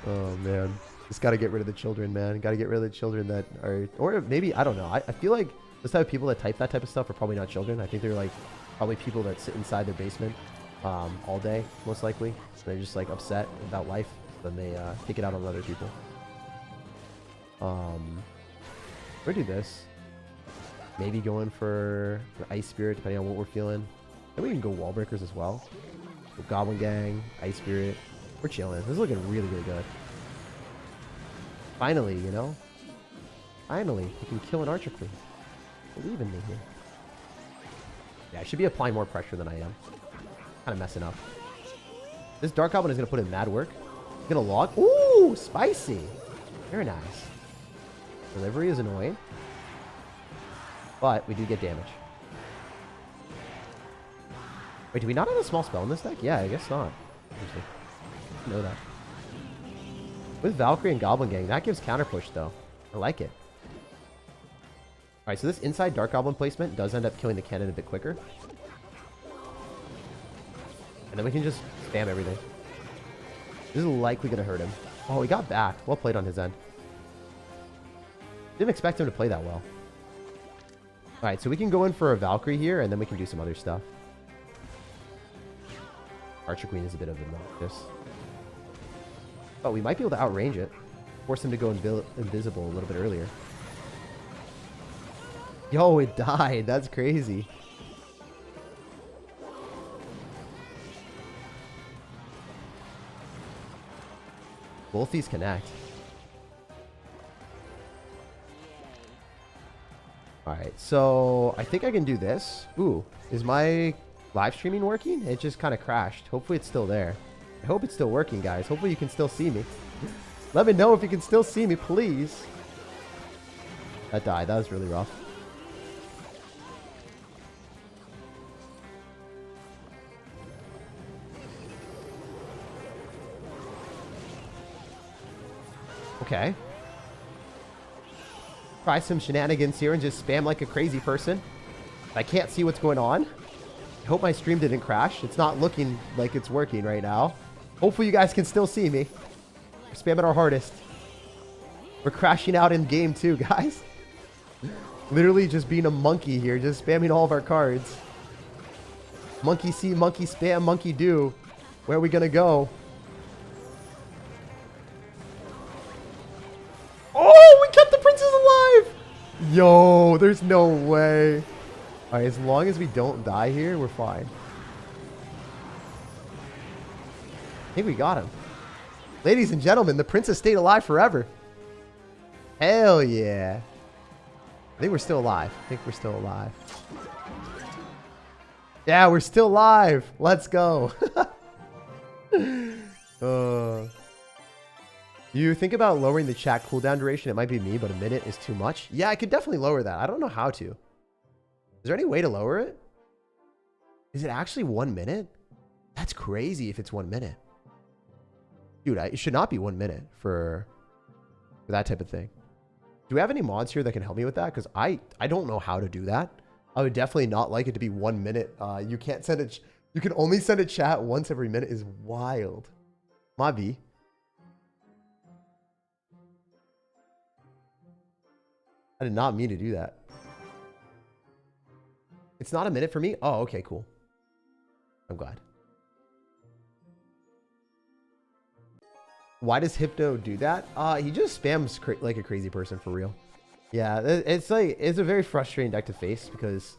Oh, man. Just got to get rid of the children, man. Got to get rid of the children that are... Or maybe, I don't know. I feel like those type of people that type that type of stuff are probably not children. I think they're, like, probably people that sit inside their basement all day, most likely. So they're just, like, upset about life. Then they take it out on other people. We'll do this. Maybe going for the Ice Spirit, depending on what we're feeling. Then we can go Wall Breakers as well. So Goblin Gang, Ice Spirit. We're chilling. This is looking really, really good. Finally, you know? Finally, we can kill an Archer Queen. Believe in me here. Yeah, I should be applying more pressure than I am. Kind of messing up. This Dark Goblin is going to put in mad work. He's going to log. Ooh, spicy. Very nice. Delivery is annoying. But we do get damage. Wait, do we not have a small spell in this deck? Yeah, I guess not. I didn't know that. With Valkyrie and Goblin Gang, that gives counter push though. I like it. Alright, so this inside Dark Goblin placement does end up killing the cannon a bit quicker. And then we can just spam everything. This is likely going to hurt him. Oh, he got back. Well played on his end. Didn't expect him to play that well. Alright, so we can go in for a Valkyrie here, and then we can do some other stuff. Archer Queen is a bit of obnoxious. Oh, we might be able to outrange it. Force him to go invisible a little bit earlier. Yo, it died. That's crazy. Both these connect. Alright, so I think I can do this. Ooh, is my live streaming working? It just kind of crashed. Hopefully it's still there. I hope it's still working, guys. Hopefully you can still see me. Let me know if you can still see me, please. That died. That was really rough. Okay. Try some shenanigans here and just spam like a crazy person. I can't see what's going on. I hope my stream didn't crash. It's not looking like it's working right now. Hopefully you guys can still see me. We're spamming our hardest. We're crashing out in game too, guys. Literally just being a monkey here, just spamming all of our cards. Monkey see, monkey spam, monkey do. Where are we gonna go? Oh, we kept the princess alive! Yo, there's no way. Alright, as long as we don't die here, we're fine. I think we got him. Ladies and gentlemen, the princess stayed alive forever. Hell yeah. I think we're still alive. I think we're still alive. Yeah, we're still alive. Let's go. You think about lowering the chat cooldown duration. It might be me, but a minute is too much. Yeah, I could definitely lower that. I don't know how to. Is there any way to lower it? Is it actually 1 minute? That's crazy if it's 1 minute. Dude, it should not be 1 minute for that type of thing. Do we have any mods here that can help me with that? Because I don't know how to do that. I would definitely not like it to be 1 minute. You can't send it. You can only send a chat once every minute is wild. Mavi. I did not mean to do that. It's not a minute for me? Oh, okay, cool. I'm glad. Why does Hypno do that? He just spams like a crazy person for real. Yeah, it's a very frustrating deck to face because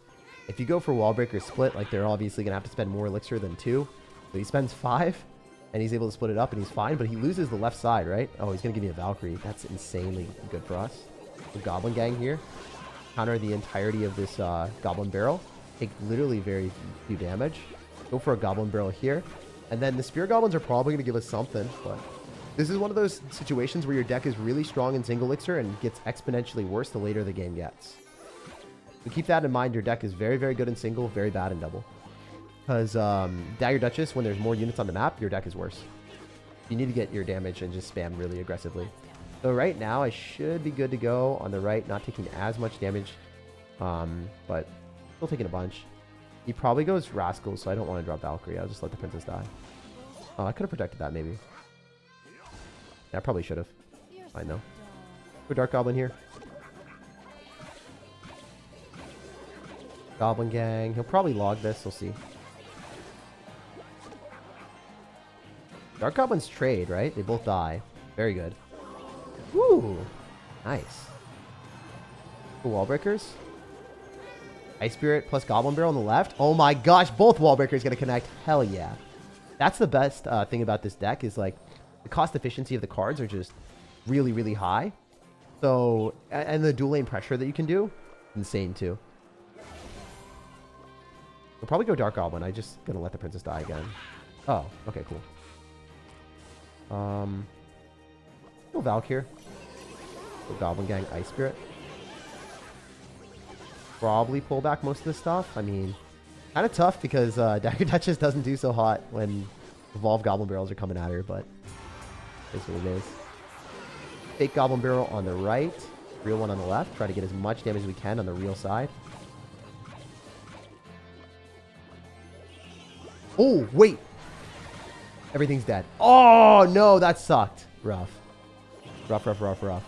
if you go for wall breaker split, like they're obviously gonna have to spend more elixir than 2. So he spends 5 and he's able to split it up and he's fine, but he loses the left side, right? Oh, he's gonna give me a Valkyrie. That's insanely good for us. The Goblin Gang here. Counter the entirety of this Goblin Barrel. Take literally very few damage. Go for a Goblin Barrel here. And then the Spear Goblins are probably going to give us something, but this is one of those situations where your deck is really strong in single elixir and gets exponentially worse the later the game gets. So keep that in mind. Your deck is very, very good in single, very bad in double. Because Dagger Duchess, when there's more units on the map, your deck is worse. You need to get your damage and just spam really aggressively. So right now, I should be good to go on the right, not taking as much damage, but still taking a bunch. He probably goes Rascal, so I don't want to drop Valkyrie. I'll just let the princess die. Oh, I could have protected that, maybe. Yeah, I probably should have. I know. Go Dark Goblin here. Goblin Gang. He'll probably log this. We'll see. Dark Goblins trade, right? They both die. Very good. Woo! Nice. Wall breakers. Ice Spirit plus Goblin Barrel on the left. Oh my gosh, both wall breakers gonna connect. Hell yeah. That's the best thing about this deck is like the cost efficiency of the cards are just really, really high. So, and the dual lane pressure that you can do, insane too. We'll probably go Dark Goblin. I just gonna let the princess die again. Oh, okay, cool. Go Valkyr. Go Goblin Gang Ice Spirit. Probably pull back most of this stuff. I mean, kind of tough because Dagger Duchess doesn't do so hot when Evolved Goblin Barrels are coming at her, but it's what it is. Fake Goblin Barrel on the right, real one on the left. Try to get as much damage as we can on the real side. Oh, wait. Everything's dead. Oh, no, that sucked. Rough. Rough, rough, rough, rough.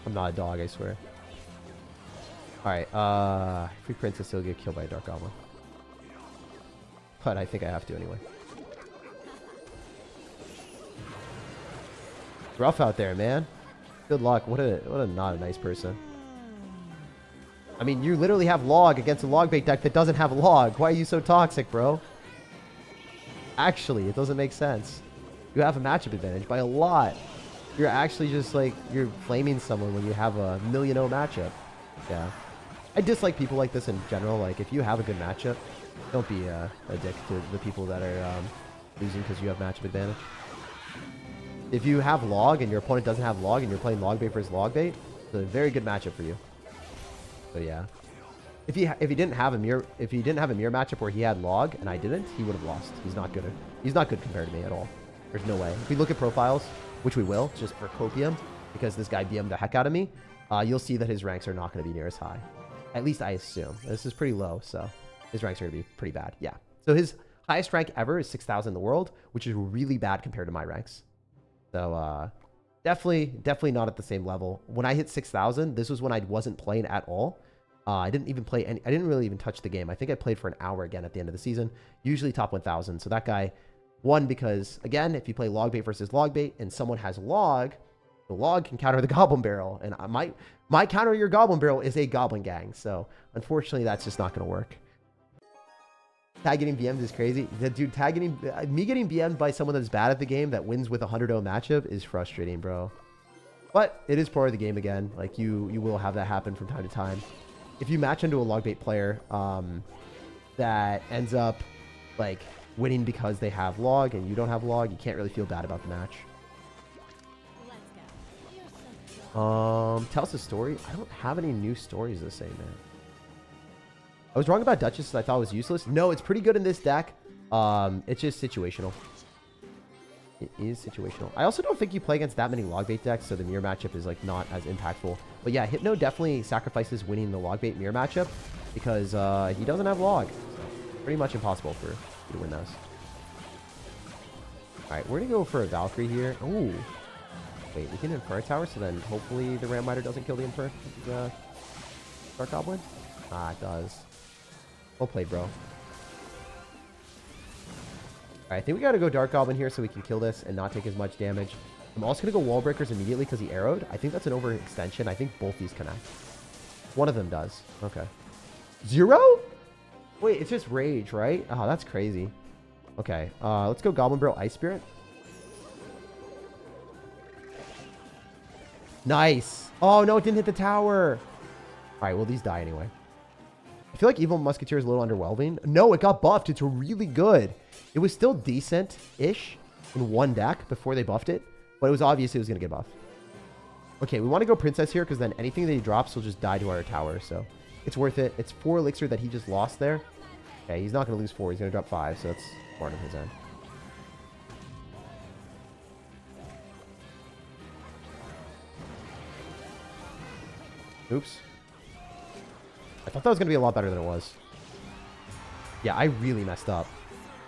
I'm not a dog, I swear. Alright, Free Princess still get killed by a Dark Goblin. But I think I have to anyway. It's rough out there, man. Good luck. What a not a nice person. I mean, you literally have log against a log bait deck that doesn't have log. Why are you so toxic, bro? Actually, it doesn't make sense. You have a matchup advantage by a lot. You're actually just like, you're flaming someone when you have a 1,000,000 matchup. Yeah. I dislike people like this in general. Like, if you have a good matchup, don't be a dick to the people that are losing because you have matchup advantage. If you have log and your opponent doesn't have log and you're playing log bait versus log bait, it's a very good matchup for you. So yeah. If he didn't have a mirror matchup where he had log and I didn't, he would have lost. He's not good. He's not good compared to me at all. There's no way. If we look at profiles, which we will, just for copium, because this guy BM'd the heck out of me, you'll see that his ranks are not going to be near as high. At least I assume. This is pretty low, so his ranks are going to be pretty bad. Yeah. So his highest rank ever is 6,000 in the world, which is really bad compared to my ranks. So definitely not at the same level. When I hit 6,000, this was when I wasn't playing at all. I didn't even play any. I didn't really even touch the game. I think I played for an hour again at the end of the season. Usually top 1,000. So that guy won because, again, if you play log bait versus log bait and someone has log, the log can counter the Goblin Barrel. And my counter your Goblin Barrel is a Goblin Gang. So unfortunately, that's just not going to work. Tag getting BM'd is crazy. Dude, me getting BM'd by someone that's bad at the game that wins with a 100-0 matchup is frustrating, bro. But it is part of the game again. Like, you will have that happen from time to time. If you match into a log bait player that ends up like winning because they have log and you don't have log, you can't really feel bad about the match. Tell us a story. I don't have any new stories to say, man. I was wrong about Duchess. I thought it was useless. No, it's pretty good in this deck. It's just situational. It is situational. I also don't think you play against that many log bait decks, so the mirror matchup is like not as impactful. But yeah, Hypno definitely sacrifices winning the log bait mirror matchup because he doesn't have log. So pretty much impossible for you to win those. All right, we're gonna go for a Valkyrie here. Oh, wait, we can infer a tower, so then hopefully the Ram Rider doesn't kill the Infer. Dark Goblin. Ah, it does. Well played, bro. I think we got to go Dark Goblin here so we can kill this and not take as much damage. I'm also going to go Wall Breakers immediately because he arrowed. I think that's an overextension. I think both these connect. One of them does. Okay. 0? Wait, it's just Rage, right? Oh, that's crazy. Okay. Let's go Goblin Barrel Ice Spirit. Nice. Oh, no, it didn't hit the tower. All right, well, these die anyway. I feel like Evil Musketeer is a little underwhelming. No, it got buffed. It's really good. It was still decent-ish in one deck before they buffed it, but it was obvious it was going to get buffed. Okay, we want to go Princess here because then anything that he drops will just die to our tower, so it's worth it. It's 4 elixir that he just lost there. Okay, he's not going to lose 4. He's going to drop 5, so that's part of his end. Oops. I thought that was going to be a lot better than it was. Yeah, I really messed up.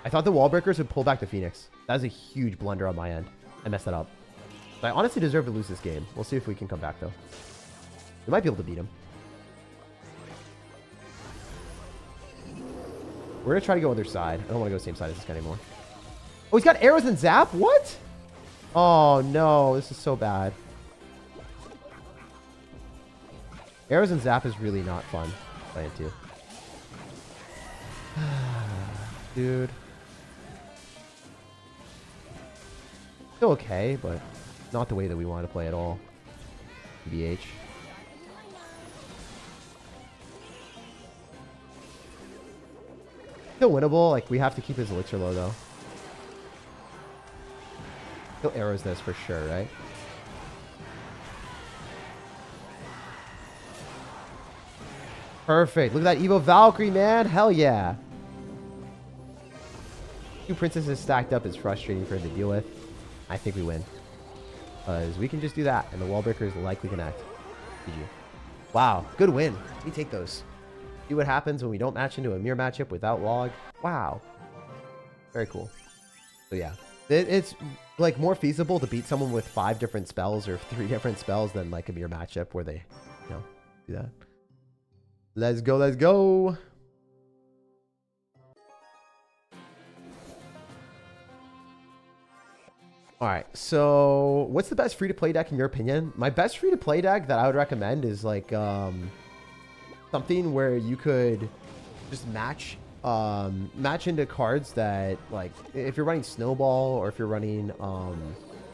I thought the Wall Breakers would pull back the Phoenix. That was a huge blunder on my end. I messed that up. But I honestly deserve to lose this game. We'll see if we can come back, though. We might be able to beat him. We're going to try to go other side. I don't want to go same side as this guy anymore. Oh, he's got arrows and zap? What? Oh, no. This is so bad. Arrows and zap is really not fun playing too. Dude. Still okay, but not the way that we want to play at all. BH. Still winnable. Like, we have to keep his elixir low, though. He'll arrows this for sure, right? Perfect. Look at that Evo Valkyrie, man. Hell yeah. Two princesses stacked up is frustrating for him to deal with. I think we win. Because we can just do that, and the wall breakers likely connect. GG. Wow, good win. We take those. See what happens when we don't match into a mirror matchup without log. Wow. Very cool. So yeah, it's like more feasible to beat someone with 5 different spells or 3 different spells than like a mirror matchup where they, you know, do that. Let's go, let's go. All right, so what's the best free-to-play deck in your opinion? My best free-to-play deck that I would recommend is like something where you could just match into cards that, like, if you're running Snowball, or if you're running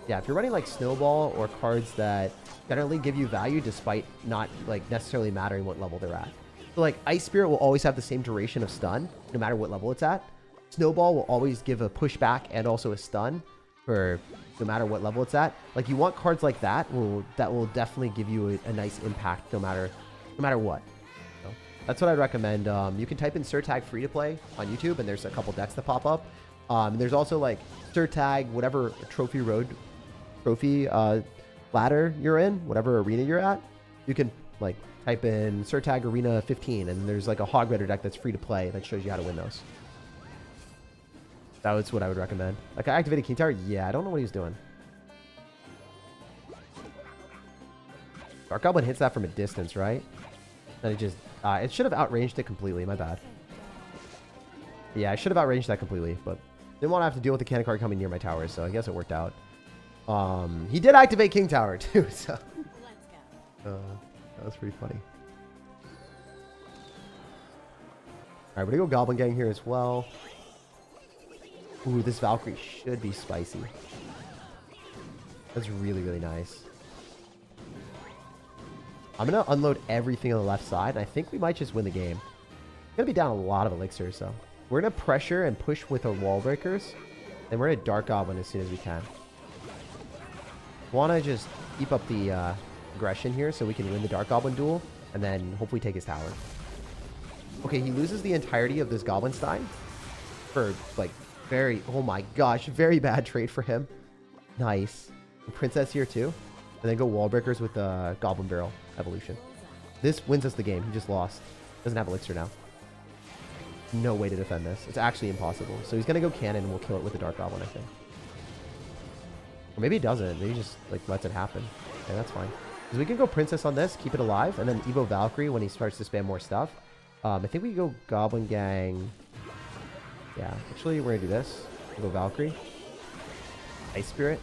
yeah, if you're running like Snowball or cards that generally give you value despite not like necessarily mattering what level they're at. So like Ice Spirit will always have the same duration of stun no matter what level it's at. Snowball will always give a pushback and also a stun for no matter what level it's at. Like, you want cards like that will definitely give you a nice impact no matter what. So that's what I'd recommend. You can type in SirTag free to play on YouTube, and there's a couple decks that pop up. There's also like SirTag, whatever trophy ladder you're in, whatever arena you're at. You can like type in SirTag Arena 15, and there's like a Hog Rider deck that's free to play that shows you how to win those. That's what I would recommend. Like, I activated King Tower. Yeah, I don't know what he's doing. Dark Goblin hits that from a distance, right? Then it just... it should have outranged it completely. My bad. Yeah, I should have outranged that completely, but didn't want to have to deal with the cannon card coming near my tower, so I guess it worked out. He did activate King Tower, too, so... that was pretty funny. Alright, we're gonna go Goblin Gang here as well. Ooh, this Valkyrie should be spicy. That's really, really nice. I'm going to unload everything on the left side, and I think we might just win the game. We're going to be down a lot of elixirs, so. We're going to pressure and push with our wall breakers, and we're going to Dark Goblin as soon as we can. Want to just keep up the aggression here so we can win the Dark Goblin duel, and then hopefully take his tower. Okay, he loses the entirety of this Goblinstein for, like, very, oh my gosh, very bad trade for him. Nice. And Princess here too. And then go wall breakers with the Goblin Barrel evolution. This wins us the game. He just lost. Doesn't have elixir now. No way to defend this. It's actually impossible. So he's going to go cannon and we'll kill it with the Dark Goblin, I think. Or maybe he doesn't. Maybe he just like lets it happen. Okay, that's fine. Because we can go Princess on this, keep it alive, and then Evo Valkyrie when he starts to spam more stuff. I think we go Goblin Gang. Yeah, actually, we're going to do this. We'll go Valkyrie. Ice Spirit.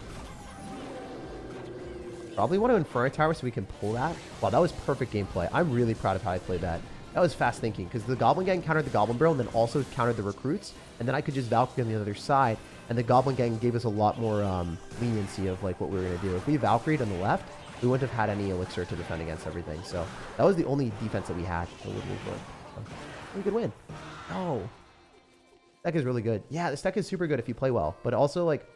Probably want to Inferno Tower so we can pull that. Wow, that was perfect gameplay. I'm really proud of how I played that. That was fast thinking, because the Goblin Gang countered the Goblin Barrel and then also countered the Recruits. And then I could just Valkyrie on the other side. And the Goblin Gang gave us a lot more leniency of like what we were going to do. If we Valkyried on the left, we wouldn't have had any elixir to defend against everything. So that was the only defense that we had. So we could win. Oh. Deck is really good. Yeah, this deck is super good if you play well. But also, like,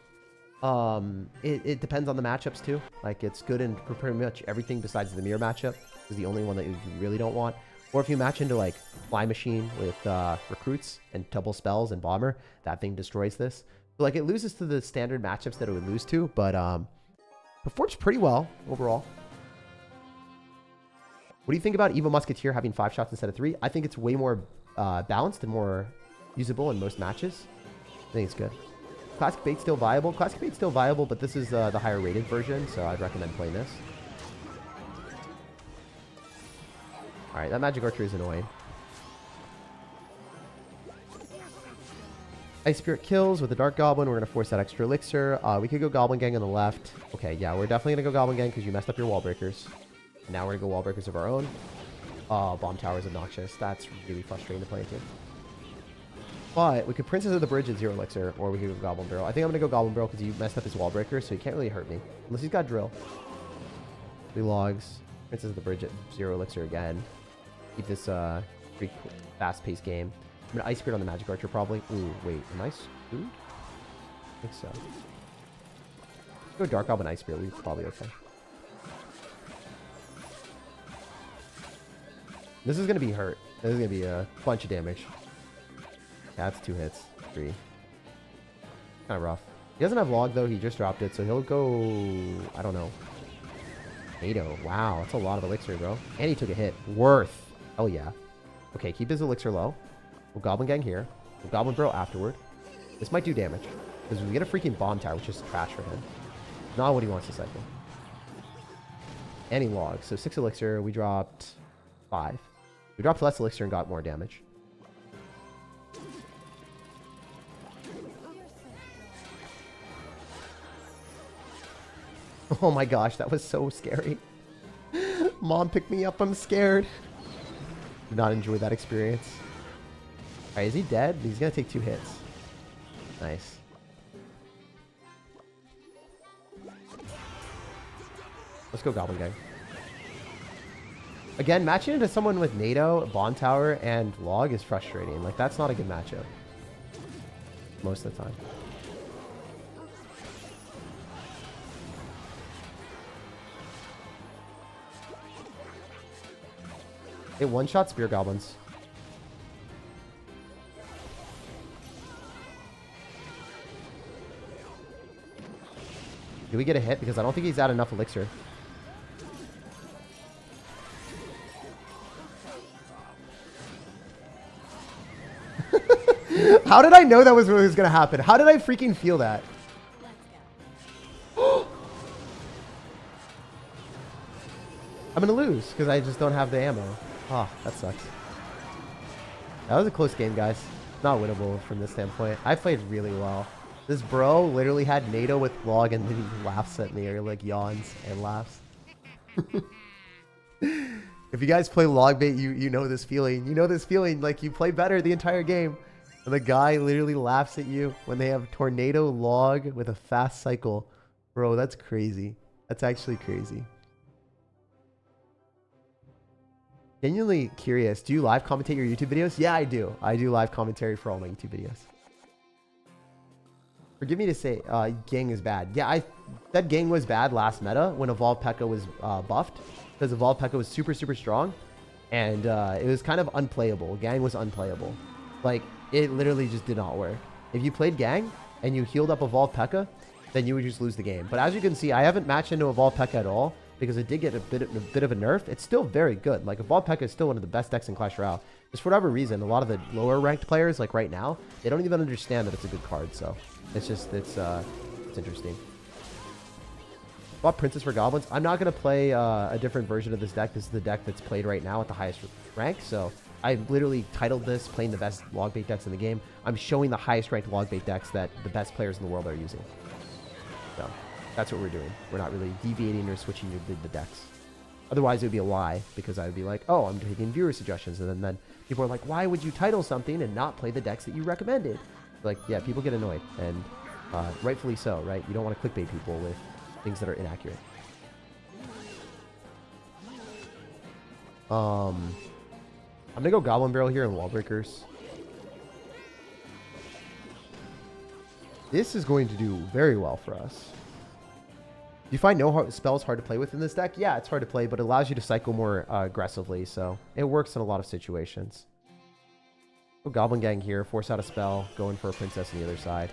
it depends on the matchups, too. Like, it's good in pretty much everything besides the mirror matchup. Is the only one that you really don't want. Or if you match into, like, Fly Machine with Recruits and double spells and Bomber, that thing destroys this. So, like, it loses to the standard matchups that it would lose to. But performs pretty well overall. What do you think about Evo Musketeer having 5 shots instead of 3? I think it's way more balanced and more usable in most matches. I think it's good. Classic Bait's still viable. Classic Bait's still viable, but this is the higher rated version, so I'd recommend playing this. Alright, that Magic Archer is annoying. Ice Spirit kills with the Dark Goblin. We're going to force that extra elixir. We could go Goblin Gang on the left. Okay, yeah, we're definitely going to go Goblin Gang because you messed up your wall breakers. And now we're going to go wall breakers of our own. Oh, Bomb Tower is obnoxious. That's really frustrating to play into. But we could Princess of the Bridge at 0 elixir, or we could go Goblin Barrel. I think I'm going to go Goblin Barrel because he messed up his wall breaker, so he can't really hurt me. Unless he's got Drill. 3 logs. Princess of the Bridge at 0 elixir again. Keep this pretty fast-paced game. I'm gonna Ice Spirit on the Magic Archer probably. Ooh, wait, am I screwed? I think so. Go Dark Goblin Ice Spirit, we're probably okay. This is gonna be hurt. This is gonna be a bunch of damage. Yeah, that's 2 hits. 3. Kind of rough. He doesn't have log though, he just dropped it, so he'll go, I don't know. NATO. Wow, that's a lot of elixir, bro. And he took a hit. Worth. Oh yeah. Okay, keep his elixir low. We'll Goblin Gang here. We'll Goblin Barrel afterward. This might do damage. Because we get a freaking Bomb Tower, which is trash for him. Not what he wants to cycle. And he logs. So 6 elixir. We dropped 5. We dropped less elixir and got more damage. Oh my gosh, that was so scary. Mom, pick me up. I'm scared. Did not enjoy that experience. Alright, is he dead? He's gonna take 2 hits. Nice. Let's go Goblin Gang. Again, matching into someone with NATO, Bond Tower, and Log is frustrating. Like, that's not a good matchup. Most of the time. It one-shot Spear Goblins. Do we get a hit? Because I don't think he's at enough elixir. How did I know that was what was going to happen? How did I freaking feel that? I'm going to lose because I just don't have the ammo. Oh, that sucks. That was a close game, guys. Not winnable from this standpoint. I played really well. This bro literally had NATO with log and then he laughs at me or like yawns and laughs. If you guys play log bait, you know this feeling. You know this feeling like you play better the entire game. And the guy literally laughs at you when they have tornado log with a fast cycle. Bro, that's crazy. That's actually crazy. Genuinely curious. Do you live commentate your YouTube videos? Yeah, I do. I do live commentary for all my YouTube videos. Forgive me to say, Gang is bad. Yeah, I said Gang was bad last meta when Evolved PEKKA was buffed. Because Evolved PEKKA was super, super strong. And it was kind of unplayable. Gang was unplayable. Like, it literally just did not work. If you played Gang and you healed up Evolved PEKKA, then you would just lose the game. But as you can see, I haven't matched into Evolved PEKKA at all. Because it did get a bit of a nerf. It's still very good. Like, Evolved PEKKA is still one of the best decks in Clash Royale. Just for whatever reason, a lot of the lower ranked players, like right now, they don't even understand that it's a good card. So, it's just, it's interesting. Bought Princess for Goblins. I'm not going to play a different version of this deck. This is the deck that's played right now at the highest rank. So, I literally titled this playing the best log bait decks in the game. I'm showing the highest ranked log bait decks that the best players in the world are using. So, that's what we're doing. We're not really deviating or switching the decks. Otherwise, it would be a lie because I would be like, oh, I'm taking viewer suggestions. And then people are like, why would you title something and not play the decks that you recommended? Like, yeah, people get annoyed. And rightfully so, right? You don't want to clickbait people with things that are inaccurate. I'm going to go Goblin Barrel here and Wall Breakers. This is going to do very well for us. Do you find no spells hard to play with in this deck? Yeah, it's hard to play, but it allows you to cycle more aggressively, so it works in a lot of situations. Go Goblin Gang here, force out a spell, going for a Princess on the other side.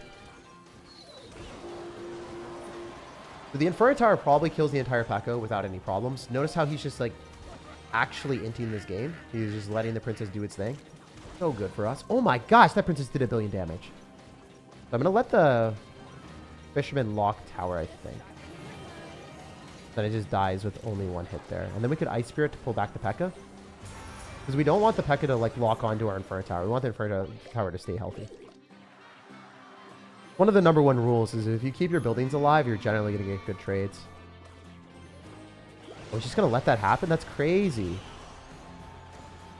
So the Inferno Tower probably kills the entire PEKKA without any problems. Notice how he's just like actually inting this game. He's just letting the Princess do its thing. So good for us. Oh my gosh, that Princess did 1 billion damage. So I'm going to let the Fisherman lock tower, I think. Then it just dies with only 1 hit there. And then we could Ice Spirit to pull back the PEKKA. Because we don't want the PEKKA to like lock onto our Inferno Tower. We want the Inferno Tower to stay healthy. One of the #1 rules is if you keep your buildings alive, you're generally going to get good trades. We're just going to let that happen? That's crazy.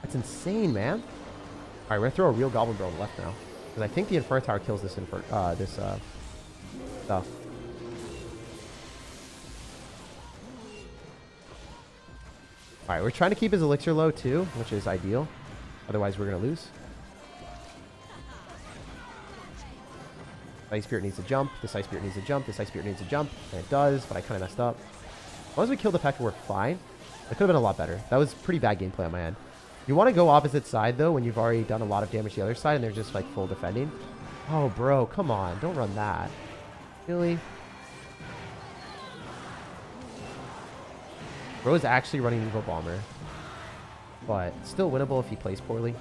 That's insane, man. Alright, we're going to throw a real Goblin Barrel left now. Because I think the Inferno Tower kills this stuff. Alright, we're trying to keep his elixir low too, which is ideal. Otherwise, we're going to lose. Ice Spirit needs to jump. This Ice Spirit needs to jump. This Ice Spirit needs to jump. And it does, but I kind of messed up. As long as we kill the PEKKA, we're fine. That could have been a lot better. That was pretty bad gameplay on my end. You want to go opposite side, though, when you've already done a lot of damage to the other side, and they're just, like, full defending. Oh, bro, come on. Don't run that. Really? Bro is actually running Evil Bomber. But still winnable if he plays poorly.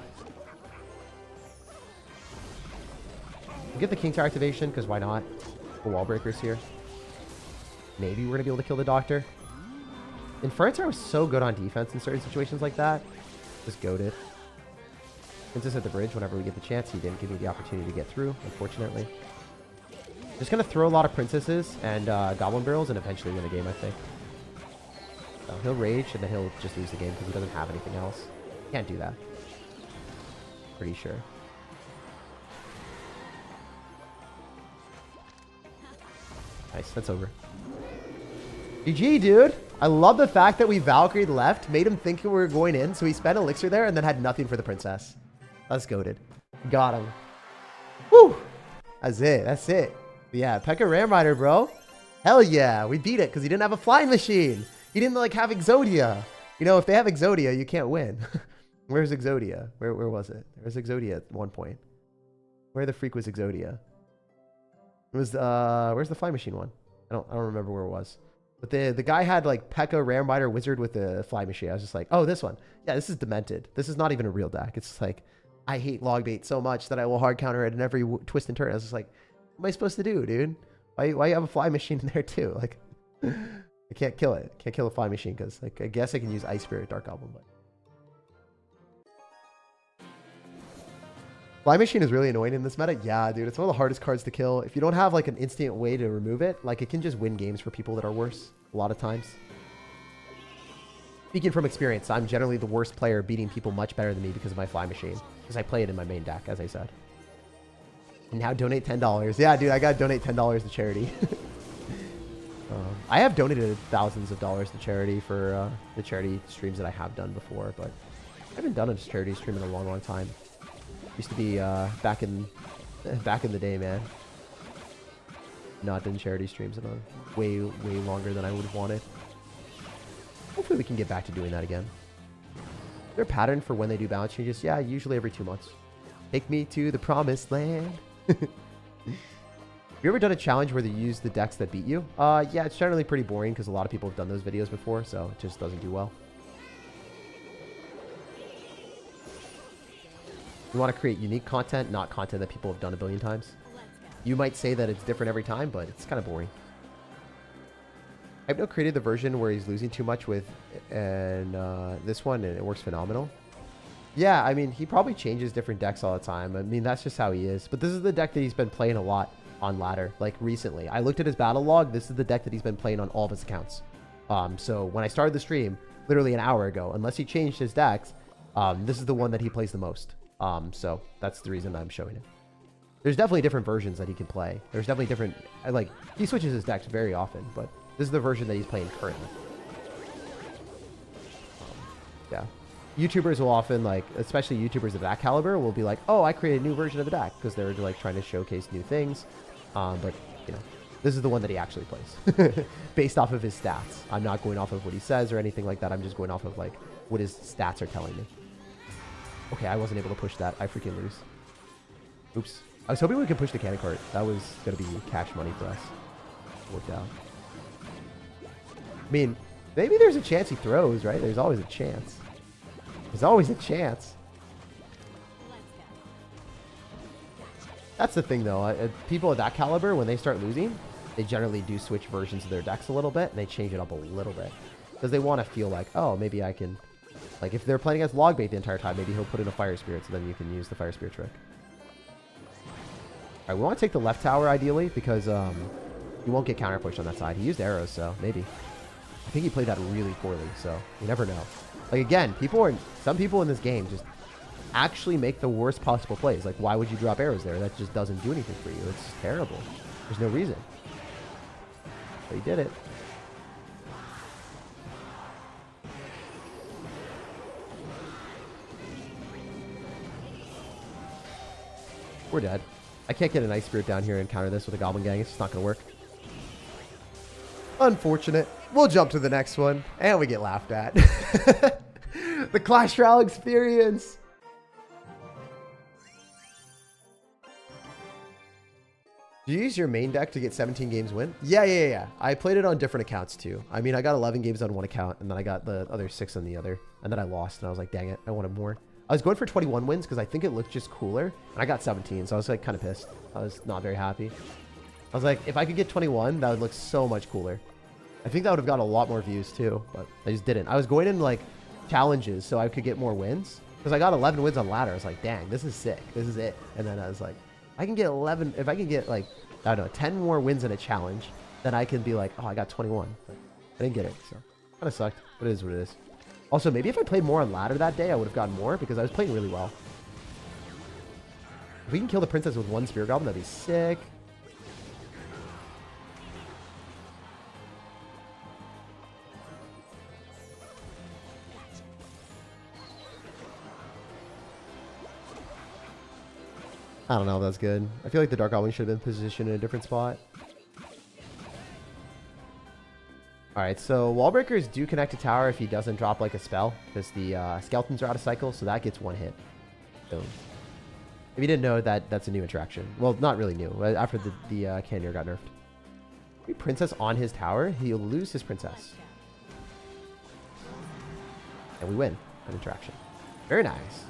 We'll get the King Tower activation, because why not? The wall breakers here. Maybe we're going to be able to kill the Doctor. Infernator was so good on defense in certain situations like that. Just goated. Princess at the bridge whenever we get the chance. He didn't give me the opportunity to get through, unfortunately. Just going to throw a lot of princesses and Goblin Barrels and eventually win the game, I think. So he'll rage and then he'll just lose the game because he doesn't have anything else. Can't do that. Pretty sure. Nice, that's over. GG, dude. I love the fact that we Valkyried left, made him think we were going in, so he spent elixir there and then had nothing for the princess. That's goated. Got him. Woo! That's it. That's it. Yeah, PEKKA Ram Rider, bro. Hell yeah. We beat it because he didn't have a flying machine. He didn't, like, have Exodia. You know, if they have Exodia, you can't win. Where's Exodia? Where was it? There was Exodia at one point. Where the freak was Exodia? It was, where's the flying machine one? I don't remember where it was. But the guy had, like, PEKKA Ram Rider Wizard with the fly machine. I was just like, oh, this one. Yeah, this is demented. This is not even a real deck. It's just like, I hate log bait so much that I will hard counter it in every twist and turn. I was just like, what am I supposed to do, dude? Why you have a fly machine in there too? Like, I can't kill it. Can't kill a fly machine because, like, I guess I can use Ice Spirit, Dark Goblin, but fly machine is really annoying in this meta. Yeah, dude, it's one of the hardest cards to kill. If you don't have, like, an instant way to remove it, like, it can just win games for people that are worse a lot of times. Speaking from experience, I'm generally the worst player, beating people much better than me because of my fly machine. Because I play it in my main deck, as I said. And now donate $10. Yeah, dude, I got to donate $10 to charity. I have donated thousands of dollars to charity for the charity streams that I have done before, but I haven't done a charity stream in a long, long time. Used to be back in the day, man. Not done charity streams in a way longer than I would have wanted. Hopefully we can get back to doing that again. Is there a pattern for when they do balance changes? Yeah, usually every 2 months. Take me to the promised land. Have you ever done a challenge where they use the decks that beat you? Yeah, it's generally pretty boring because a lot of people have done those videos before, so it just doesn't do well. You want to create unique content, not content that people have done a billion times. You might say that it's different every time, but it's kind of boring. I've created the version where he's losing too much with this one, and it works phenomenal. Yeah, I mean, he probably changes different decks all the time. I mean, that's just how he is. But this is the deck that he's been playing a lot on ladder, like recently. I looked at his battle log. This is the deck that he's been playing on all of his accounts. So when I started the stream, literally an hour ago, unless he changed his decks, this is the one that he plays the most. So that's the reason I'm showing it. There's definitely different versions that he can play. There's definitely different, like, he switches his decks very often, but this is the version that he's playing currently. Yeah. YouTubers will often, like, especially YouTubers of that caliber, will be like, oh, I created a new version of the deck, because they're, like, trying to showcase new things. But, you know, this is the one that he actually plays, based off of his stats. I'm not going off of what he says or anything like that. I'm just going off of, like, what his stats are telling me. Okay, I wasn't able to push that. I freaking lose. Oops. I was hoping we could push the cannon cart. That was going to be cash money for us. Worked out. I mean, maybe there's a chance he throws, right? There's always a chance. There's always a chance. That's the thing, though. People of that caliber, when they start losing, they generally do switch versions of their decks a little bit, and they change it up a little bit. Because they want to feel like, oh, maybe I can... Like, if they're playing against Logbait the entire time, maybe he'll put in a Fire Spirit, so then you can use the Fire Spirit trick. Alright, we want to take the left tower, ideally, because he won't get counter pushed on that side. He used arrows, so maybe. I think he played that really poorly, so you never know. Like, again, some people in this game just actually make the worst possible plays. Like, why would you drop arrows there? That just doesn't do anything for you. It's just terrible. There's no reason. But he did it. We're dead. I can't get an Ice Spirit down here and counter this with a Goblin Gang. It's just not going to work. Unfortunate. We'll jump to the next one. And we get laughed at. The Clash Royale experience. Do you use your main deck to get 17 games win? Yeah. I played it on different accounts too. I mean, I got 11 games on one account, and then I got the other 6 on the other. And then I lost, and I was like, dang it, I wanted more. I was going for 21 wins because I think it looked just cooler. And I got 17, so I was like kind of pissed. I was not very happy. I was like, if I could get 21, that would look so much cooler. I think that would have got a lot more views too, but I just didn't. I was going in like challenges so I could get more wins. Because I got 11 wins on ladder. I was like, dang, this is sick. This is it. And then I was like, I can get 11. If I can get like, I don't know, 10 more wins in a challenge, then I can be like, oh, I got 21. But I didn't get it, so kind of sucked. But it is what it is. Also, maybe if I played more on ladder that day, I would have gotten more because I was playing really well. If we can kill the princess with 1 Spirit Goblin, that'd be sick. I don't know if that's good. I feel like the Dark Goblin should have been positioned in a different spot. Alright, so wall breakers do connect to tower if he doesn't drop like a spell, because the skeletons are out of cycle, so that gets 1 hit. Boom. If you didn't know that, that's a new interaction. Well, not really new. After the Cannoneer got nerfed. If princess on his tower, he'll lose his princess. And we win that interaction. Very nice.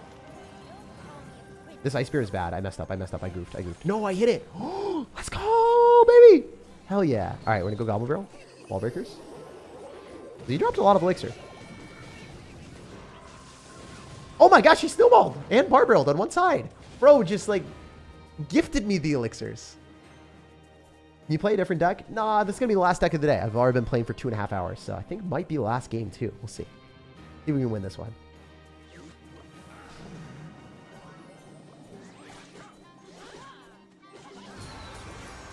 This Ice Spear is bad. I messed up. I goofed. No, I hit it. Oh, let's go, baby. Hell yeah. All right, we're going to go Goblin Barrel. Wall breakers. He dropped a lot of elixir. Oh my gosh, he snowballed. And bar barreled on one side. Bro, just like gifted me the elixirs. Can you play a different deck? Nah, this is going to be the last deck of the day. I've already been playing for 2.5 hours, so I think it might be the last game too. We'll see. See if we can win this one.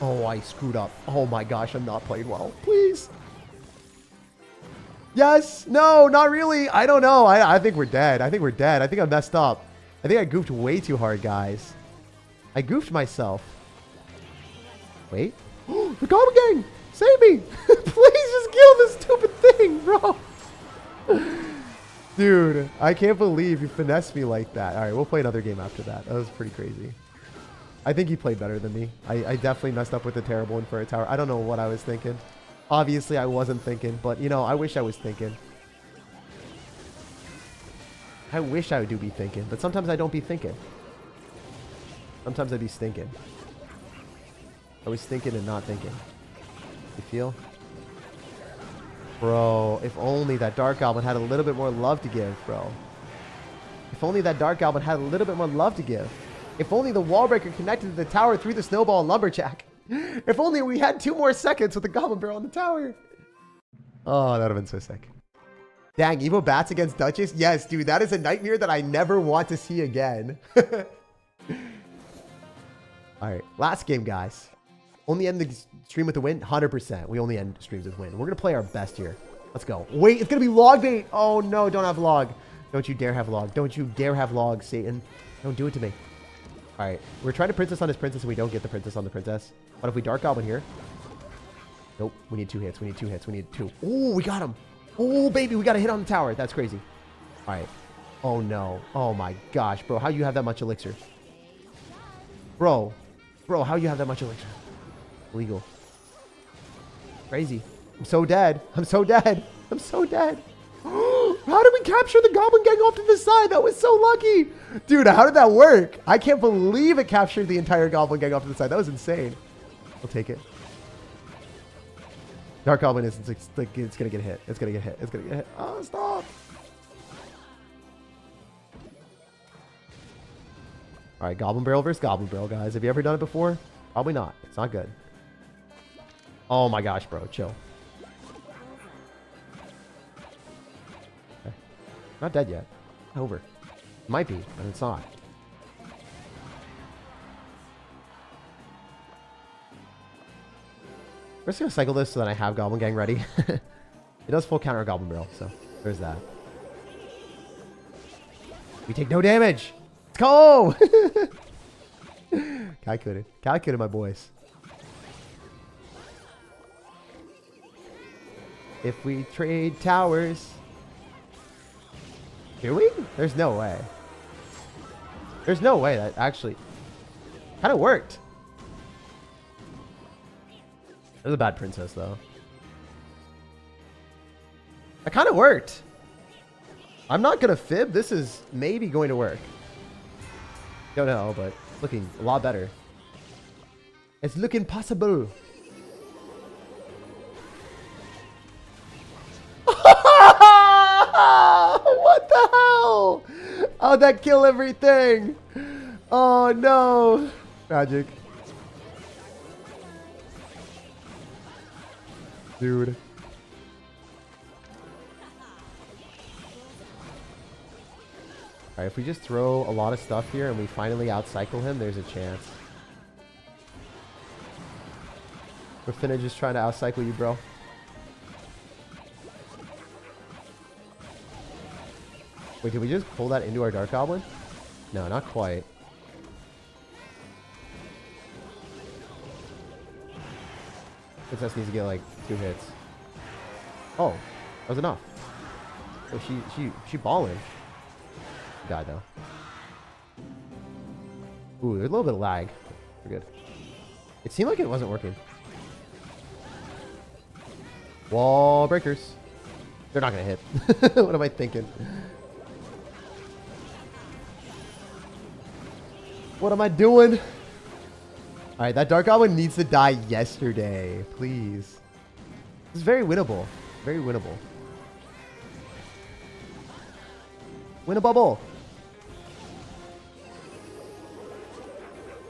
Oh, I screwed up. Oh my gosh, I'm not playing well. Please. Yes. No, not really. I don't know. I think we're dead. I think I messed up. I think I goofed way too hard, guys. I goofed myself. Wait. The Goblin Gang! Save me! Please just kill this stupid thing, bro. Dude, I can't believe you finessed me like that. All right, we'll play another game after that. That was pretty crazy. I think he played better than me. I definitely messed up with the terrible Inferno Tower. I don't know what I was thinking. Obviously, I wasn't thinking, but, you know, I wish I was thinking. I wish I would be thinking, but sometimes I don't be thinking. Sometimes I be stinking. I was thinking and not thinking. You feel? Bro, if only that Dark Goblin had a little bit more love to give, bro. If only that Dark Goblin had a little bit more love to give. If only the wall breaker connected to the tower through the snowball and lumberjack. If only we had 2 more seconds with the Goblin Barrel on the tower. Oh, that would have been so sick. Dang, Evo Bats against Duchess? Yes, dude, that is a nightmare that I never want to see again. All right, last game, guys. Only end the stream with a win? 100%. We only end streams with win. We're going to play our best here. Let's go. Wait, it's going to be log bait. Oh, no, don't have log. Don't you dare have log. Don't you dare have log, Satan. Don't do it to me. All right, we're trying to princess on his princess, and we don't get the princess on the princess. What if we Dark Goblin here? Nope, we need 2 hits. We need 2 hits. We need 2. Oh, we got him. Oh, baby, we got a hit on the tower. That's crazy. All right. Oh, no. Oh, my gosh, bro. How you have that much elixir? Bro, how you have that much elixir? Illegal. Crazy. I'm so dead. I'm so dead. I'm so dead. How did we capture the Goblin Gang off to the side? That was so lucky. Dude, how did that work? I can't believe it captured the entire Goblin Gang off to the side. That was insane. I'll take it. Dark Goblin is it's going to get hit. It's going to get hit. It's going to get hit. Oh, stop. All right, Goblin Barrel versus Goblin Barrel, guys. Have you ever done it before? Probably not. It's not good. Oh my gosh, bro. Chill. Okay. Not dead yet. Over. Might be, but it's not. We're just going to cycle this so that I have Goblin Gang ready. It does full counter Goblin Barrel, so there's that. We take no damage. Let's go! Can Calculated. Calculated, my boys. If we trade towers. Do we? There's no way. There's no way that actually kind of worked. It was a bad princess, though. That kind of worked. I'm not going to fib. This is maybe going to work. Don't know, but it's looking a lot better. It's looking possible. What the hell? How'd that kill everything? Oh, no. Magic. Dude. Alright, if we just throw a lot of stuff here and we finally outcycle him, there's a chance. We're finna just trying to outcycle you, bro. Wait, did we just pull that into our Dark Goblin? No, not quite. Princess needs to get like 2 hits. Oh, that was enough. Oh, she balling. She died though. Ooh, there's a little bit of lag. We're good. It seemed like it wasn't working. Wall breakers. They're not gonna hit. What am I thinking? What am I doing? Alright, that Dark Goblin needs to die yesterday. Please. This is very winnable. Very winnable. Win a bubble.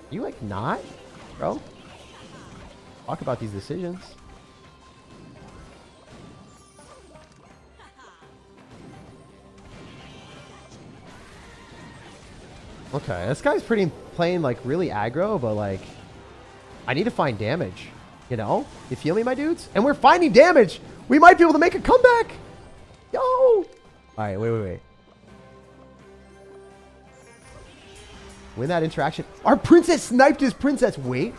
You like not, bro? Talk about these decisions. Okay, this guy's playing like really aggro, but like I need to find damage. You know? You feel me, my dudes? And we're finding damage! We might be able to make a comeback! Yo! Alright, wait. Win that interaction. Our princess sniped his princess. Wait.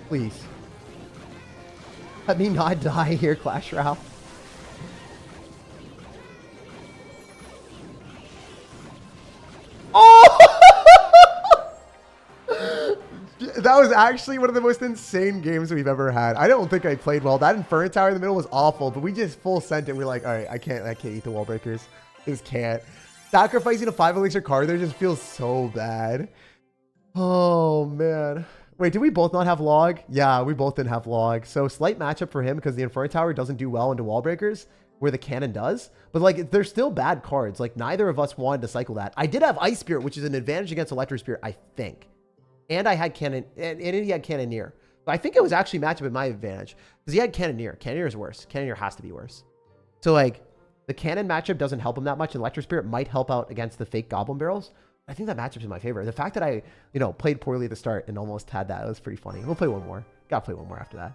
Please. Let me not die here, Clash Royale. That was actually one of the most insane games we've ever had. I don't think I played well. That Inferno Tower in the middle was awful, but we just full sent it. We're like, all right, I can't eat the wall breakers. Just can't. Sacrificing a 5 elixir card there just feels so bad. Oh, man. Wait, did we both not have log? Yeah, we both didn't have log. So slight matchup for him because the Inferno Tower doesn't do well into wall breakers where the cannon does. But like, they're still bad cards. Like, neither of us wanted to cycle that. I did have Ice Spirit, which is an advantage against Electric Spirit, I think. And I had Cannon, and he had Cannoneer. But I think it was actually matchup in my advantage. Because he had Cannoneer. Cannoneer is worse. Cannoneer has to be worse. So, like, the Cannon matchup doesn't help him that much. And Electric Spirit might help out against the fake Goblin Barrels. I think that matchup's in my favor. The fact that I, played poorly at the start and almost had that was pretty funny. We'll play one more. Gotta play one more after that.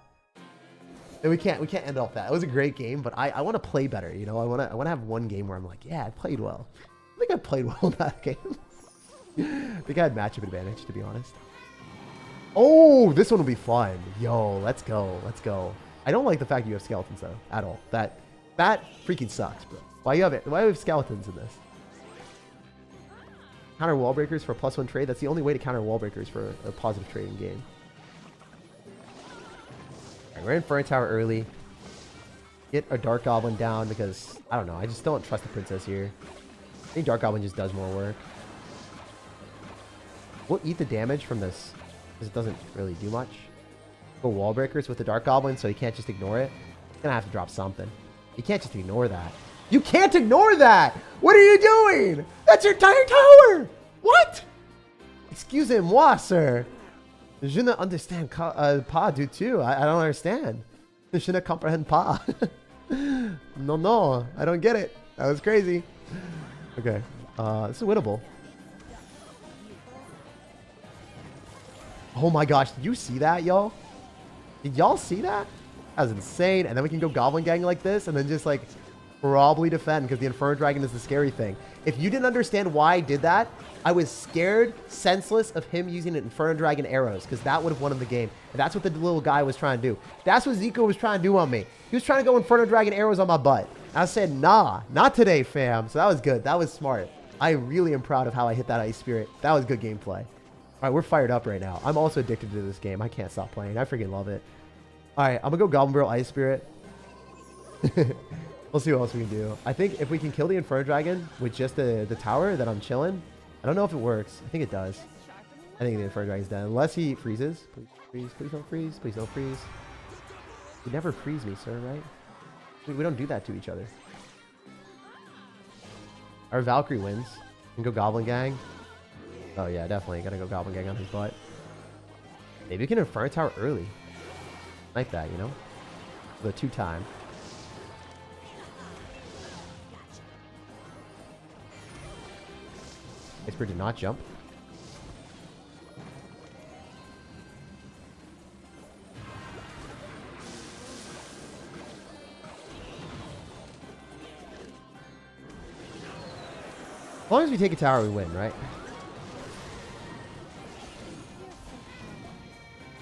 And we can't end off that. It was a great game, but I want to play better, I want to have one game where I'm like, yeah, I played well. I think I played well in that game. I think I had matchup advantage, to be honest. Oh, this one will be fun. Yo, let's go. Let's go. I don't like the fact you have skeletons, though, at all. That freaking sucks, bro. Why do you have skeletons in this? Counter wall breakers for a +1 trade. That's the only way to counter wall breakers for a positive trading game. All right, we're in Inferno Tower early. Get a Dark Goblin down because, I don't know, I just don't trust the princess here. I think Dark Goblin just does more work. We'll eat the damage from this because it doesn't really do much. Go wall breakers with the Dark Goblin so he can't just ignore it. He's going to have to drop something. You can't just ignore that. You can't ignore that! What are you doing? That's your entire tower! What? Excusez-moi, sir. Je ne understand pas du tout. I don't understand. Je ne comprends pas. No, I don't get it. That was crazy. Okay, this is winnable. Oh my gosh, did you see that, y'all? Did y'all see that? That was insane. And then we can go Goblin Gang like this and then just like probably defend because the Inferno Dragon is the scary thing. If you didn't understand why I did that, I was scared, senseless of him using Inferno Dragon arrows because that would have won him the game. And that's what the little guy was trying to do. That's what Zico was trying to do on me. He was trying to go Inferno Dragon arrows on my butt. I said, nah, not today, fam. So that was good. That was smart. I really am proud of how I hit that Ice Spirit. That was good gameplay. All right, we're fired up right now. I'm also addicted to this game. I can't stop playing. I freaking love it. All right, I'm going to go Goblin Barrel Ice Spirit. We'll see what else we can do. I think if we can kill the Inferno Dragon with just the tower, then I'm chilling. I don't know if it works. I think it does. I think the Inferno Dragon's dead. Unless he freezes. Please freeze. Please don't freeze. Please don't freeze. You never freeze me, sir, right? We don't do that to each other. Our Valkyrie wins. We can go Goblin Gang. Oh, yeah, definitely. Gotta go Goblin Gang on his butt. Maybe we can Inferno Tower early. Like that, you know? The 2-time. Expert did not jump. As long as we take a tower, we win, right?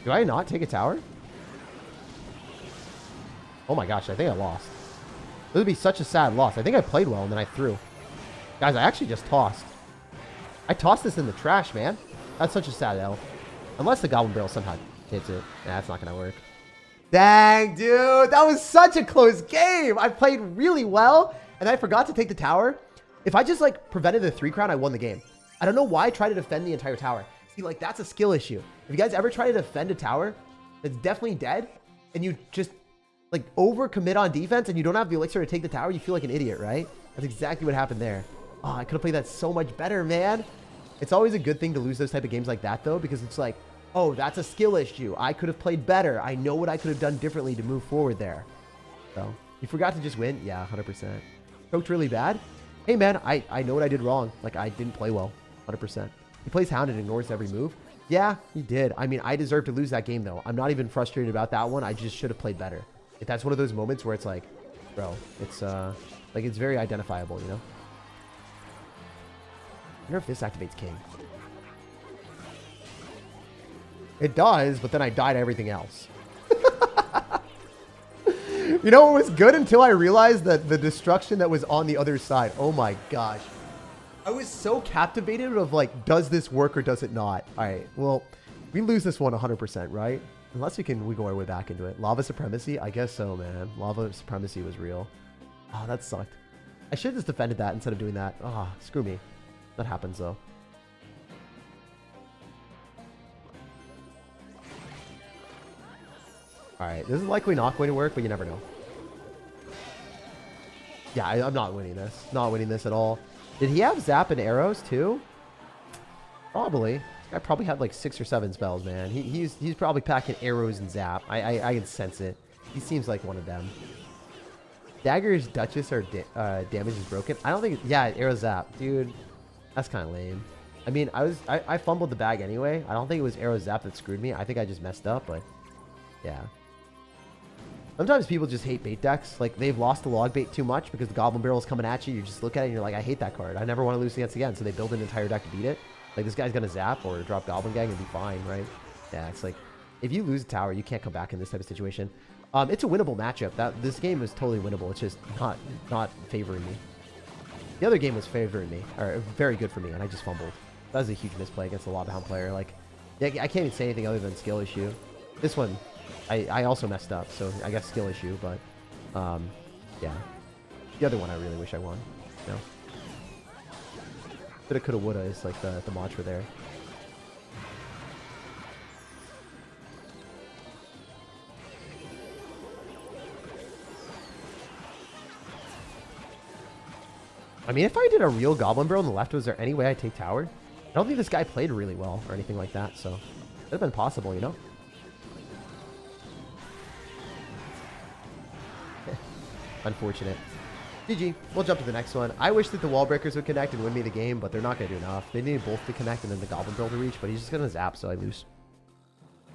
Do I not take a tower? Oh my gosh, I think I lost. This would be such a sad loss. I think I played well and then I threw. Guys, I actually just tossed. I tossed this in the trash, man. That's such a sad L. Unless the Goblin Barrel somehow hits it. Nah, that's not going to work. Dang, dude. That was such a close game. I played really well, and I forgot to take the tower. If I just, like, prevented the 3-crown, I won the game. I don't know why I tried to defend the entire tower. See, like, that's a skill issue. If you guys ever try to defend a tower that's definitely dead, and you just, like, overcommit on defense, and you don't have the elixir to take the tower, you feel like an idiot, right? That's exactly what happened there. Oh, I could have played that so much better, man. It's always a good thing to lose those type of games like that, though, because it's like, oh, that's a skill issue. I could have played better. I know what I could have done differently to move forward there. So, you forgot to just win? Yeah, 100%. Choked really bad? Hey, man, I know what I did wrong. Like, I didn't play well, 100%. He plays Hound and ignores every move. Yeah, he did. I mean, I deserve to lose that game, though. I'm not even frustrated about that one. I just should have played better. If that's one of those moments where it's like, bro, it's, like, it's very identifiable, you know? I wonder if this activates King. It does, but then I died everything else. You know what was good until I realized that the destruction that was on the other side. Oh my gosh. I was so captivated of like, does this work or does it not? All right, well, we lose this one 100%, right? Unless we go our way back into it. Lava Supremacy? I guess so, man. Lava Supremacy was real. Oh, that sucked. I should have just defended that instead of doing that. Oh, screw me. That happens, though. Alright, this is likely not going to work, but you never know. Yeah, I'm not winning this. Not winning this at all. Did he have Zap and arrows, too? Probably. This guy probably had like 6 or 7 spells, man. He's probably packing arrows and Zap. I can sense it. He seems like one of them. Dagger's Duchess or damage is broken. I don't think... Yeah, arrow Zap. Dude... That's kind of lame. I mean, I fumbled the bag anyway. I don't think it was arrow Zap that screwed me. I think I just messed up, but yeah. Sometimes people just hate bait decks. Like, they've lost the log bait too much because the Goblin Barrel is coming at you. You just look at it and you're like, I hate that card. I never want to lose against it again. So they build an entire deck to beat it. Like, this guy's going to Zap or drop Goblin Gang and be fine, right? Yeah, it's like, if you lose a tower, you can't come back in this type of situation. It's a winnable matchup. This game is totally winnable. It's just not favoring me. The other game was favoring me, or very good for me, and I just fumbled. That was a huge misplay against the Lava Hound player. Like, I can't even say anything other than skill issue. This one, I also messed up, so I guess skill issue, but, yeah. The other one I really wish I won, you know? Coulda, woulda is like the mantra there. I mean, if I did a real Goblin Barrel on the left, was there any way I'd take tower? I don't think this guy played really well or anything like that, so it would have been possible, you know? Unfortunate. GG. We'll jump to the next one. I wish that the wall breakers would connect and win me the game, but they're not going to do enough. They need both to connect and then the Goblin Barrel to reach, but he's just going to zap, so I lose.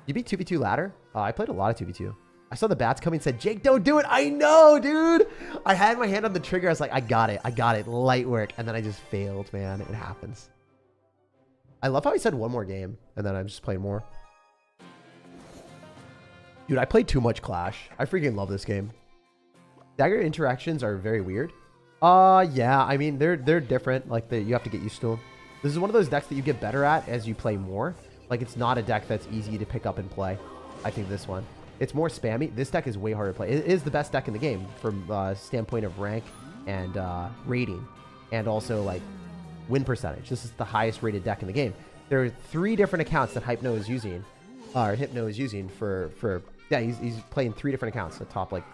You beat 2v2 ladder? I played a lot of 2v2. I saw the bats coming and said, Jake, don't do it. I know, dude. I had my hand on the trigger. I was like, I got it. I got it. Light work. And then I just failed, man. It happens. I love how he said one more game. And then I'm just playing more. Dude, I played too much Clash. I freaking love this game. Dagger interactions are very weird. Yeah. I mean, they're different. Like, you have to get used to them. This is one of those decks that you get better at as you play more. Like, it's not a deck that's easy to pick up and play. I think this one. It's more spammy. This deck is way harder to play. It is the best deck in the game from standpoint of rank and rating. And also, like, win percentage. This is the highest rated deck in the game. There are 3 different accounts that Hypno is using. Or Hypno is using for yeah, he's playing 3 different accounts. The top, like,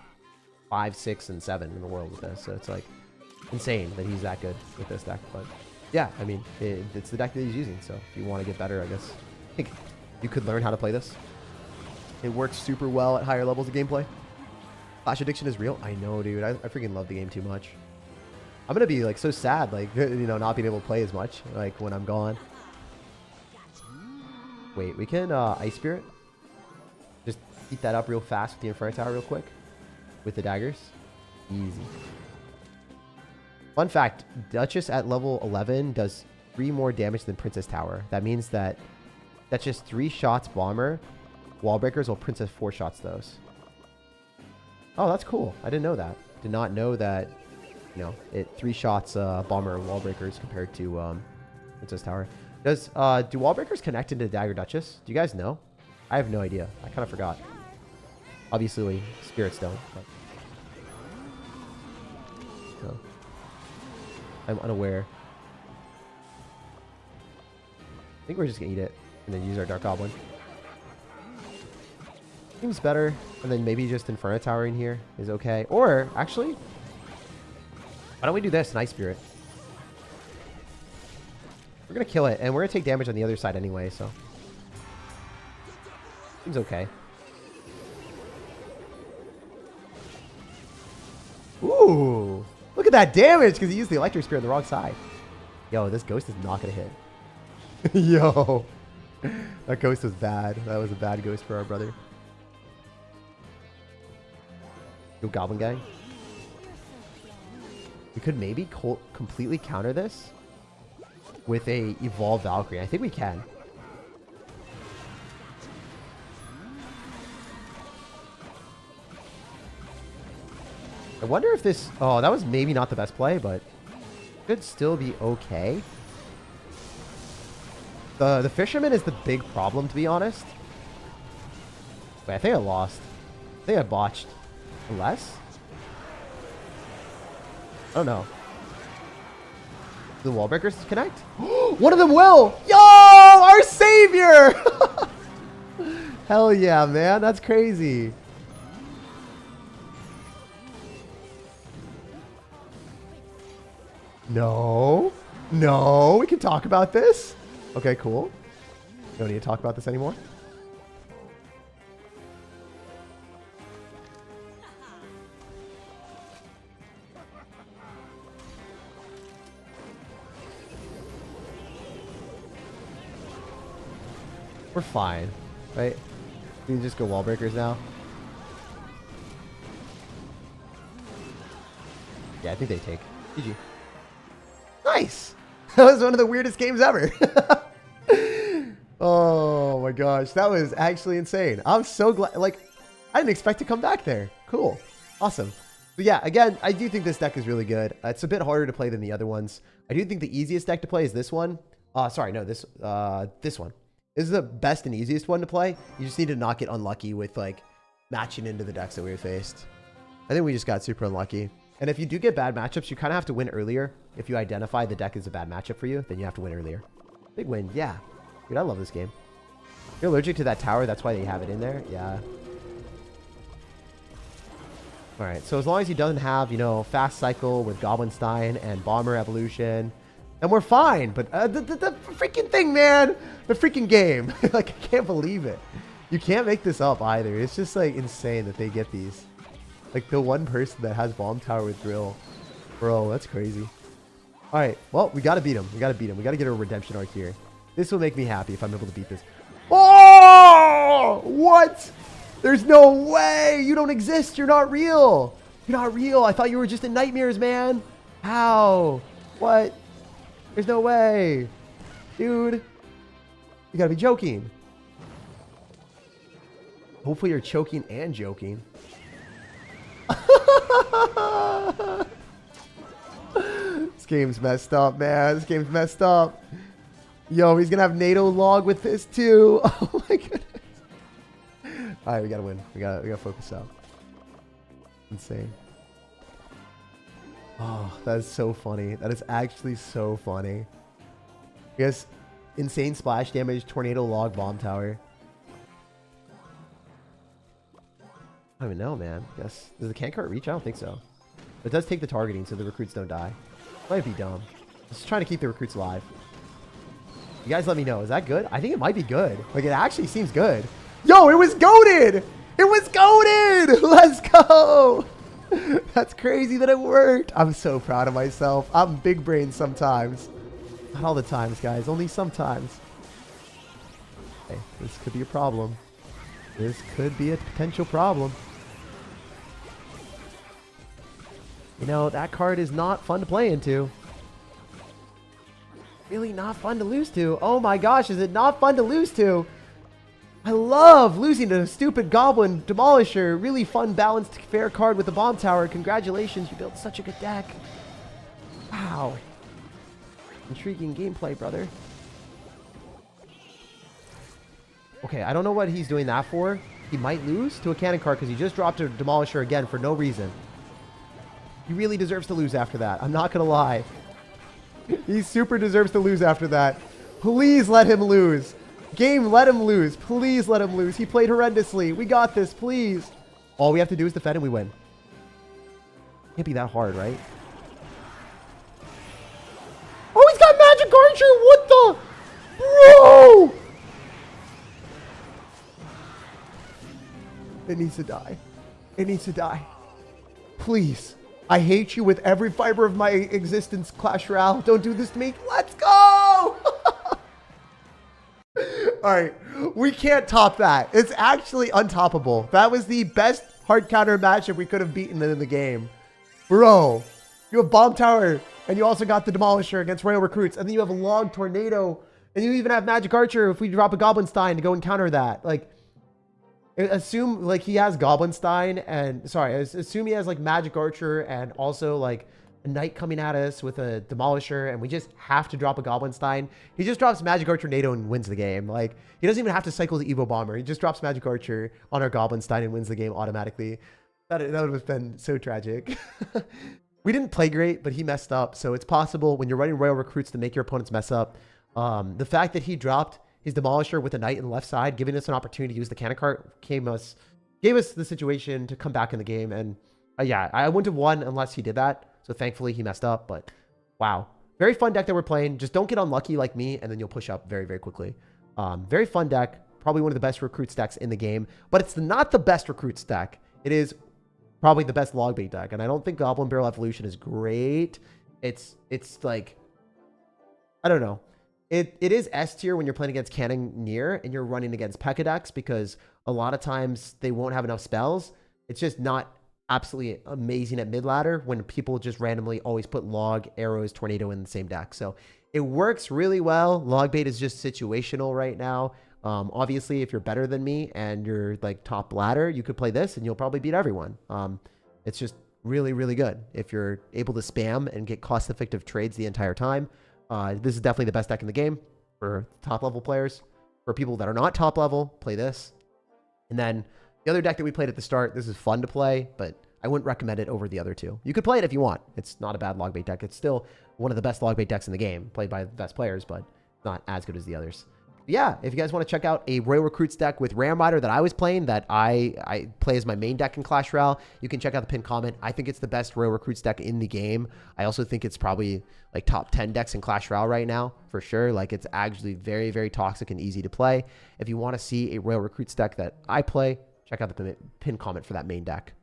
5, 6, and 7 in the world with this. So it's, like, insane that he's that good with this deck. But, yeah, I mean, it's the deck that he's using. So if you want to get better, I guess, I think you could learn how to play this. It works super well at higher levels of gameplay. Clash addiction is real. I know, dude. I freaking love the game too much. I'm going to be, like, so sad, like, you know, not being able to play as much, like, when I'm gone. Wait, we can Ice Spirit. Just heat that up real fast with the Inferno Tower real quick. With the daggers. Easy. Fun fact, Duchess at level 11 does 3 more damage than Princess Tower. That means that that's just 3 shots Bomber. Wall breakers will Princess 4 shots those. Oh, that's cool. I didn't know that. Did not know that, you know, it 3 shots Bomber wall breakers compared to Princess Tower. Does do wall breakers connect into Dagger Duchess? Do you guys know? I have no idea. I kind of forgot. Obviously, spirits don't. But... So. I'm unaware. I think we're just gonna eat it and then use our Dark Goblin. Seems better. And then maybe just Inferno Tower in here is okay. Or, actually, why don't we do this? Nice Spirit. We're going to kill it. And we're going to take damage on the other side anyway, so. Seems okay. Ooh. Look at that damage because he used the Electric Spirit on the wrong side. Yo, this ghost is not going to hit. Yo. That ghost was bad. That was a bad ghost for our brother. Go Goblin Gang. We could maybe completely counter this with a Evolved Valkyrie. I think we can. I wonder if this... Oh, that was maybe not the best play, but could still be okay. The Fisherman is the big problem, to be honest. Wait, I think I lost. I think I botched. Unless? I don't know. Do the wall breakers connect? One of them will! Yo! Our savior! Hell yeah, man. That's crazy. No. No. We can talk about this. Okay, cool. Don't need to talk about this anymore. We're fine, right? We can just go wall breakers now. Yeah, I think they take. GG. Nice! That was one of the weirdest games ever. Oh my gosh, that was actually insane. I'm so glad. Like, I didn't expect to come back there. Cool. Awesome. But yeah, again, I do think this deck is really good. It's a bit harder to play than the other ones. I do think the easiest deck to play is this one. Sorry, no, this one. This is the best and easiest one to play. You just need to not get unlucky with, like, matching into the decks that we faced. I think we just got super unlucky. And if you do get bad matchups, you kind of have to win earlier. If you identify the deck is a bad matchup for you, then you have to win earlier. Big win. Yeah. Dude, I love this game. You're allergic to that tower. That's why they have it in there. Yeah. All right. So as long as he doesn't have, you know, fast cycle with Goblinstein and Bomber Evolution, and we're fine. But the freaking thing, man. The freaking game. Like, I can't believe it. You can't make this up either. It's just, like, insane that they get these. Like, the one person that has Bomb Tower with Drill. Bro, that's crazy. All right. Well, we got to beat him. We got to beat him. We got to get a redemption arc here. This will make me happy if I'm able to beat this. Oh! What? There's no way. You don't exist. You're not real. You're not real. I thought you were just in nightmares, man. How? What? There's no way. Dude. You gotta be joking. Hopefully you're choking and joking. This game's messed up, man. This game's messed up. Yo, he's gonna have NATO log with this too. Oh my goodness. Alright, we gotta win. We gotta focus out. Insane. Oh, that is so funny. That is actually so funny. I guess insane splash damage, tornado log, bomb tower. I don't even know, man. I guess does the can cart reach? I don't think so. But it does take the targeting, so the recruits don't die. Might be dumb. Just trying to keep the recruits alive. You guys let me know. Is that good? I think it might be good. Like, it actually seems good. Yo, it was goated! It was goated! Let's go! That's crazy that it worked. I'm so proud of myself. I'm big brain sometimes. Not all the times, guys. Only sometimes. Hey, this could be a problem. This could be a potential problem. You know, that card is not fun to play into. Really not fun to lose to. Oh my gosh, is it not fun to lose to? I love losing to a stupid Goblin Demolisher. Really fun, balanced, fair card with the Bomb Tower. Congratulations, you built such a good deck. Wow. Intriguing gameplay, brother. Okay, I don't know what he's doing that for. He might lose to a cannon card because he just dropped a Demolisher again for no reason. He really deserves to lose after that. I'm not going to lie. He super deserves to lose after that. Please let him lose. Game, let him lose. Please let him lose. He played horrendously. We got this, please. All we have to do is defend and we win. Can't be that hard, right? Oh, he's got Magic Archer. What the? Bro! It needs to die. It needs to die. Please. I hate you with every fiber of my existence, Clash Royale. Don't do this to me. Let's go! Alright. We can't top that. It's actually untoppable. That was the best hard counter matchup we could have beaten in the game. Bro. You have Bomb Tower. And you also got the Demolisher against Royal Recruits. And then you have a Log Tornado. And you even have Magic Archer if we drop a Goblin Stein to go and counter that. Like, assume like he has Goblin Stein and assume he has like Magic Archer and also like a Knight coming at us with a Demolisher and we just have to drop a Goblin Stein. He just drops Magic Archer NATO and wins the game. Like, he doesn't even have to cycle the Evo Bomber. He just drops Magic Archer on our Goblin Stein and wins the game automatically. That would have been so tragic. We didn't play great, but he messed up. So it's possible when you're running Royal Recruits to make your opponents mess up. The fact that he dropped his Demolisher with a Knight in the left side, giving us an opportunity to use the cannon cart, gave us the situation to come back in the game. And yeah, I wouldn't have won unless he did that. So thankfully he messed up, but wow. Very fun deck that we're playing. Just don't get unlucky like me, and then you'll push up very, very quickly. Very fun deck. Probably one of the best recruits decks in the game, but it's not the best recruits deck. It is probably the best log bait deck. And I don't think Goblin Barrel Evolution is great. It's like, I don't know. It is S tier when you're playing against Cannoneer and you're running against PEKKA decks because a lot of times they won't have enough spells. It's just not absolutely amazing at mid ladder when people just randomly always put log, arrows, tornado in the same deck. So it works really well. Log bait is just situational right now. Obviously, if you're better than me and you're like top ladder, you could play this and you'll probably beat everyone. It's just really, really good if you're able to spam and get cost-effective trades the entire time. This is definitely the best deck in the game for top level players. For people that are not top level, play this. And then the other deck that we played at the start, this is fun to play, but I wouldn't recommend it over the other two. You could play it if you want. It's not a bad log bait deck. It's still one of the best log bait decks in the game, played by the best players, but not as good as the others. Yeah, if you guys want to check out a Royal Recruits deck with Ram Rider that I was playing, that I play as my main deck in Clash Royale, you can check out the pinned comment. I think it's the best Royal Recruits deck in the game. I also think it's probably like top 10 decks in Clash Royale right now, for sure. Like, it's actually very, very toxic and easy to play. If you want to see a Royal Recruits deck that I play, check out the pinned comment for that main deck.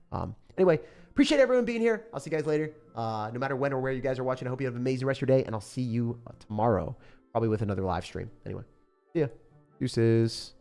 Anyway, appreciate everyone being here. I'll see you guys later. No matter when or where you guys are watching, I hope you have an amazing rest of your day, and I'll see you tomorrow, probably with another live stream. Anyway. Yeah. Deuces.